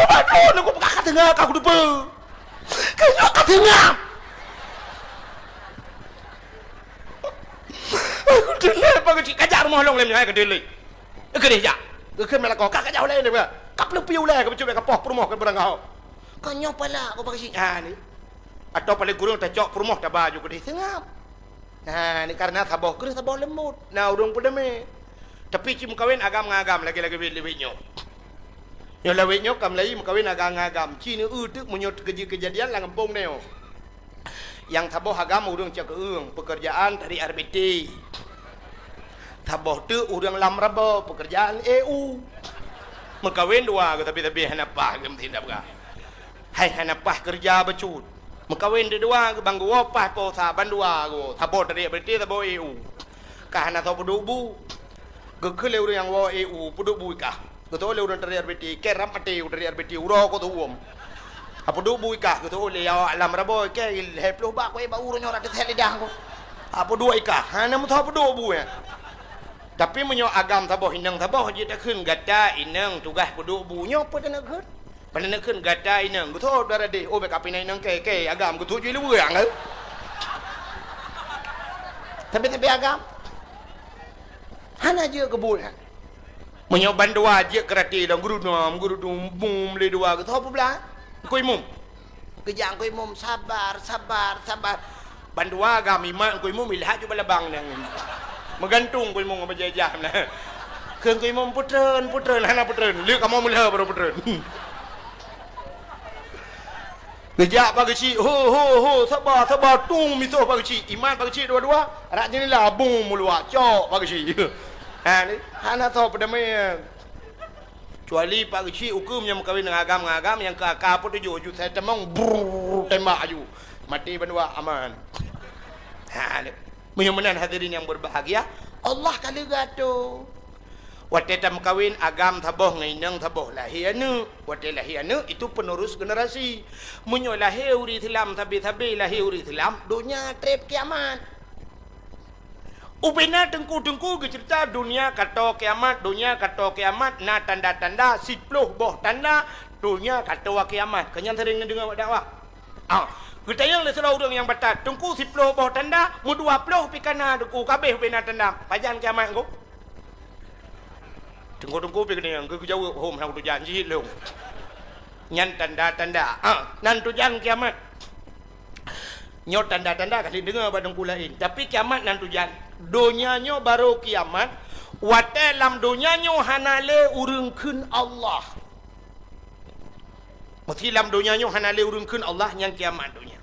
Betul, aku bukan kasih ngap aku lupa. Konyo kasih ngap. Aku delay apa kecik? Kajar rumah long lem nyai ke delay. Ke dia. Ke malah kau kakak jauh lain dia. Kap lebih ulah ke cuba kapoh perumah ke barang kau. Kanyo pala aku pakai sing ni. Atau paling gurung tak cok perumah tak baju ke dia sengap. Nah, ni karena saboh ke saboh lembut. Nah, urung pun demi. Tapi cim kawin agam-agam lagi-lagi lebih-lebihnya. Nyo lawik nyo kam lai mengkawin agam-agam. Cina tu menyot kejadian lah ngempung neo. Yang taboh agama urang cak keung pekerjaan dari RBT. Taboh tu urang lam raba pekerjaan EU. Mengkawin dua ke tapi hanapah ke tindak ka. Hai hanapah kerja becut. Mengkawin dua ke banggu wapah po saban dua go. Taboh dari RBT taboh EU. Kah hana tahu pedubu. Gekele urang yang wa EU pedubu kah. Geto le urang dari RBT keram ate dari RBT uro ko tu uom. Apa duk bui kah gitu oleh ya alam rabo ke heplo ba ko e ba uro nyora de lidah ko. Apa dua ikah hana mu tahu duk bui. Tapi menyo agam taboh inang taboh je tak keun gata inang tugas duk bu nyo apa nak keun. Pada nak keun gata inang gitu dara de oh be kapina inang ke agam gitu je lu yang. Tapi agam hana je kebul. Menyo bandua je kerati dong guru dum bum le dua gitu apa belah. Koi mum kejang koi mum sabar bandua agam iman koi mum ilha ju balabang nang megantung koi mum apa jajah nah keung koi mum putreun hana putreun lieu kamu mulha baru putreun gejak pagi ci ho sabar tung miso pagi ci iman pagi ci dua-dua rak jenis lah bung mulua cok pagi ci ha ni hana tahu pada me kecuali Pak Kecil hukum yang berkahwin dengan agam yang ke akar pun tujuh saya temang tembak aju mati berdua aman. Menyamanan hadirin yang berbahagia Allah kali gato waktu kita berkahwin agam taboh ngainang taboh lahianu waktu lahianu itu penerus generasi menyo lahir uri Islam tapi lahir uri Islam dunia trip kiamat. Upena tengku-tengku cerita dunia kata kiamat na tanda-tanda 10 boh tanda dunia kata kiamat. Kenyan sering dengar dakwah. Kita yang le serau orang yang batat tengku 10 boh tanda mu 20 pikana deku kabeh upena tanda pajan kiamat ko. Tengku-tengku pikana yang ke jauh hom hang tu janji long. Nyan tanda-tanda nan tu jan kiamat. Nyot tanda-tanda kali dengar badang lain. Tapi kiamat nan tujan. Donyanya baru kiamat. Wate lam donyanya hanale urungkeun Allah. Mesti lam donyanya hanale urungkeun Allah yang kiamat dunia.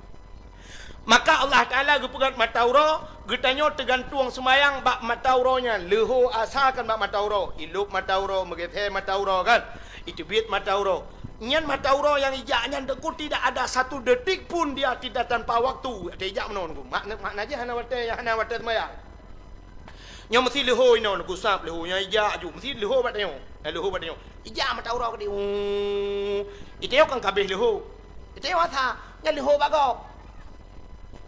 Maka Allah Taala gepegat matauro, getanyo tergantung semayang bak matauronya. Leho asalkan bak matauro, ilup matauro, megethe matauro kan. Itu bit matauro. Nyan matauro yang ijaknya deku tidak ada satu detik pun dia tidak tanpa waktu. Ada ijak menon ku. Makna aja hana wate semayang. Nyo mesti leho ino ku sap leho nya ijak ju mesti leho batnyo. Leho batnyo. Ijak matauro ke di. Iteo kan kabeh leho. Iteo atha nya leho bago.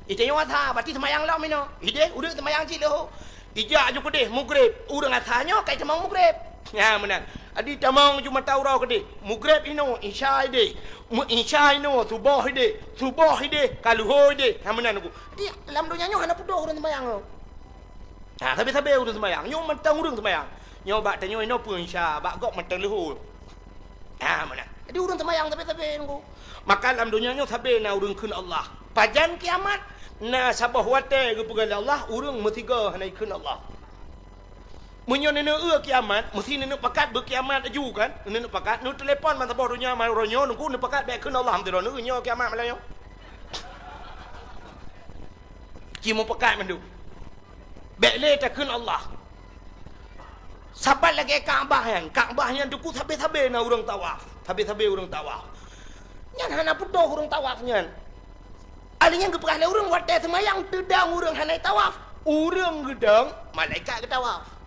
Iteo atha bati semayang law mino. Ide urang semayang ci leho. Ijak ju kedeh mugrib. Urang athanyo kai temang mugrib. Ya menang. Adi tamang cuma tahu rau kede. Mugrib ino isya ide. Mu isya ino subuh ide, kaluho ide. Hamenan aku. Di dalam dunia nyo hana pudoh urang sembayang. Tapi urang sembayang. Nyo mentang urang sembayang. Nyo bak tanyo ino pun isya, bak gok mentang luhur. Menang. Jadi urang sembayang tapi aku. Maka dalam dunia nyo sabe na urang keun Allah. Pajan kiamat na sabah wate ke pegal Allah urang metiga hana keun Allah. Menyo nene kiamat, mesti nene pakat berkiamat aju kan? Nene pakat, nu telefon man tabah dunia man ronyo nunggu nene pakat baik keun Allah hamdulillah nu nyo kiamat malayo. Kimu pakat mandu. Baik le ta keun Allah. Sabat lagi Kaabah yang duku sabe-sabe na urang tawaf. Sabe-sabe urang tawaf. Nyan hana pudoh urang tawaf nyan. Alinya geprah le urang wate semayang tedang urang hana tawaf. Urang gedang malaikat ke tawaf.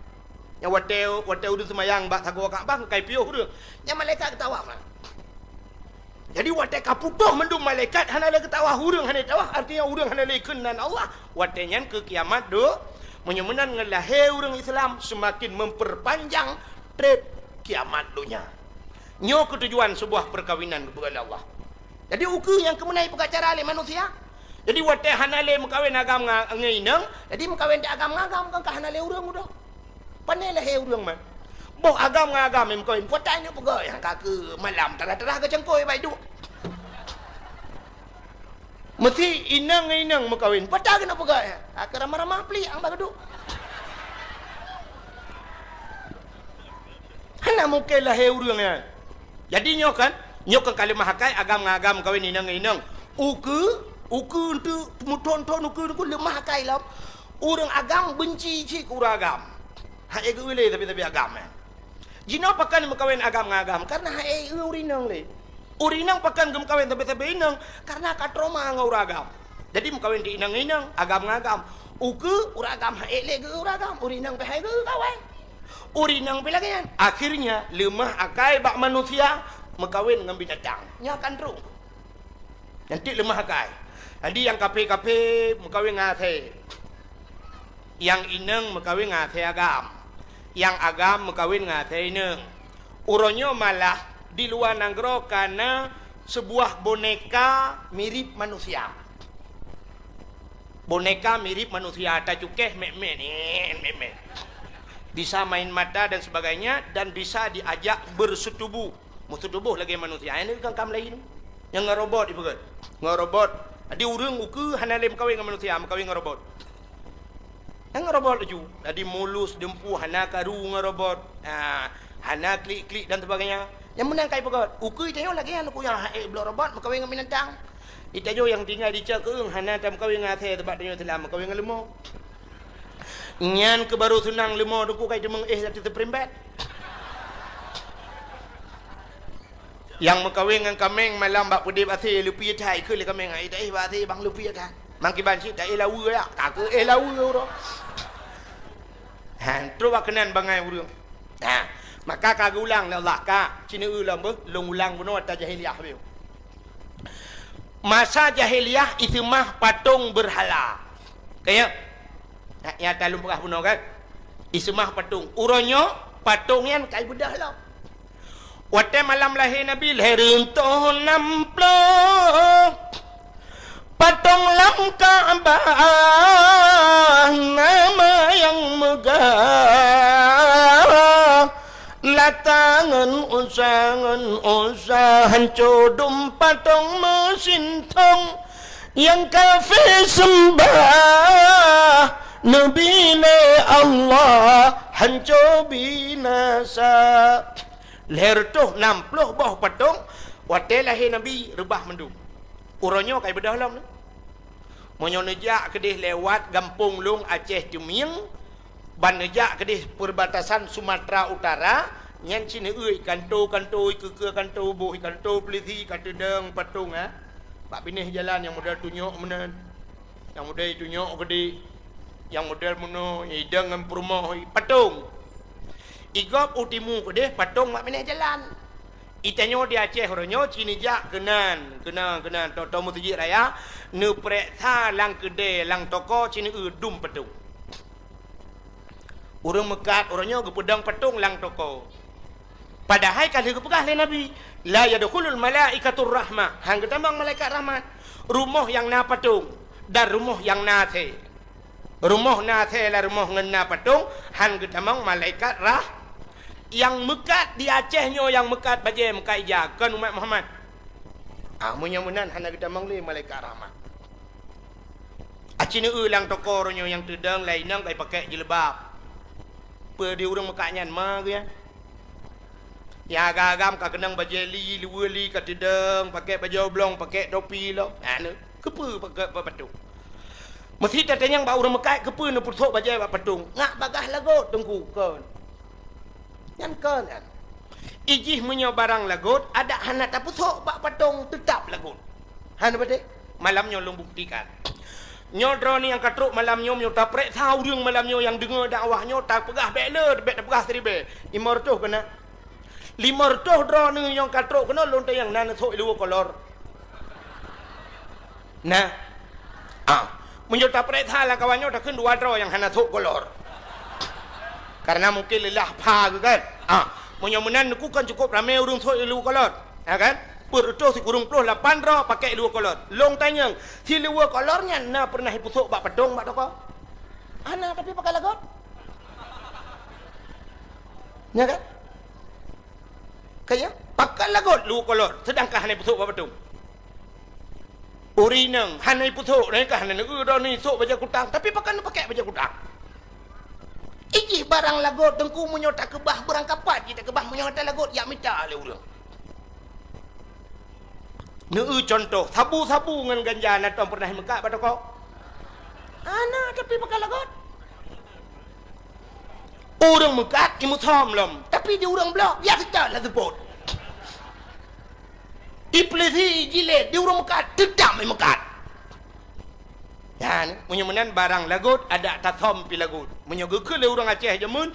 Yang wate udah semayang bak sago Kaabah kai piuh dia. Yang malaikat ketawa man. Jadi wate kapudoh mendum malaikat hana le ketawa urang hana tawah artinya urang hana le kenan Allah. Wate nyan ke kiamat do menyemenan ngelahe urang Islam semakin memperpanjang trip kiamat dunia. Nyo ketujuan sebuah perkawinan kepada Allah. Jadi ukur yang kemenai pengacara le manusia. Jadi wate hana le mengkawin agam ngainang, jadi mengkawin agam ngagam kan hana le urang udah. Pandai lah urang man. Boh agam yang kawin. Potanya pegak yang kaki malam terah-terah ke cengkoi baik duk. Mesti inang mengkawin. Potanya kena pegak ya. Kaki ramah-ramah pelik ang baik duk. Hana mungkin lah urang ya. Jadi nyo kan kalimah hakai agam-agam kawin inang-inang. Uku tu muton-ton uku lemah hakai lah. Orang agam benci cik urang agam. Hak ego le tapi agam. Jino pakan mekawin agam-agam karena hak ego urinang le. Urinang pakan gem kawin tapi inang karena katroma ngau agam. Jadi mekawin di inang-inang agam-agam. Uku urang agam hak le ge urang agam. Urinang pe hak ego kawan. Urinang pe lagi kan. Akhirnya lemah akai bak manusia mekawin dengan binatang. Nya akan teruk. Nanti lemah akai. Jadi yang kape-kape mekawin ngate. Yang inang mekawin ngate agam. Yang agam mekawin ngate inang. Uronyo malah di luar nanggro karena sebuah boneka mirip manusia. Boneka mirip manusia. Tak cukeh mek-mek. Bisa main mata dan sebagainya. Dan bisa diajak bersetubuh. Bersetubuh lagi manusia. Ini kan kam lain. Yang ngerobot ibarat. Ngerobot. Jadi urang uku hana lem kawin dengan manusia, kawin dengan robot. Yang robot tu. Jadi mulus dempu hana karu ngerobot. Hana klik-klik dan sebagainya. Yang menang kai pegot. Uku itu lagi yang aku yang belum robot kawin dengan binatang. Itu yang tinggal di cakung hana tam kawin dengan the tempat dia telah kawin dengan lemah. Nyan ke baru tunang lemah tu kai demeng dari terperempat. Yang mengkawin dengan kameng malam bak pudih basi lupi thai ke le kameng ai dai basi bang lupi thai mang ki ban si dai lawu ya ka ke lawu ro han tru bak kenan bangai urang maka ka ulang la Allah ka cina ulang be long ulang buno ta jahiliyah be masa jahiliyah itu mah patung berhala kaya ya talum berah buno kan ismah patung uronyo patungnya kai bedah lah. Waktu malam lahir Nabi lahir untuk namplo patung lam Ka'bah nama yang megah latangan usahan codum patung mesin tong yang kafir sembah Nabi Allah hancur binasa. Leher tu 60 bawah patung. Waktu lahir Nabi rebah mendung. Uronyo kai bedah lam. Monyo nejak kedih lewat Gampung Long Aceh Juming. Ban nejak kedih perbatasan Sumatera Utara. Nyan cina euy kanto ke kanto boh kanto peliti kata deng patung Pak pinih jalan yang modal tunjuk menen. Yang modal tunjuk gede. Yang modal mono hidang dengan perumah patung. Igop utimu kedeh patung mak pinih jalan. Itanyo di Aceh ronyo cini jak kenan toto mutiji raya ne preksa lang kedeh lang toko cini dum patung. Urang mekat orangnya gepedang patung lang toko. Padahal kalau kepegah le Nabi la yadkhulul malaikatur rahmah. Hang ketambang malaikat rahmat. Rumah yang na patung dan rumah yang na the. Rumah na the la rumah ngena patung hang ketambang malaikat yang mekat di Acehnya yang mekat bajai mekat ijakan umat Muhammad. Munyamunan hana ketambang le malaikat rahmat. Acina ulang toko orangnya yang tedang lainang kai pakai jilbab. Di urang mekaknya mah ya. Ya agam ka kenang bajeli liweli ka tideng pakai baju oblong pakai topi lo. Anu kepe pakai patung. Mesti tatanyang ba urang mekai kepe ne putok bajai ba patung. Ngak bagah lagot tengku kon. Yan kon kan. Ijih menyo barang lagot ada hana ta putok ba patung tetap lagot. Hana bade malamnya long buktikan. Nyodro ni yang katruk malam nyom nyo tak prek tahuរឿងmalam nyo yang dengar dakwah nyo tak pegah bela bet pegah seribe 500 kena 500 dro ni yang katruk kena lonte yang nan thoi lu kolor nah menyo tak prek tha lah kawan nyo tak keun 2 dro yang hana thoi kolor karena mungkin lelah pha kan menyo menan ku kan cukup ramai urang thoi lu kolor kan Perut si kurung puluh 8 dro pakai 2 kolor. Long tanyang, si 2 kolornya na pernah pusuk bak pedong bak toko. Ana tapi pakai lagot. Ya kan? Kayak pakai lagot 2 kolor sedangkan hana pusuk bak pedong. Uri nang hana pusuk mereka hana negu do ni sok baja kutang tapi pakai baja kutang. Iki barang lagot tengku menyo tak kebah berang kapat kita kebah menyo tak lagot ya mita le urang. contoh sabu-sabu dengan ganja na tuan pernah mekak pada kau. Ana tapi bakal lagot. Orang mekat imu thom lom, tapi dia orang blok ya kita lah sebut. Iplesi jilet dia orang mekat tetap mekat. Ya, menyemenan barang lagut ada tathom pi lagut. Menyogekeun le orang Aceh jamun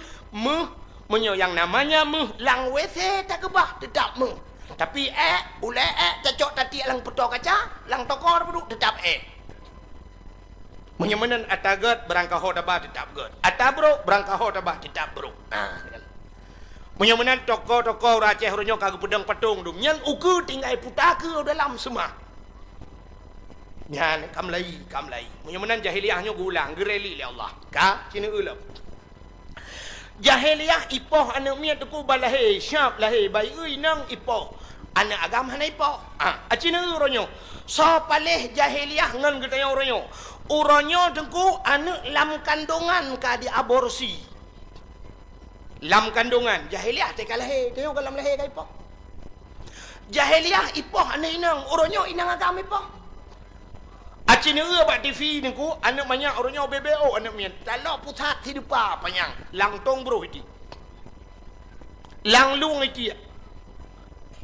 menyo yang namanya lang WC tak kebah tetap tapi ulai cacok tati lang petok kaca, lang tokor peduk tetap menyemenan atagat berangkah ho tabah tetap god. Atabro berangkah ho tabah tetap bro. Menyemenan toko-toko Aceh ronyo kagak pedang patung dum. Yang uku tinggal putar ke dalam semua. Nyan kamlai. Menyemenan jahiliahnya gulang gereli le Allah. Ka cina ulam. Jahiliah ipoh anak miat tuku balahe syap lahe bai ui nang ipoh. Anak agama hana ipoh. Acina ronyo. So paleh jahiliah ngan getanya ronyo. Uronyo tengku anak lam kandungan ka di aborsi. Lam kandungan jahiliah te kalahe tengok kalam lahe ka ipoh. Jahiliah ipoh anak inang uronyo inang agama ipoh. Acina bak TV nengku anak banyak uronyo BBO anak mian. Talok pusat hidupa panyang lang tong bro itu. Lang lung itu.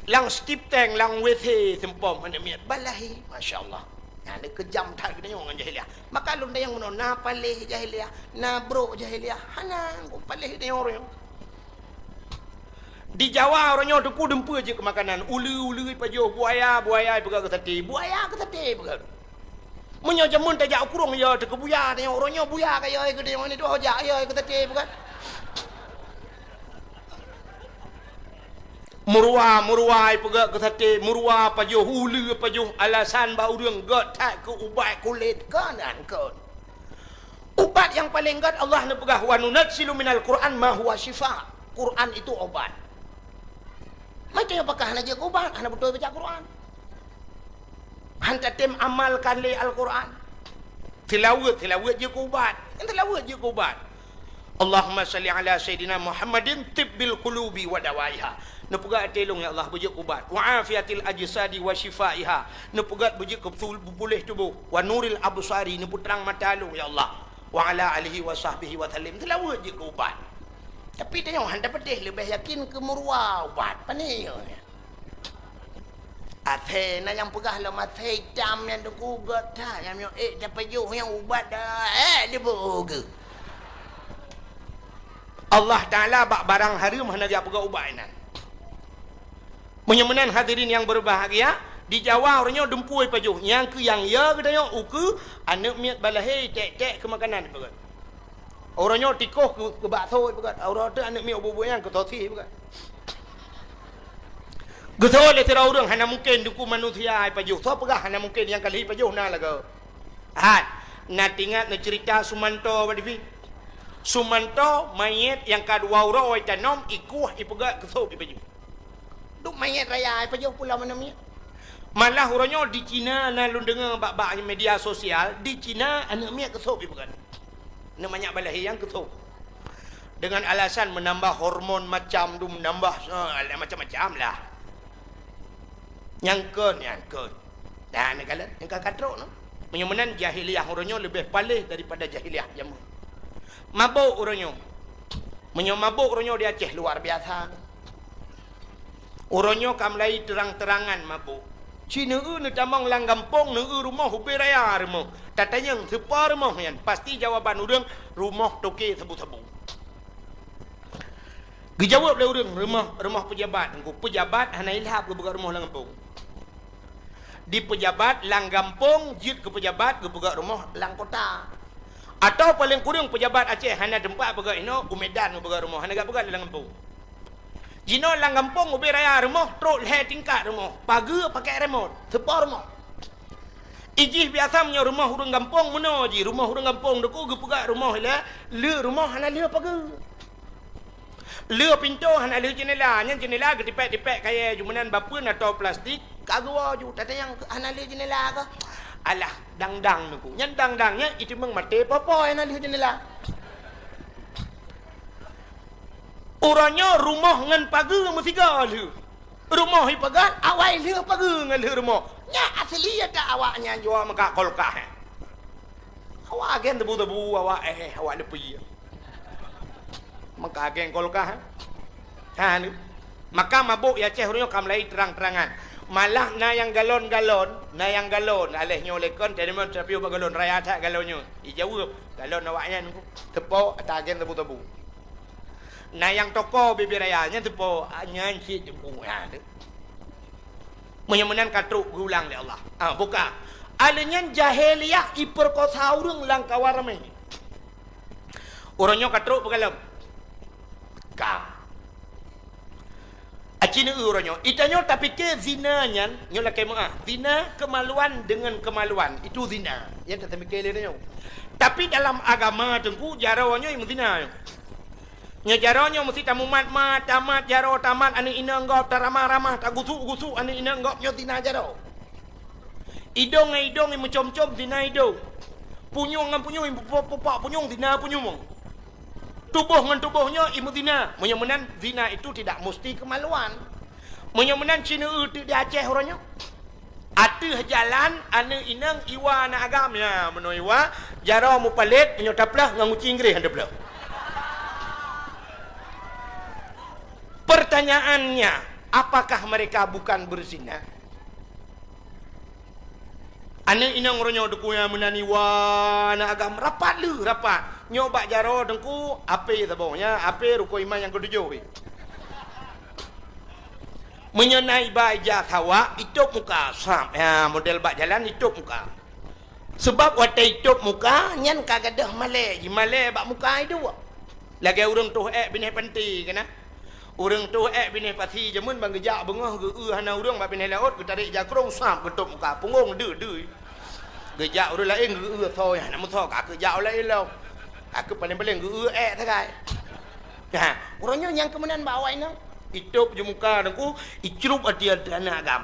Lang stip tank lang WC sempom anak mian balahi masya-Allah. Nah, ni kejam tak kena dengan jahiliah. Maka lu yang ngono na palih jahiliah, na bro jahiliah. Hana ko palih dia orang. Di Jawa orangnya tu ku dempu je ke makanan. Ulu-ulu pajo buaya pegang ke sate. Buaya ke sate pegang. Menyo jamun tajak kurung ya te ke buaya tanya orangnya buaya kaya ke dia ni tu hojak ya ke sate pegang. Murwa pegang ke sate, murwa pajo hulu pajo alasan bau urang god tak ke ubat kulit kanan kon. Ubat yang paling god Allah nak pegah wa nunazzilu minal Quran ma huwa syifa. Quran itu obat. Macam apakah hana je ubat, hana betul baca Quran. Hanta tem amalkan le Al-Quran. Tilawat je ubat. Tilawat je ubat. Allahumma salli ala Sayyidina Muhammadin tibbil qulubi wa dawaiha. Nepugat telung ya Allah bujuk ubat. Wa afiatil ajsadi wa shifaiha. Nepugat bujuk kebetul boleh tubuh. Wa nuril absari nepu terang mata lu ya Allah. Wa ala alihi wa sahbihi wa sallim. Tilawat je ubat. Tapi tengok handa pedih lebih yakin ke murwa ubat pani. Athe na yang pegah lo mathe hitam yang tu got dah yang dapat juh yang ubat dah dia boga. Allah Taala bak barang haram hana dia pegah ubat nan. Menyemenan hadirin yang berbahagia, di Jawa orangnya dempui pajuh. Yang ke yang ya katanya uku anak miat balahe tek-tek ke makanan pegat. Orangnya tikoh ke bakso pegat. Orang tu anak miat bubu yang ke toti pegat. Getol le tira urang hana mungkin duku manusia ai pajuh. So pegah hana mungkin yang kali pajuh na laga. Na tingat na cerita Sumanto badifi. Sumanto mayat yang kadua urang oi tanom ikuh ipegat ke so pajuh. Duk mayat raya pajuh pula mana miat. Malah orangnya di Cina na lu dengar bak-bak media sosial di Cina anak miat ke so ipegat. Na banyak balahi yang ke so. Dengan alasan menambah hormon macam tu menambah macam-macam lah. Yang ke. Dan negara yang katrok no. Menyemenan jahiliah orangnya lebih palih daripada jahiliah jamu. Mabuk orangnya. Mabuk orangnya di Aceh luar biasa. Orangnya kamlai terang-terangan mabuk. Cina ni tamang lang gampong ni rumah hubi raya rumah. Tatanya sepa rumah yan. Pasti jawaban orang rumah toke sabu-sabu. Dijawab oleh orang rumah pejabat. Pejabat hana ilhab ke buka rumah lang gampong. Di pejabat lang gampong jid ke pejabat ke buka rumah lang kota. Atau paling kurang pejabat Aceh hana tempat buka ino Medan ke buka rumah hana gak buka lang gampong. Jino lang gampong ubi raya rumah truk leh tingkat rumah. Pagi pakai remote. Sepa rumah. Ijih biasa punya rumah orang gampong mana je. Rumah orang gampong deku ke buka rumah lah. Le rumah hana le pagi. Le pintu hana le jendela. Yang jendela ke tipek-tipek kaya jumanan bapun atau plastik. Kagua ju tata yang hana le jendela ke. Alah dang-dang deku. Yang dang-dangnya itu memang mati apa-apa hana le jendela. Orangnya rumah ngan pagi mesti gal. Rumah ipagat awal dia pagi ngan rumah. nya asli ada awaknya jual maka kolkah. Awak agen tebu-tebu awak awak lepi. Maka agen kolkah. Kan maka mabuk ya ceh runyo kamlai terang-terangan. Malah na yang galon-galon, alehnya oleh kon tadi mon tapi ubah galon raya tak galonnya. Jauh galon awaknya nunggu tepo atau agen tebu-tebu. Na yang toko bibir rayanya tepo nyan si tebu ya. Menyemenan katruk gulang oleh Allah. Buka. Alenya jahiliyah iperkosa urang lang kawarame. Orangnya katruk begalam. Ka. Acina uronyo. Itanya tapi ke zina nyan, nyola kemah. Zina kemaluan dengan kemaluan. Itu zina. Yang tak mikir dia. Tapi dalam agama tengku jarawanya yang zina. Nya jarawanya mesti tamumat tamat jaraw tamat ani ina ngop taramah-ramah tak gusuk-gusuk ani ina ngop nyo zina jaraw. Idong yang mencom-com zina idong. Punyung dengan punyung, pupak punyung zina punyung. Tubuh dengan tubuhnya imu zina. Menyemenan zina itu tidak mesti kemaluan. Menyemenan Cina itu di Aceh orangnya. Atuh jalan anu inang iwa na agamnya menoiwa jarau mu palit menyotaplah nganguci Inggris anda belah. Pertanyaannya, apakah mereka bukan berzina? Anu inang orangnya dekuya menani wa na agam rapat lu rapat. Nyoba jaro dengku ape tabongnya ape ruko iman yang ketujuh menyenai baja hawa itu muka sam ya model bak jalan itu muka sebab watai itu muka nyan kagadah male bak muka itu lagi urang tu bini penti kena urang tu bini pati jamun bang gejak bengah ge hana urang bak bini laut ke tarik jakrong sam ketuk muka punggung de gejak urang lain ge thoi nak muthok ka gejak lain lo aku paling-paling ge takai. Nah, orangnya yang kemudian bawa ini hidup je muka aku icrup dia dana agam.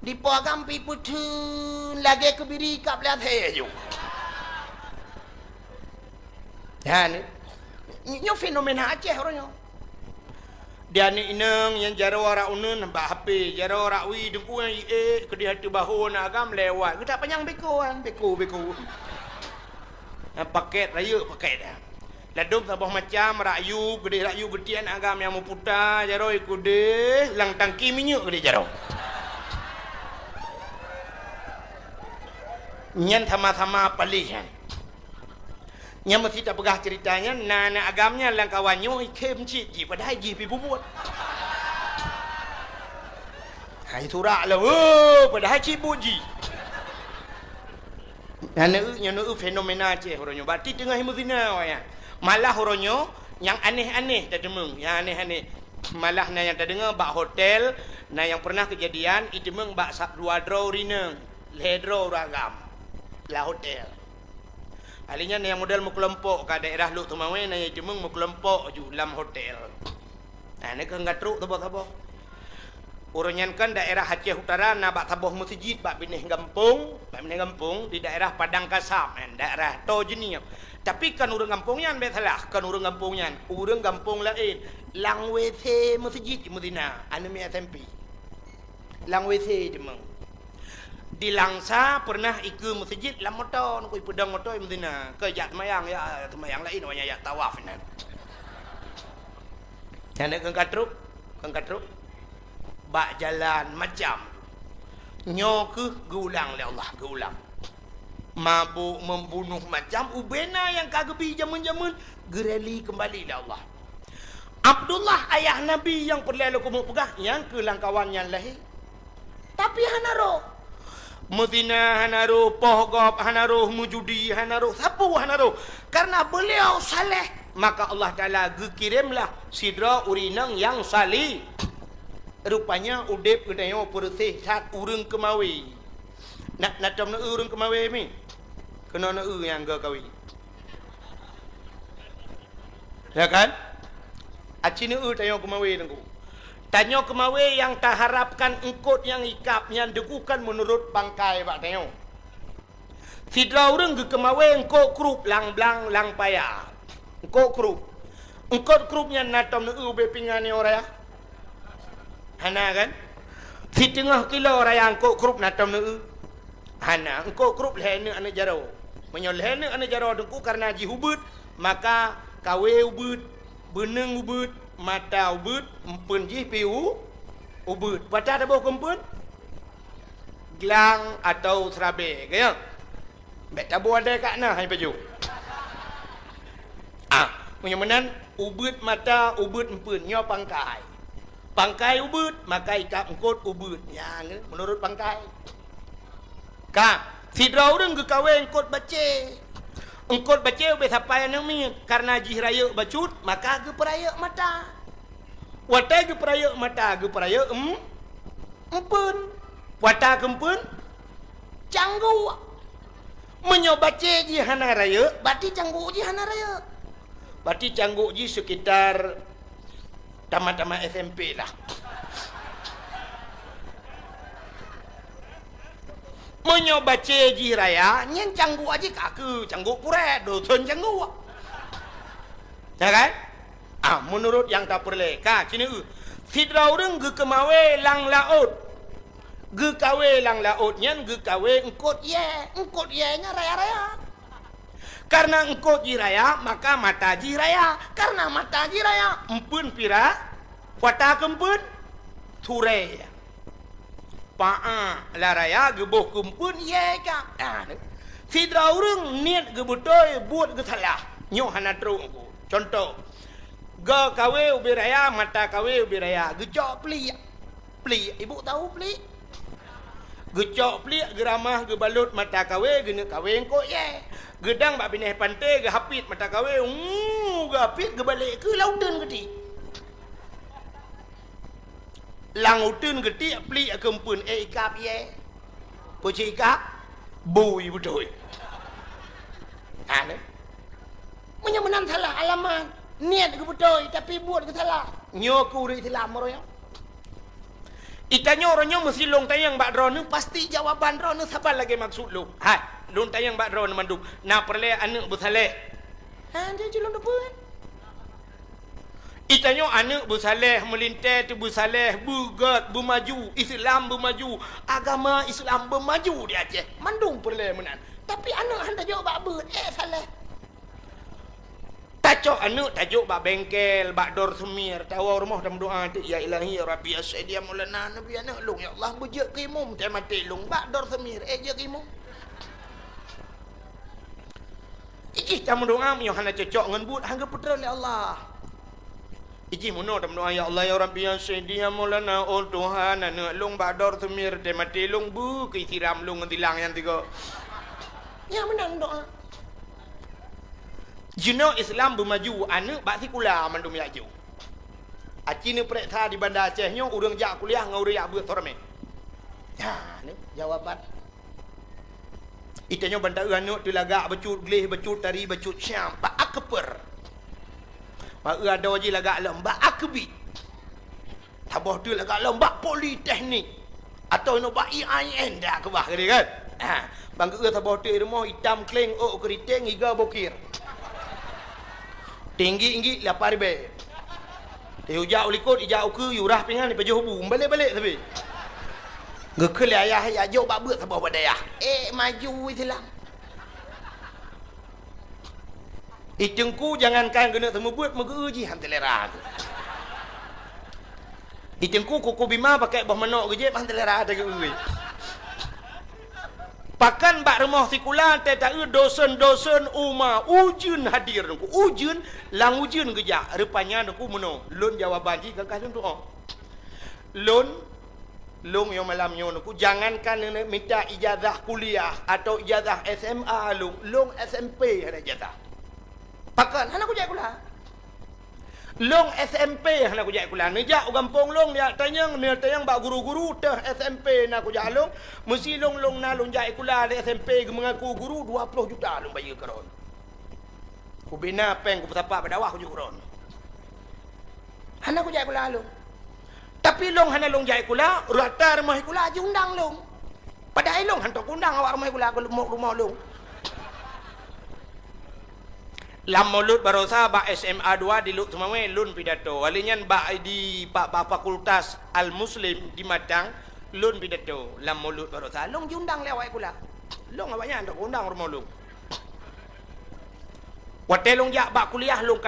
Di po agam pi putun lagi kebiri kap lihat heju. Dan nyo fenomena Aceh orangnya. Dia ni inang yang jaro ora unun ba HP, jaro ora wi dengku yang ke di hati bahu na agam lewat. Kita panjang beko. Paket raya paket dah. Ladum sabah macam rayu gede rayu getian agam yang muputa jaro ikude lang tangki minyak gede jaro. Nyan sama-sama palihan. Nyan mesti tak pegah ceritanya nana agamnya lang kawannya ikem cik padahal ji pi bubuat. Hai surak lah padahal cik buji. Yang fenomena Aceh horonyo berarti tengah himuzina ya. Malah horonyo yang aneh-aneh tak demeng, yang aneh-aneh. Malah na yang tak dengar bak hotel, na yang pernah kejadian itu meng bak dua draw rina, ledro ragam. Lah hotel. Alinya na yang model mu kelompok ka daerah Luk Tumawe na yang demeng mu kelompok ju dalam hotel. Nah, ni kan gatruk tabo-tabo. Uronyan kan daerah Aceh Utara na bak taboh masjid bak binih gampung di daerah Padang Kasam daerah Tojeni. Tapi kan urang gampungnya salah, kan urang gampungnya urang gampung lain lang WC masjid di Medina anu mi SMP. Lang WC demang. Di Langsa pernah ikut masjid lam motor nak pedang motor di Medina. Ke jak semayang ya semayang lain wanya ya tawaf nan. Kan katruk bak jalan macam nyo ke geulang oleh Allah geulang mabuk membunuh macam ubena yang kagebi jamun-jamun gereli kembali oleh Allah. Abdullah ayah Nabi yang perlalu kumuk pegah yang ke langkawan yang lahir tapi hanaro Medina hanaro pohgop hanaro mujudi hanaro sapu hanaro karena beliau saleh maka Allah Taala kirimlah sidra urinang yang salih. Rupanya udep udayo bersih saat urang kemawi. Nak tom na urang kemawi mi. Kena na yang ga kawi. Ya kan? Acina tayo kemawi nangku. Tanyo kemawi yang tak harapkan engkot yang ikapnya degukan menurut bangkai bak tayo. Sidra urang ke kemawi engkot krup lang blang lang paya. Engkot krup. Engkot krupnya na tom na ube pingane ora ya. Hana kan? Si tengah kilo raya angkut kerup natam nu. Hana angkut kerup lehena anak jaro. Menyol lehena anak jaro dengku karena ji hubut, maka kawe ubut, beneng ubut, mata ubut, empun ji piu ubut. Patah ada bau kempun? Gelang atau serabe, kaya? Bek tabu ada kat nah hai baju. Menyemenan ubut mata, ubut empun, nyo pangkai. Pangkai ubut, maka ikap engkot ubut. Ya, menurut pangkai. Si draureng ke kawe engkot baca. Engkot baca be sampai nami karena jih raya bacut, maka ge peraya mata. Wata ge peraya mata, ge peraya empun. Wata kempun canggu. Menyo baca ji hana raya, berarti canggu ji hana raya. Berarti canggu ji sekitar tamat-tamat SMP lah. Menyo baca ji raya, nyen canggu aja kaku, canggu puret, dosen canggu. Ya kan? Menurut yang tak perle, kini si draureng ge kemawe lang laut. Ge kawe lang laut nyen ge kawe engkot ye nya raya-raya. Karena engkau jiraya, maka mata jiraya. Karena mata jiraya, empun pira, wata kempun, ture. Pa'a laraya, gebuh kempun, ye kak. Si draureng niat gebutoy, buat gesalah. Nyo hana terung ku. Contoh, ge kawe ubiraya, mata kawe ubiraya. Gecok peli. Peli, ibu tahu peli? Gecok peli, geramah, gebalut, mata kawe, gena kawe engkau ye. Gedang bak bineh pantai, ge hapit mata kawe, ge hapit, ge balik ke lautan geti. Lautan geti, peli kempun, ikap ye. Puci ikap, bui betul. Menyemenan salah alamat. Niat ke betul, tapi buat ke salah. Nyoku ri salah moroyo. Itanyo orangnya mesti long tayang bak drone, pasti jawaban drone siapa lagi maksud lu. Hai. Lun tayang bak drone manduk. Na perle anak bersaleh. Dia jelung depan. Itanyo anak bersaleh, melintas tu bersaleh, bugat, bermaju, Islam bermaju, agama Islam bermaju di Aceh. Mandung perle menan. Tapi anak hendak jawab bak ber, saleh. Tajuk anak tajuk bak bengkel, bak dor semir, tawa rumah dalam doa tu ya ilahi ya rabbi asaidia maulana nabi anak lung ya Allah bejak kimum tak mati lung bak dor semir je kimum. Iji tamu doa mi hana cocok ngan but hangga putra oleh Allah. Iji muno dalam doa ya Allah ya rabbi asaidia maulana oh Tuhan anak lung bak dor semir tak mati lung bu ke siram lung ngilang yang tiga. Ya menang doa. Jino Islam bermaju, anak bak sekolah mandum yaju. Aci ni periksa di Bandar Aceh nyo urang jak kuliah ngau riak buat torme. Ya, ni jawaban. Itanya bandar anak tu lagak becut gleh becut tari becut syam bak akper. Bak ada waji lagak lembak akbi. Tabah tu lagak lembak politeknik atau no bak IAIN dak ke bah kan. Bang ke tabah tu rumah hitam kleng oh keriting iga bokir. Tinggi-tinggi 8,000. Hujak ulikut, ijak uke, yurah pingan, lepas jauh hubung. Balik-balik tapi. Gekel ayah, ayah jauh bak buat sabah pada ayah. Maju Islam. Itengku jangankan kena temu buat, mega-uji hantelera. Itengku kuku bima pakai bawah menok ke je, hantelera ada ke-uji. Pakan bak rumah sekolah tak dosen-dosen umma ujun hadir nungku ujun lang ujun geja rupanya nungku meno lun jawaban ji kakak tu lun lung yang malam nyo nungku jangankan minta ijazah kuliah atau ijazah SMA lung SMP ada ijazah pakan hana ku jak kuliah long SMP hana ku jak kuliah nejak gampong long dia tanyang bak guru-guru teh SMP na ku jak long mesti long na long jak kuliah di SMP mengaku guru 20 juta long bayar karon ku bina peng ku petapa pada wah ku juron hana ku jak kuliah long tapi long hana long jak kuliah rata rumah kuliah je undang long padahal long hantar undang awak rumah kuliah ke rumah long lam mulut barosa ba SMA 2 di Luk Semawe lun pidato walinyan ba di fakultas Al Muslim di Madang lun pidato lam mulut baru long diundang lewat pula long awaknya ndak undang rumah long wate long jak bak kuliah long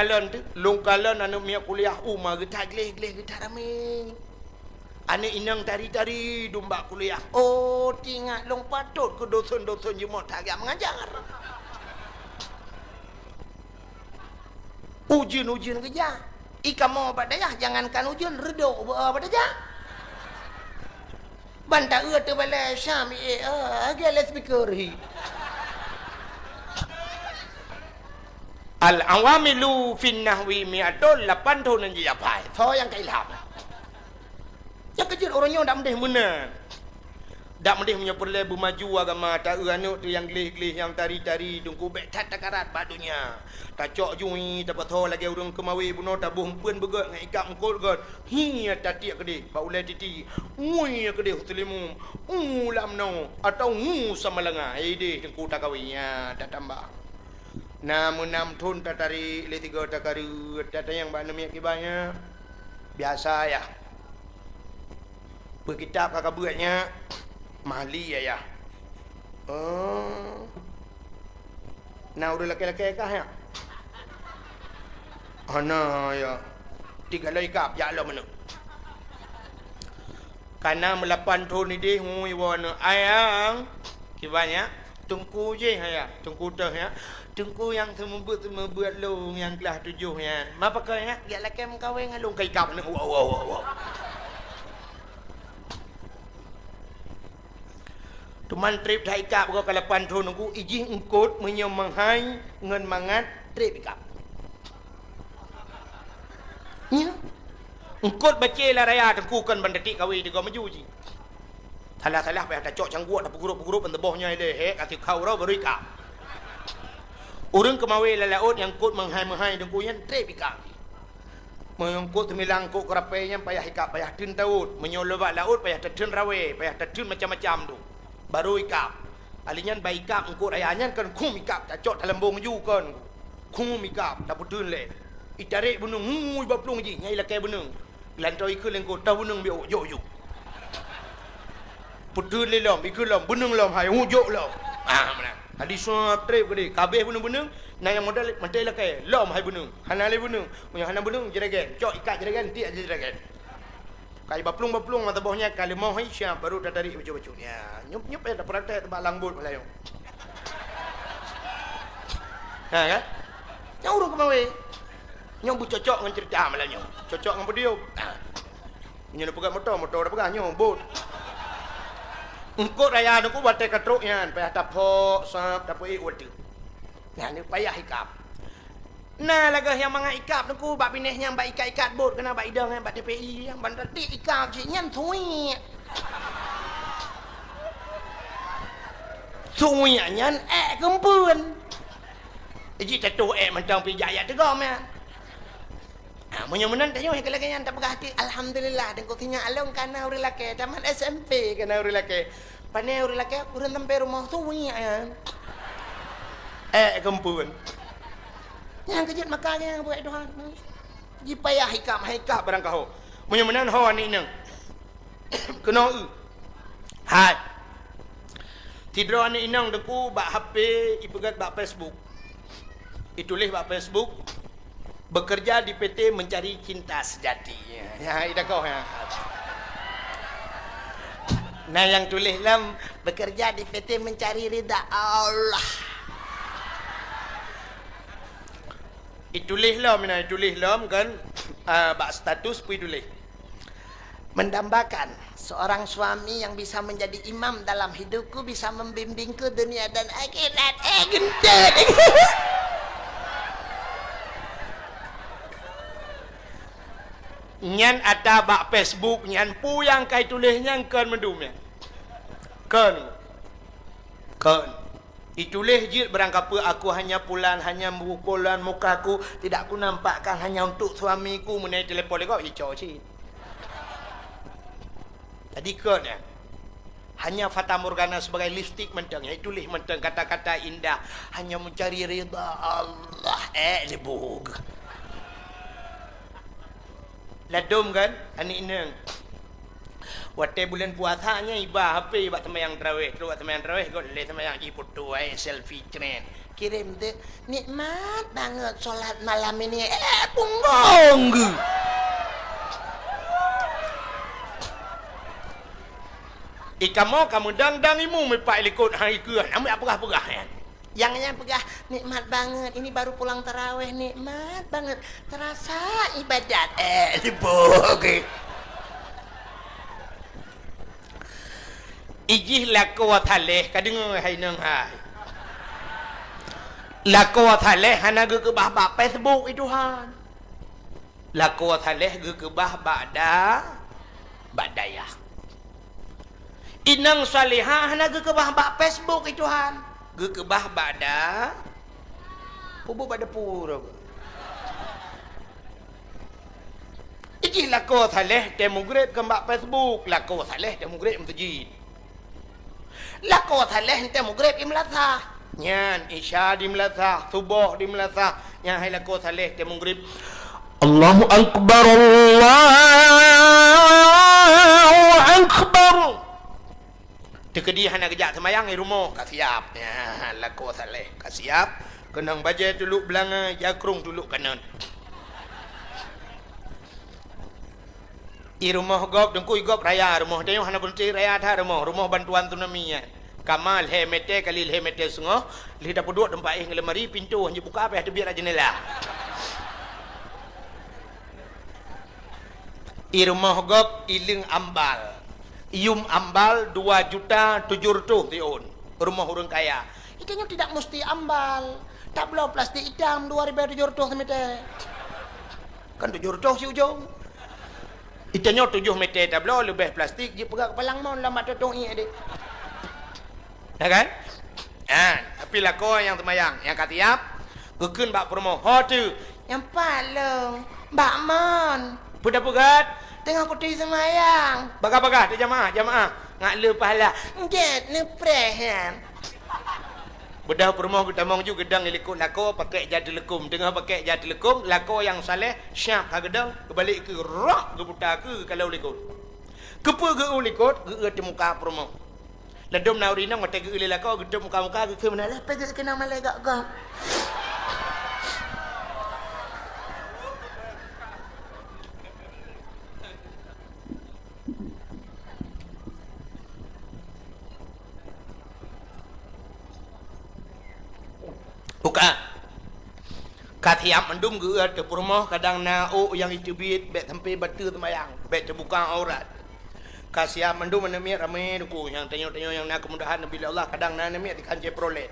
kalan anu mia kuliah umah getah gleh getah rame ane inang tari-tari domba kuliah oh tinggal long patut ke dosen-dosen jemot agak mengajar ujian kerja ika mau badayah jangankan ujian redok badayah banta tu bala syam agak les pikir al awamilu fin nahwi mi'atul 8 tahun nanti apa so yang kailham yang kecil orangnya ndak mendeh benar dak mendeh punya perle bermaju agama tak anu tu yang gleh-gleh yang tari-tari dungku bek tat takarat badunya tak cok jui tak patho lagi urang kemawi buno tak buh pun begot ngai ikap mengkol got hi tatiak gede ba ulai titi ui gede hutlimu lam no atau sama lenga ide dungku tak kawinya tak tambah namun 6 tahun tak tari le 3 tak karu tak yang ba nami akibanya biasa ya berkitab kakak buatnya Mali ya. Oh. Nah udah laki-laki kah ya? Ana ya. 3 laikap ya Allah mana. Karena 8 tahun ni deh hui wana ayang. Kibanya tungku je ya. Tungku dah ya. Tungku yang semua buat long yang kelas 7 ya. Apa kau ya? Ya laki mengkawin ngalung kai kap ni. Wow. Tuman trip thai kap ko kalapan thon ku iji engkot menyom manghai ngen mangat trip kap. Ya. Engkot bace la raya tengku kan bandati kawi di go maju ji. Salah pa ta cok cangguak ta pegrup-pegrup an tebohnya le he kasih kau ro beri kap. Urang kemawe lalaut yang kot manghai tengku yan trip kap. Mengkut temilang kok kerapenya payah hikap payah tin taut menyolobak laut payah tertun rawe payah tertun macam-macam tu. Baru ikap alinyan baik ikap engkau rayanyan kan kum ikap tak cok dalam bong ju kan kum ikap tak putun le itarik bunung ngui baplung ji nyai lakai bunung lantau ikut lengkau tahu bunung biok yo putun le lom ikut lom bunung lom hai hujok lom mana tadi suap trip gede kabeh bunung nah yang modal mantai lakai lom hai bunung hanale bunung punya hana bunung jeragen cok ikat jeragen tiak jeragen kai baplung mata bawahnya kali mau hai siap baru dah tarik baju-bajunya nyup ya dah praktek tebak langbut malayo ha kan nyau urang kemawe nyau bu cocok dengan cerita malanyo cocok dengan video nya dah pegang motor dah pegang nyau bot engkau raya aku batai katruknya payah tapok sap tapoi wadu nah ni payah hikap. Nah lagah yang mangat ikap tu bak pineh yang bak ikat bot kena bak idang bak TPI yang bandati ikap je nyan thui. Thui nyan kempun. Ji tatu mentang pi jaya tegom ya. Menyemenan tayo yang lagi yang tak berhati alhamdulillah dan ko kinya along kana uri laki taman SMP kana uri laki. Pane uri laki urang tempe rumah thui ya. Kempun. Yang kejut makanya buat doa. Ji payah hikap barang kau. Menyemenan ho ni nang. Kena hai. Tidur ni inang deku bak HP ipegat bak Facebook. Itulis bak Facebook. Bekerja di PT Mencari Cinta Sejati. Ya, ida kau ya. Nah yang tulis lam bekerja di PT Mencari Ridha Allah. Itulis lam kan bak status pi tulis mendambakan seorang suami yang bisa menjadi imam dalam hidupku bisa membimbingku dunia dan akhirat gentet nyan ada bak Facebook nyan pu yang kai tulisnya kan mendumnya kan itulah je berangkapa aku hanya pulan hanya pukulan mukaku tidak aku nampakkan hanya untuk suamiku menaik telefon kau hijau sih tadi kan ya hanya fata morgana sebagai lipstick mentang ya itulah mentang kata-kata indah hanya mencari ridha Allah lebog ladum kan ani inang Waktu bulan puasanya ibah HP buat sembahyang tarawih. Terus buat sembahyang tarawih kau le sembahyang iputu selfie trend. Kirim tu nikmat banget solat malam ini. Punggong. Kamu dang imu mepak ikut hari ke. Ambil apa-apa ya. Jangannya pegah nikmat banget. Ini baru pulang tarawih nikmat banget. Terasa ibadat. Sibuk. Ijih laku wathaleh kadang hai nang hai. Laku wathaleh hana ge ke bah Facebook itu han. Laku wathaleh ge ke bah badaya. Inang salihah hana ge ke bah Facebook itu han. Ge ke bah bada pubu bada pura. Ijih laku wathaleh temu grade ke bah Facebook. Laku wathaleh temu grade masjid. Laku wathaleh temu grade imlatha. Nyan isya di Melasa, subuh di Melasa, yang hai laku saleh temu grib. Allahu akbar, Allahu akbar. Tekedi hana kejak semayang di rumah ka siap. Ya laku saleh ka siap. Kenang baje dulu belanga, jakrung dulu kanan. Di rumah gop dengkui gop raya rumah dia hana bunci raya tha rumah bantuan tunaminya. Kamal hemete kali hemete sungo lidah peduk tempat lemari pintu hanya buka apa ada biar jendela. I rumah gop iling ambal. Ium ambal 2.700.000 tiun. Rumah orang kaya. Itanya tidak mesti ambal. Tak belau plastik hitam 2.700 meter. Kan 700 si ujung. Itanya 7 meter tak belau lebih plastik je pegang kepalang mau lama tutung i adik. Ya kan? Tapi lah kau yang temayang, yang katiap, gekun bak promo. Hotu, yang palung, bak mon. Pudat-pudat, tengah kuti semayang. Baga-baga, dia jamaah. Ngak le pahala. Nget, neprehan. Bedah promo kita mong juga gedang ilikut lako pakai jadi lekum. Tengah pakai jadi lekum, lako yang saleh syak ka gedang kebalik ke rak ke buta ke kalau likut. Kepa ge ulikut, ge temuka promo. Ledom naurina ngotek ge lila kau gedom muka-muka ge ke mana lah pegak kena malai gak. Buka. Katiap mendum ge te purmoh kadang na yang itu bit bet sampai batu temayang, bet terbuka aurat. Kasih mendum menemik ramai duku yang tanya-tanya yang nak kemudahan bila Allah kadang nak nemik di kanjeng prolet.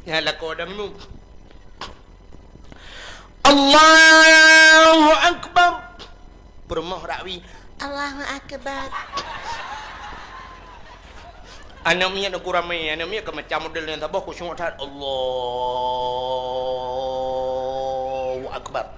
Ya laku adam nu. Allahu akbar. Permoh rawi. Allahu akbar. Anaknya nak ramai, anaknya ke macam model yang tabah khusyuk tak. Allahu akbar.